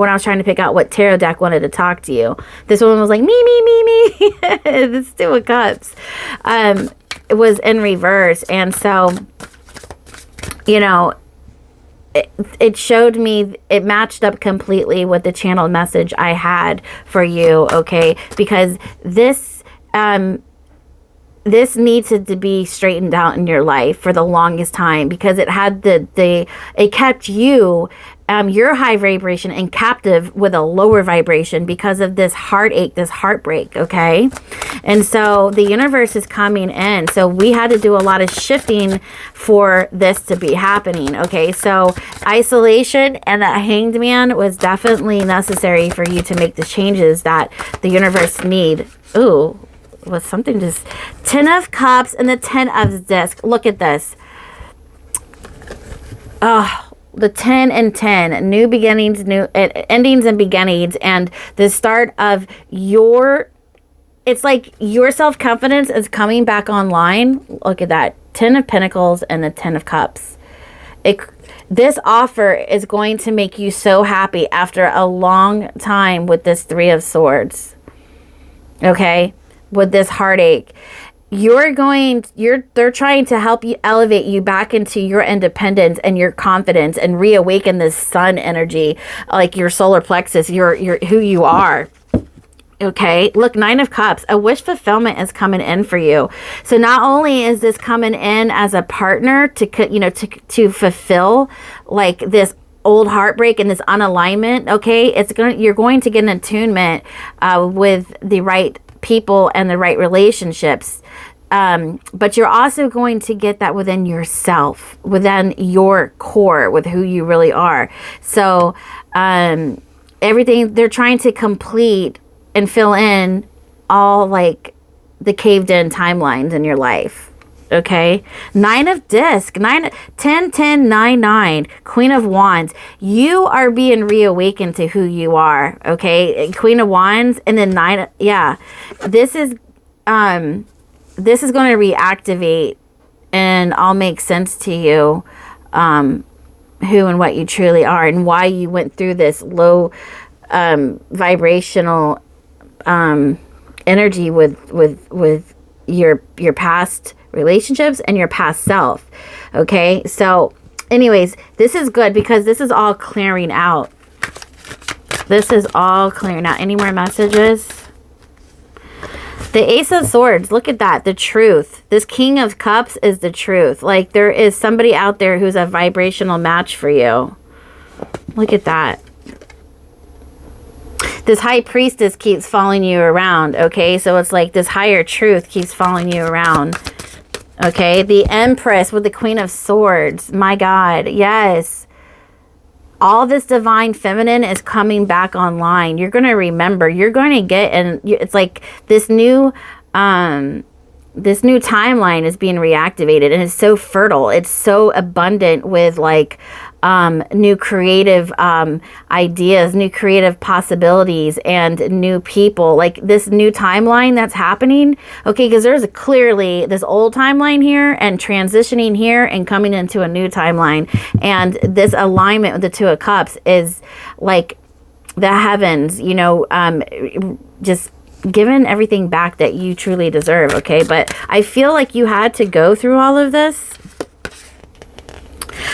I was trying to pick out what tarot deck wanted to talk to you. This one was like, me. This Two of Cups. It was in reverse. And so, you know, it showed me, it matched up completely with the channeled message I had for you, okay? Because this needed to be straightened out in your life for the longest time, because it had it kept you, your high vibration, and captive with a lower vibration because of this heartache, this heartbreak, okay? And so the universe is coming in. So we had to do a lot of shifting for this to be happening, okay? So isolation and that Hanged Man was definitely necessary for you to make the changes that the universe need. Ooh, was something just... Ten of Cups and the Ten of Discs. Look at this. Oh, the 10 and 10, new beginnings, new endings and beginnings, and the start of your, it's like your self-confidence is coming back online. Look at that, 10 of Pentacles and the 10 of Cups. This offer is going to make you so happy after a long time with this Three of Swords, okay, with this heartache. They're trying to help you, elevate you back into your independence and your confidence and reawaken this sun energy, like your solar plexus, your who you are. Okay, look, Nine of Cups, a wish fulfillment is coming in for you. So not only is this coming in as a partner to, you know, to fulfill like this old heartbreak and this unalignment, okay, you're going to get an attunement with the right people and the right relationships, but you're also going to get that within yourself, within your core, with who you really are. So everything, they're trying to complete and fill in all like the caved in timelines in your life. Okay, 9 of disc, 9, 10, 10, 9, 9, Queen of Wands. You are being reawakened to who you are. Okay, Queen of Wands, and then 9. Yeah, this is going to reactivate and all make sense to you, who and what you truly are, and why you went through this low vibrational energy with your past relationships and your past self. Okay, so anyways, this is good because this is all clearing out. This is all clearing out. Any more messages? The Ace of Swords, look at that, the truth. This King of Cups is the truth. Like, there is somebody out there who's a vibrational match for you. Look at that. This High Priestess keeps following you around, okay? So it's like this higher truth keeps following you around, okay? The Empress with the Queen of Swords. My God, yes. All this divine feminine is coming back online. You're going to remember. You're going to get, and it's like this new timeline is being reactivated, and it's so fertile. It's so abundant with like new creative ideas, new creative possibilities, and new people. Like this new timeline that's happening, okay, because there's clearly this old timeline here and transitioning here and coming into a new timeline. And this alignment with the Two of Cups is like the heavens, you know, just giving everything back that you truly deserve, okay? But I feel like you had to go through all of this.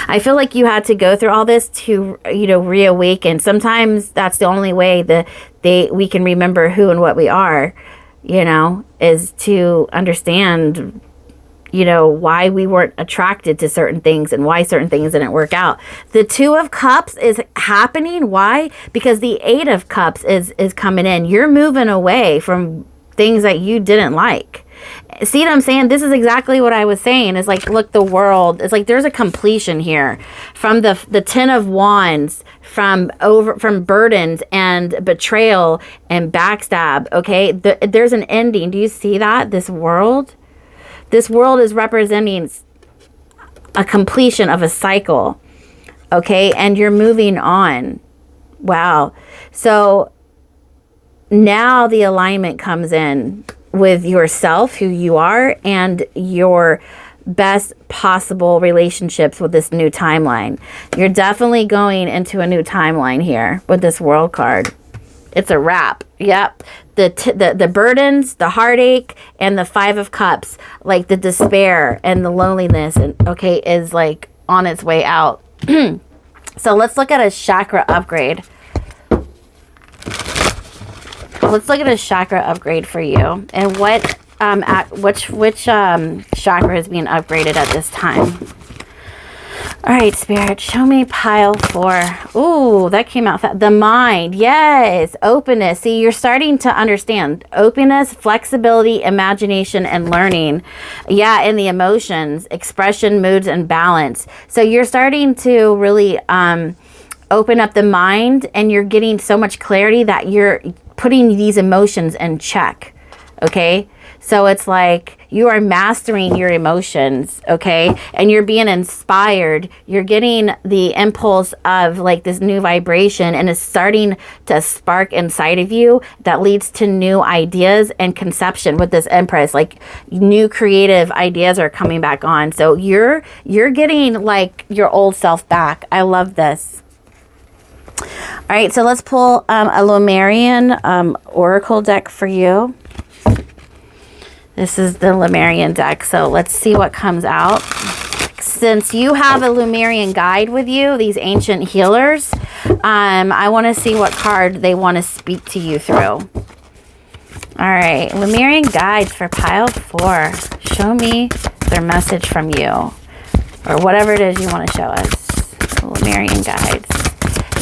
I feel like you had to go through all this to, you know, reawaken. Sometimes that's the only way that we can remember who and what we are, you know, is to understand, you know, why we weren't attracted to certain things and why certain things didn't work out. The Two of Cups is happening. Why? Because the Eight of Cups is coming in. You're moving away from things that you didn't like. See what I'm saying? This is exactly what I was saying. It's like, look, the world, it's like there's a completion here from the Ten of Wands, from burdens and betrayal and backstab. Okay, there's an ending. Do you see that? This world is representing a completion of a cycle. Okay, and you're moving on. Wow. So now the alignment comes in with yourself, who you are, and your best possible relationships with this new timeline. You're definitely going into a new timeline here with this World card. It's a wrap. Yep. The burdens, the heartache, and the Five of Cups, like the despair and the loneliness, and okay, is like on its way out. So let's look at a chakra upgrade. Let's look at a chakra upgrade for you, and what which chakra is being upgraded at this time. All right, Spirit, show me pile 4. Ooh, that came out fast. The mind, yes, openness. See, you're starting to understand openness, flexibility, imagination, and learning. Yeah, and the emotions, expression, moods, and balance. So you're starting to really open up the mind, and you're getting so much clarity that you're putting these emotions in check, okay? So it's like you are mastering your emotions, okay? And you're being inspired. You're getting the impulse of like this new vibration, and it's starting to spark inside of you that leads to new ideas and conception with this Empress. Like new creative ideas are coming back on. So you're getting like your old self back. I love this. All right, so let's pull a Lemurian Oracle deck for you. This is the Lemurian deck, so let's see what comes out. Since you have a Lemurian guide with you, these ancient healers, I want to see what card they want to speak to you through. All right, Lemurian guides for pile 4. Show me their message from you, or whatever it is you want to show us. Lemurian guides.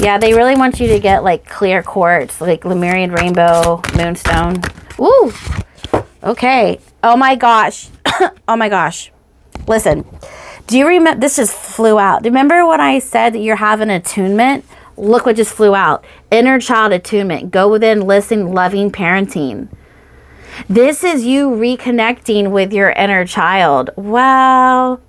Yeah, they really want you to get like clear quartz, like Lemurian rainbow, moonstone. Woo! Okay. Oh my gosh. Oh my gosh. Listen, do you remember, this just flew out. Remember when I said that you're having attunement Look what just flew out. Inner child attunement. Go within, listen, loving parenting. This is you reconnecting with your inner child. Wow.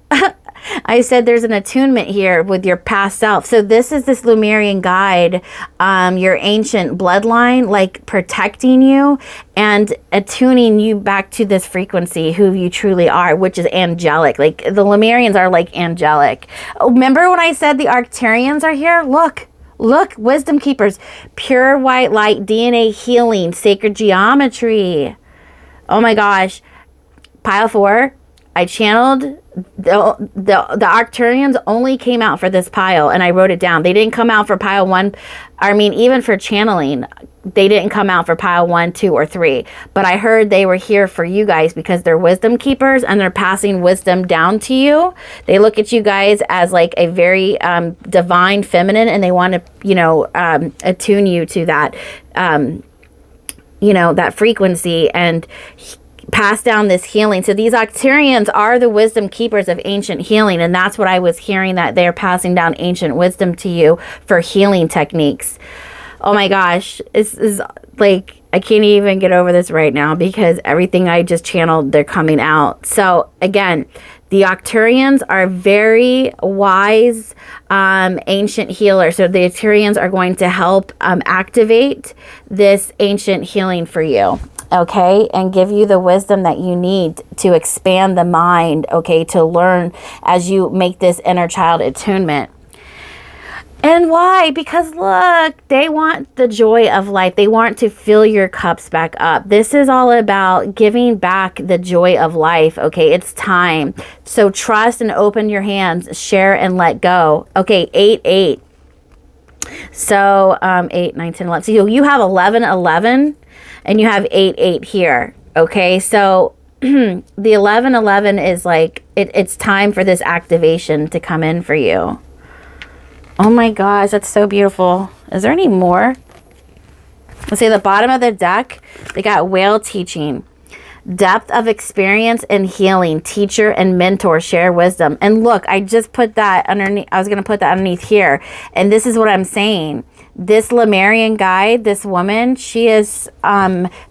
I said there's an attunement here with your past self. So this is this Lemurian guide, your ancient bloodline, like protecting you and attuning you back to this frequency, who you truly are, which is angelic. Like the Lemurians are like angelic. Oh, remember when I said the Arcturians are here? Look, wisdom keepers, pure white light, DNA healing, sacred geometry. Oh my gosh. Pile 4, I channeled the Arcturians only came out for this pile, and I wrote it down. They didn't come out for pile 1. I mean, even for channeling, they didn't come out for pile 1, 2, or 3. But I heard they were here for you guys because they're wisdom keepers and they're passing wisdom down to you. They look at you guys as like a very divine feminine, and they want to, you know, attune you to that, you know, that frequency and pass down this healing. So these Arcturians are the wisdom keepers of ancient healing, and that's what I was hearing, that they're passing down ancient wisdom to you for healing techniques. Oh my gosh, this is like, I can't even get over this right now because everything I just channeled, they're coming out. So again, the Arcturians are very wise, ancient healers. So the Arcturians are going to help activate this ancient healing for you. Okay, and give you the wisdom that you need to expand the mind, okay, to learn as you make this inner child attunement. And why? Because look, they want the joy of life. They want to fill your cups back up. This is all about giving back the joy of life, okay? It's time. So trust and open your hands, share and let go. Okay, 8-8. So 8, 9, 10, 11. So you have 11, 11. And you have 8-8 here. Okay, so the 11-11 is like, it's time for this activation to come in for you. Oh my gosh, that's so beautiful. Is there any more? Let's see, the bottom of the deck, they got whale teaching. Depth of experience and healing. Teacher and mentor share wisdom. And look, I just put that underneath. I was going to put that underneath here. And this is what I'm saying. This Lemurian guide, this woman, she is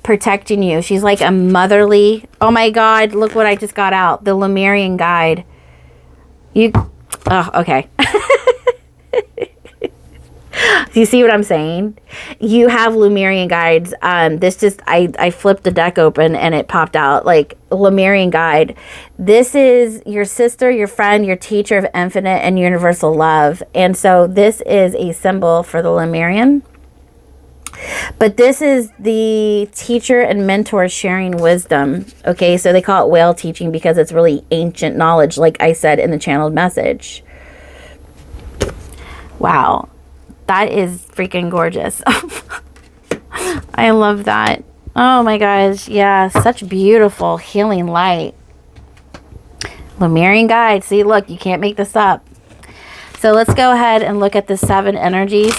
protecting you. She's like a motherly. Oh my God, look what I just got out. The Lemurian guide. Oh, okay. Do you see what I'm saying? You have Lemurian guides. This just, I flipped the deck open and it popped out like Lemurian guide. This is your sister, your friend, your teacher of infinite and universal love. And so this is a symbol for the Lemurian. But this is the teacher and mentor sharing wisdom. Okay, so they call it whale teaching because it's really ancient knowledge, like I said in the channeled message. Wow. That is freaking gorgeous. I love that. Oh my gosh. Yeah, such beautiful healing light. Lemurian guide. See, look, you can't make this up. So let's go ahead and look at the 7 energies.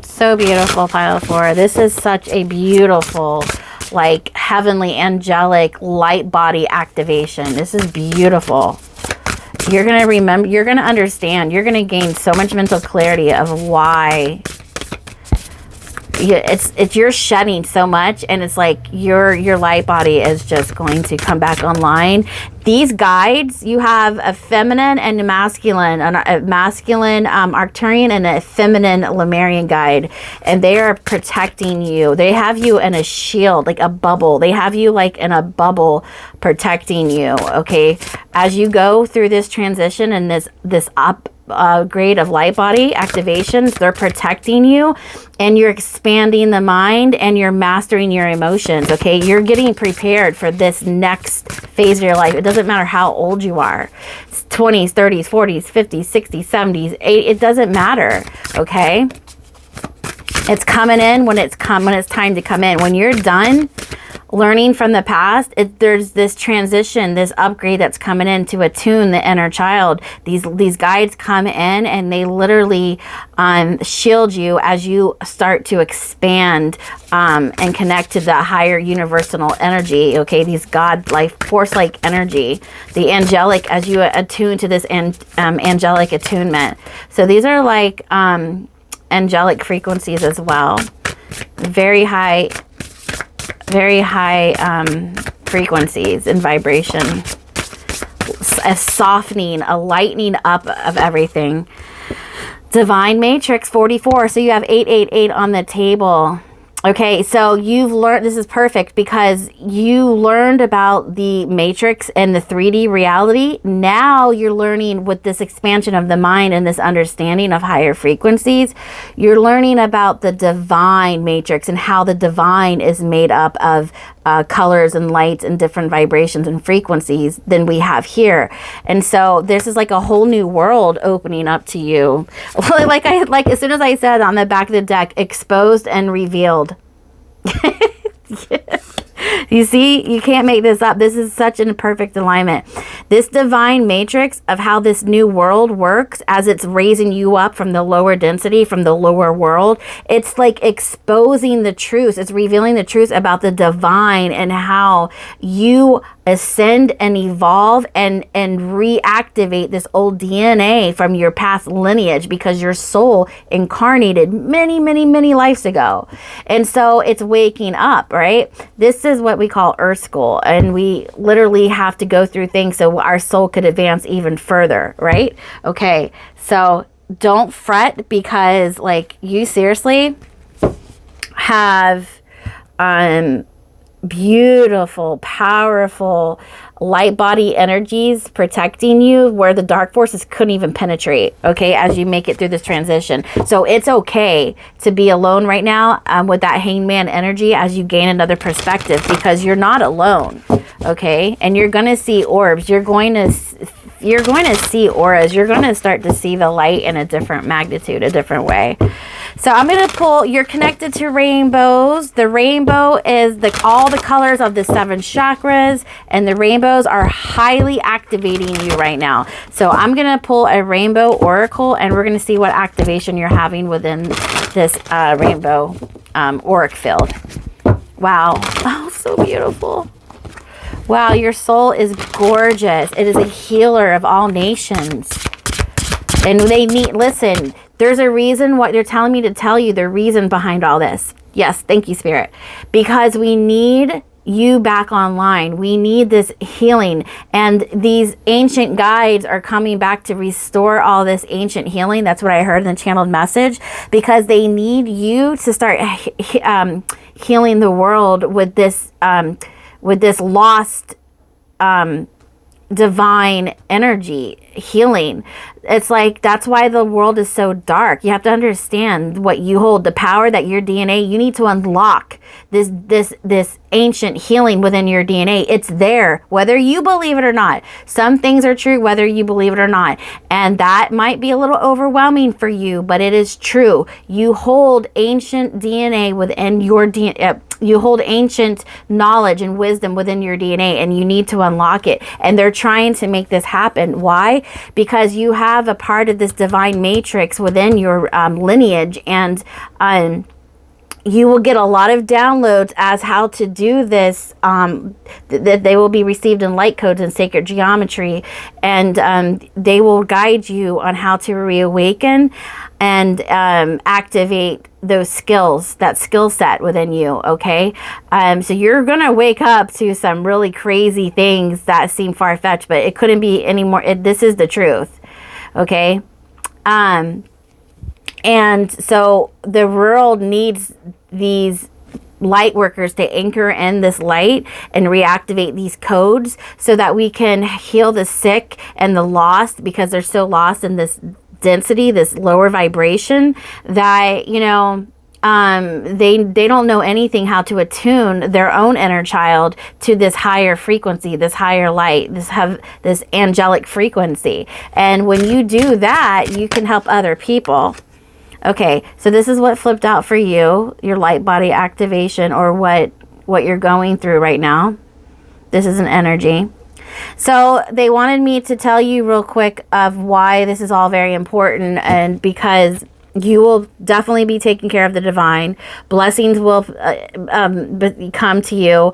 So beautiful, pile 4. This is such a beautiful, like heavenly, angelic, light body activation. This is beautiful. You're going to remember, you're going to understand, you're going to gain so much mental clarity of why it's you're shedding so much, and it's like your light body is just going to come back online. These guides, you have a feminine and a masculine Arcturian and a feminine Lemurian guide, and they are protecting you. They have you in a shield, like a bubble. They have you like in a bubble protecting you, okay? As you go through this transition and this upgrade of light body activations, they're protecting you, and you're expanding the mind, and you're mastering your emotions, okay? You're getting prepared for this next phase of your life. It doesn't matter how old you are. It's 20s, 30s, 40s, 50s, 60s, 70s, 80s. It doesn't matter, okay? It's coming in when it's time to come in. When you're done, learning from the past, there's this transition, this upgrade that's coming in to attune the inner child. These guides come in and they literally shield you as you start to expand and connect to the higher universal energy. Okay, these God life force like energy, the angelic, as you attune to this angelic attunement. So these are like angelic frequencies as well, very high frequencies and vibration, a softening, a lightening up of everything. Divine Matrix 44. So you have 888 on the table. Okay, so you've learned, this is perfect because you learned about the matrix and the 3D reality. Now you're learning with this expansion of the mind and this understanding of higher frequencies. You're learning about the divine matrix and how the divine is made up of colors and lights and different vibrations and frequencies than we have here. And so this is like a whole new world opening up to you. like as soon as I said on the back of the deck, exposed and revealed. Yeah. You see, you can't make this up. This is such a perfect alignment. This divine matrix of how this new world works as it's raising you up from the lower density, from the lower world. It's like exposing the truth. It's revealing the truth about the divine and how you ascend and evolve and reactivate this old DNA from your past lineage because your soul incarnated many lives ago. And so it's waking up, right? This is what we call Earth School, and we literally have to go through things so our soul could advance even further, right? Okay, so don't fret because like you seriously have beautiful, powerful light body energies protecting you where the dark forces couldn't even penetrate, okay, as you make it through this transition. So it's okay to be alone right now with that hangman energy as you gain another perspective, because you're not alone, okay? And you're going to see orbs. You're going to see auras. You're going to start to see the light in a different magnitude, a different way. So I'm going to pull, you're connected to rainbows. The rainbow is all the colors of the 7 chakras, and the rainbows are highly activating you right now. So I'm going to pull a rainbow oracle, and we're going to see what activation you're having within this rainbow auric field. Wow. Oh, so beautiful. Wow, your soul is gorgeous. It is a healer of all nations. And they need, listen, there's a reason what they're telling me to tell you, the reason behind all this. Yes, thank you, Spirit. Because we need you back online. We need this healing. And these ancient guides are coming back to restore all this ancient healing. That's what I heard in the channeled message. Because they need you to start healing the world with this lost divine energy healing. It's like, that's why the world is so dark. You have to understand what you hold, the power that your DNA, you need to unlock this ancient healing within your DNA. It's there, whether you believe it or not. Some things are true, whether you believe it or not. And that might be a little overwhelming for you, but it is true. You hold ancient DNA within your DNA. You hold ancient knowledge and wisdom within your DNA, and you need to unlock it. And they're trying to make this happen. Why? Because you have a part of this divine matrix within your lineage, and you will get a lot of downloads as how to do this. That they will be received in light codes and sacred geometry, and they will guide you on how to reawaken and activate those skills, that skill set within you, okay? So you're gonna wake up to some really crazy things that seem far-fetched, but it couldn't be any more. This is the truth, okay? And so the world needs these light workers to anchor in this light and reactivate these codes so that we can heal the sick and the lost, because they're so lost in this density, this lower vibration, that, you know, they don't know anything how to attune their own inner child to this higher frequency, this higher light, this angelic frequency. And when you do that, you can help other people. Okay, so this is what flipped out for you, your light body activation, or what what you're going through right now. This is an energy. So they wanted me to tell you real quick of why this is all very important, and because you will definitely be taking care of the divine. Blessings will come to you.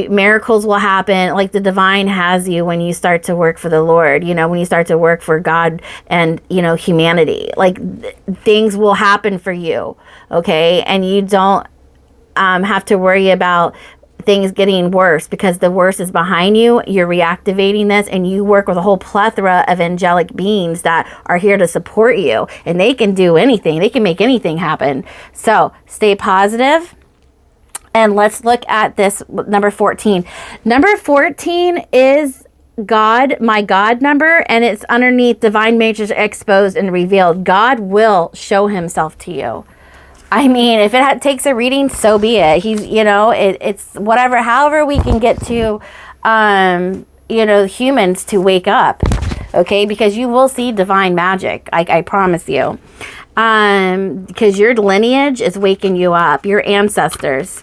Miracles will happen. Like the divine has you when you start to work for the Lord, you know, when you start to work for God and, you know, humanity. Like things will happen for you, okay? And you don't have to worry about things getting worse, because the worst is behind you. You're reactivating this, and you work with a whole plethora of angelic beings that are here to support you, and they can do anything. They can make anything happen. So stay positive. And let's look at this number 14. Number 14 is God, my God number, and it's underneath divine matrix exposed and revealed. God will show himself to you. I mean, if it takes a reading, so be it. He's, you know, it's whatever, however we can get to, you know, humans to wake up, okay? Because you will see divine magic, I promise you. Because your lineage is waking you up, your ancestors.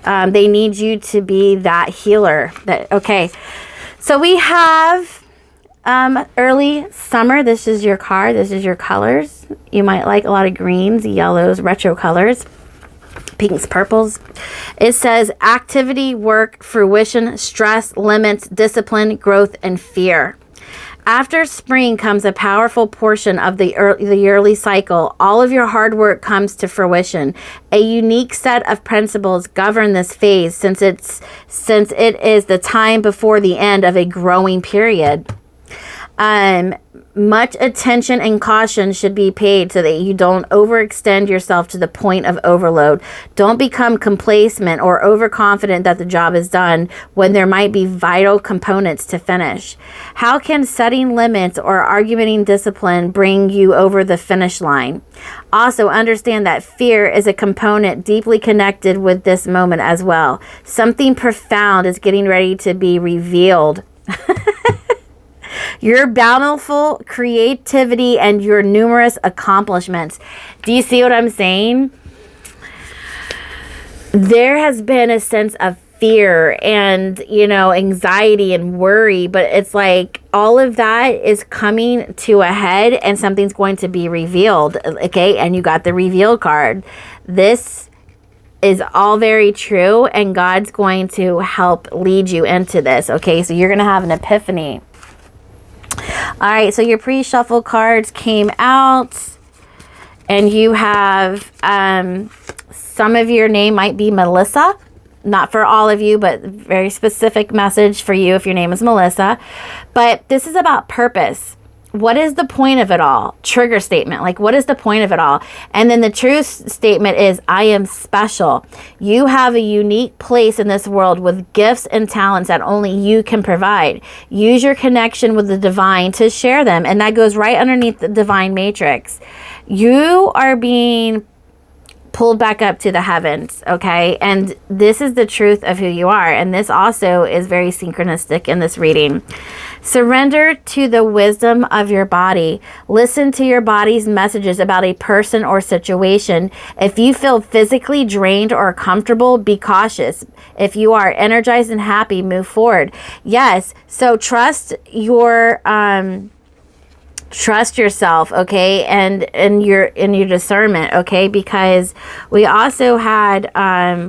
They need you to be that healer. Okay, so we have early summer. This is your card. This is your colors. You might like a lot of greens, yellows, retro colors, pinks, purples. It says activity, work, fruition, stress, limits, discipline, growth, and fear. After spring comes a powerful portion of the yearly cycle. All of your hard work comes to fruition. A unique set of principles govern this phase, since it is the time before the end of a growing period. Much attention and caution should be paid so that you don't overextend yourself to the point of overload. Don't become complacent or overconfident that the job is done when there might be vital components to finish. How can setting limits or arguing discipline bring you over the finish line? Also, understand that fear is a component deeply connected with this moment as well. Something profound is getting ready to be revealed. Your bountiful creativity and your numerous accomplishments. Do you see what I'm saying? There has been a sense of fear and, you know, anxiety and worry, but it's like all of that is coming to a head and something's going to be revealed, okay? And you got the reveal card. This is all very true, and God's going to help lead you into this, okay? So you're going to have an epiphany. All right, so your pre-shuffle cards came out, and you have some of your name might be Melissa. Not for all of you, but very specific message for you if your name is Melissa. But this is about purpose. What is the point of it all? Trigger statement. Like, what is the point of it all? And then the truth statement is, I am special. You have a unique place in this world with gifts and talents that only you can provide. Use your connection with the divine to share them. And that goes right underneath the divine matrix. You are being pulled back up to the heavens, okay? And this is the truth of who you are. And this also is very synchronistic in this reading. Surrender to the wisdom of your body. Listen to your body's messages about a person or situation. If you feel physically drained or comfortable, be cautious. If you are energized and happy, move forward. Yes, so trust yourself, okay, and your discernment, okay, because we also had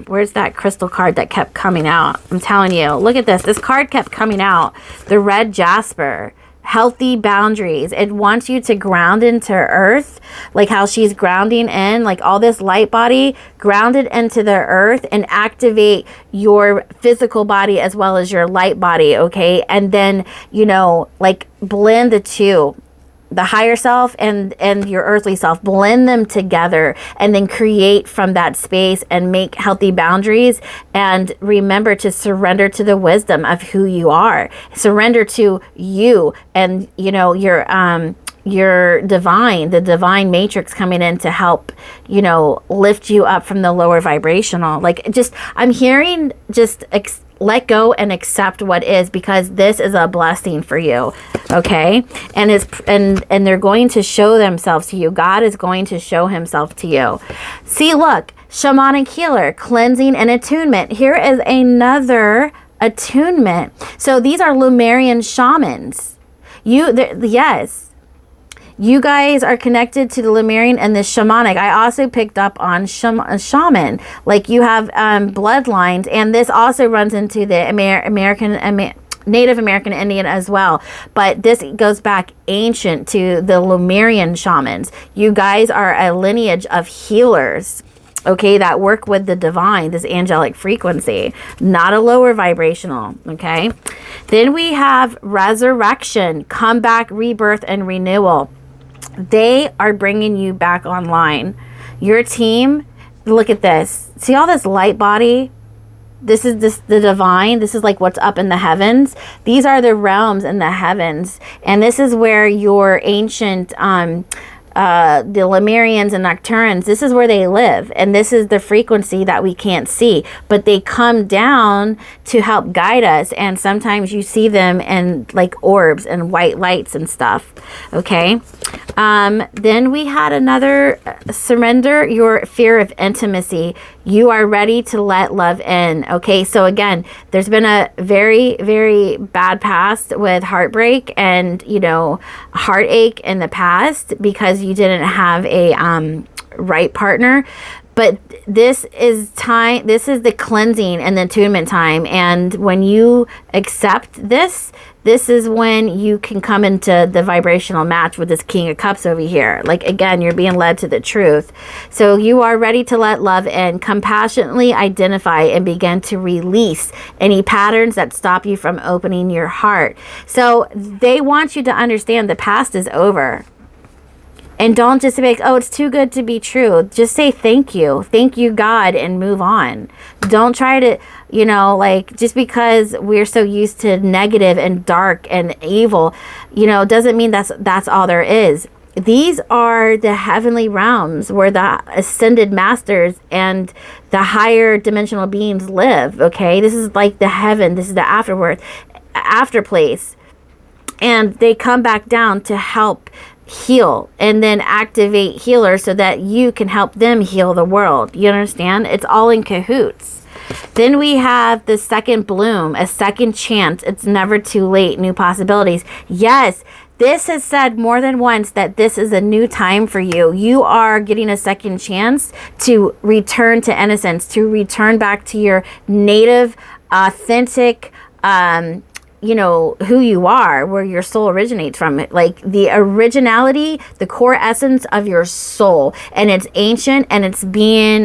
where's that crystal card that kept coming out? I'm telling you, look at this card kept coming out, the red jasper. Healthy boundaries. It wants you to ground into earth, like how she's grounding in, like all this light body grounded into the earth, and activate your physical body as well as your light body, okay? And then, you know, like blend the two, the higher self and your earthly self, blend them together, and then create from that space and make healthy boundaries. And remember to surrender to the wisdom of who you are. Surrender to you and, you know, your the divine matrix coming in to help, you know, lift you up from the lower vibrational. Like, just, I'm hearing just let go and accept what is, because this is a blessing for you, okay? And they're going to show themselves to you. God is going to show himself to you. See, look, Shamanic healer, cleansing and attunement. Here is another attunement. So these are Lemurian shamans. Yes, you guys are connected to the Lemurian and the shamanic. I also picked up on shaman. Like you have bloodlines, and this also runs into the Native American Indian as well. But this goes back ancient to the Lemurian shamans. You guys are a lineage of healers, okay, that work with the divine, this angelic frequency, not a lower vibrational, okay? Then we have resurrection, comeback, rebirth, and renewal. They are bringing you back online. Your team, look at this. See all this light body? This is the divine. This is like what's up in the heavens. These are the realms in the heavens. And this is where your ancient the Lemurians and Nocturans, this is where they live, and this is the frequency that we can't see, but they come down to help guide us, and sometimes you see them in like orbs and white lights and stuff, okay? Then we had another surrender your fear of intimacy. You are ready to let love in, okay? So again, there's been a very, very bad past with heartbreak and, you know, heartache in the past because you didn't have a right partner. But this is time, this is the cleansing and the attunement time. And when you accept this, this is when you can come into the vibrational match with this King of Cups over here. Like, again, you're being led to the truth. So you are ready to let love in, compassionately identify and begin to release any patterns that stop you from opening your heart. So they want you to understand the past is over. And don't just be like, oh, it's too good to be true. Just say thank you. Thank you, God, and move on. Don't try to, you know, like, just because we're so used to negative and dark and evil, you know, doesn't mean that's all there is. These are the heavenly realms where the ascended masters and the higher dimensional beings live, okay? This is like the heaven. This is the after place. And they come back down to help heal and then activate healers so that you can help them heal the world. You understand? It's all in cahoots. Then we have the second bloom, a second chance. It's never too late. New possibilities. Yes, this has said more than once that this is a new time for you. You are getting a second chance to return to innocence, to return back to your native, authentic, you know, who you are, where your soul originates from. Like the originality, the core essence of your soul, and it's ancient and it's being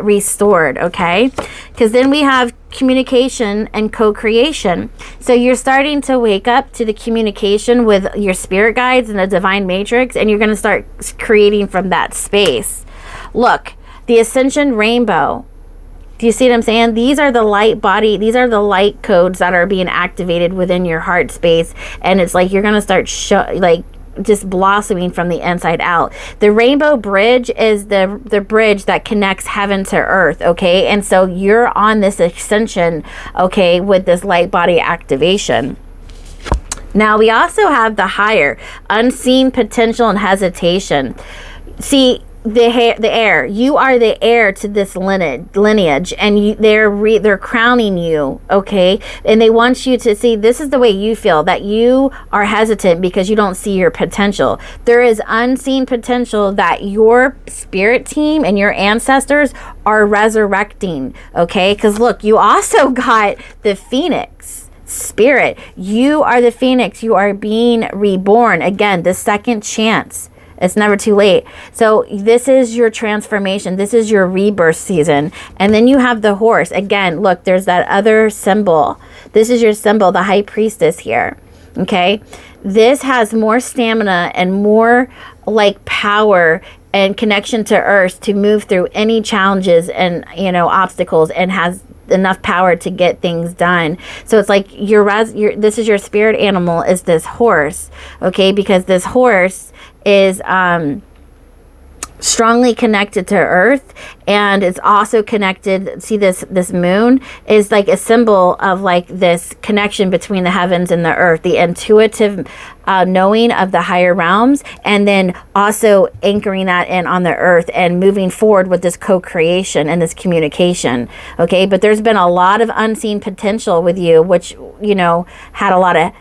restored, okay? Because then we have communication and co-creation. So you're starting to wake up to the communication with your spirit guides and the divine matrix, and you're going to start creating from that space. Look, the ascension rainbow. Do you see what I'm saying? These are the light body, these are the light codes that are being activated within your heart space. And it's like you're going to start just blossoming from the inside out. The rainbow bridge is the bridge that connects heaven to earth, okay? And so you're on this ascension, okay, with this light body activation. Now we also have the higher, unseen potential and hesitation. See, the heir, you are the heir to this lineage, and they're crowning you, okay? And they want you to see, this is the way you feel, that you are hesitant because you don't see your potential. There is unseen potential that your spirit team and your ancestors are resurrecting, okay? Because look, you also got the phoenix spirit. You are the phoenix. You are being reborn. Again, the second chance. It's never too late. So this is your transformation. This is your rebirth season. And then you have the horse. Again, look, there's that other symbol. This is your symbol, the high priestess here. Okay. This has more stamina and more like power and connection to earth to move through any challenges and, you know, obstacles, and has enough power to get things done. So it's like this is your spirit animal, is this horse. Okay. Because this horse is strongly connected to Earth, and it's also connected. See, this moon is like a symbol of like this connection between the heavens and the earth, the intuitive knowing of the higher realms, and then also anchoring that in on the earth and moving forward with this co-creation and this communication. Okay, but there's been a lot of unseen potential with you, which, you know, had a lot of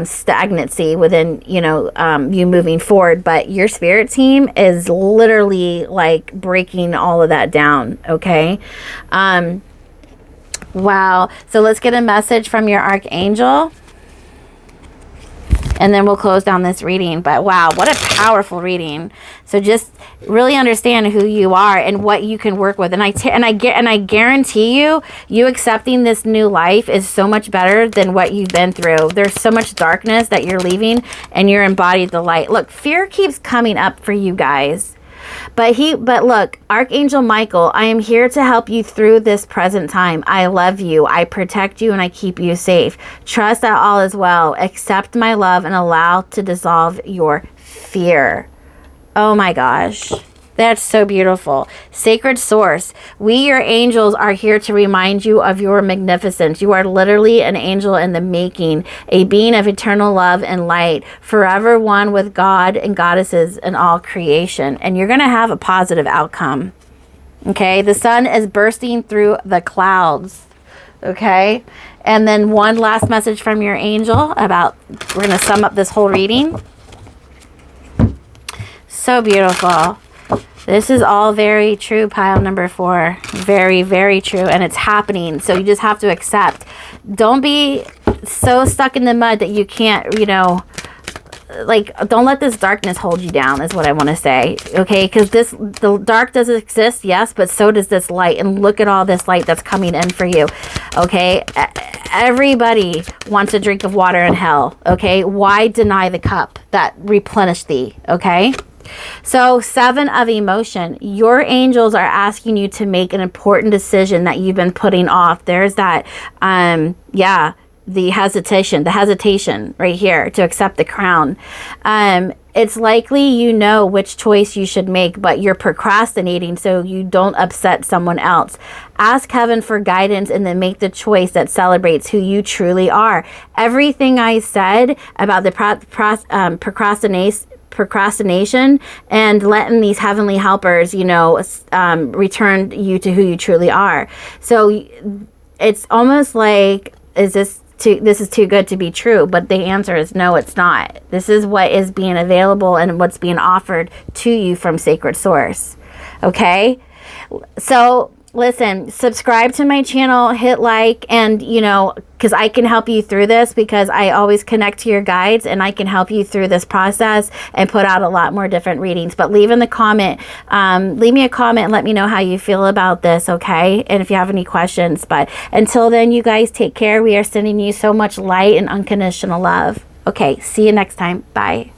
stagnancy within, you know, you moving forward, but your spirit team is literally like breaking all of that down. Okay. Wow. So let's get a message from your archangel, and then we'll close down this reading. But wow, what a powerful reading. So just really understand who you are and what you can work with. And I guarantee you accepting this new life is so much better than what you've been through. There's so much darkness that you're leaving, and you're embodied the light. Look, fear keeps coming up for you guys. But look, Archangel Michael, I am here to help you through this present time. I love you. I protect you and I keep you safe. Trust that all is well. Accept my love and allow to dissolve your fear. Oh my gosh. That's so beautiful. Sacred Source, we, your angels, are here to remind you of your magnificence. You are literally an angel in the making, a being of eternal love and light, forever one with God and goddesses and all creation. And you're going to have a positive outcome. Okay, the sun is bursting through the clouds. Okay, and then one last message from your angel about, we're going to sum up this whole reading. So beautiful. This is all very true, pile number 4. Very, very true. And it's happening. So you just have to accept. Don't be so stuck in the mud that you can't, you know, like, don't let this darkness hold you down is what I want to say. Okay, because the dark does exist, yes, but so does this light. And look at all this light that's coming in for you. Okay, everybody wants a drink of water in hell. Okay, why deny the cup that replenished thee? Okay. So 7 of emotion, your angels are asking you to make an important decision that you've been putting off. There's that, the hesitation right here to accept the crown. It's likely you know which choice you should make, but you're procrastinating so you don't upset someone else. Ask heaven for guidance and then make the choice that celebrates who you truly are. Everything I said about the procrastination and letting these heavenly helpers, you know, return you to who you truly are. So it's almost like, this is too good to be true, but the answer is no, it's not. This is what is being available and what's being offered to you from Sacred Source. Okay, so listen, subscribe to my channel, hit like, and, you know, because I can help you through this, because I always connect to your guides and I can help you through this process and put out a lot more different readings. But leave me a comment and let me know how you feel about this, okay? And if you have any questions. But until then, you guys take care. We are sending you so much light and unconditional love. Okay, see you next time. Bye.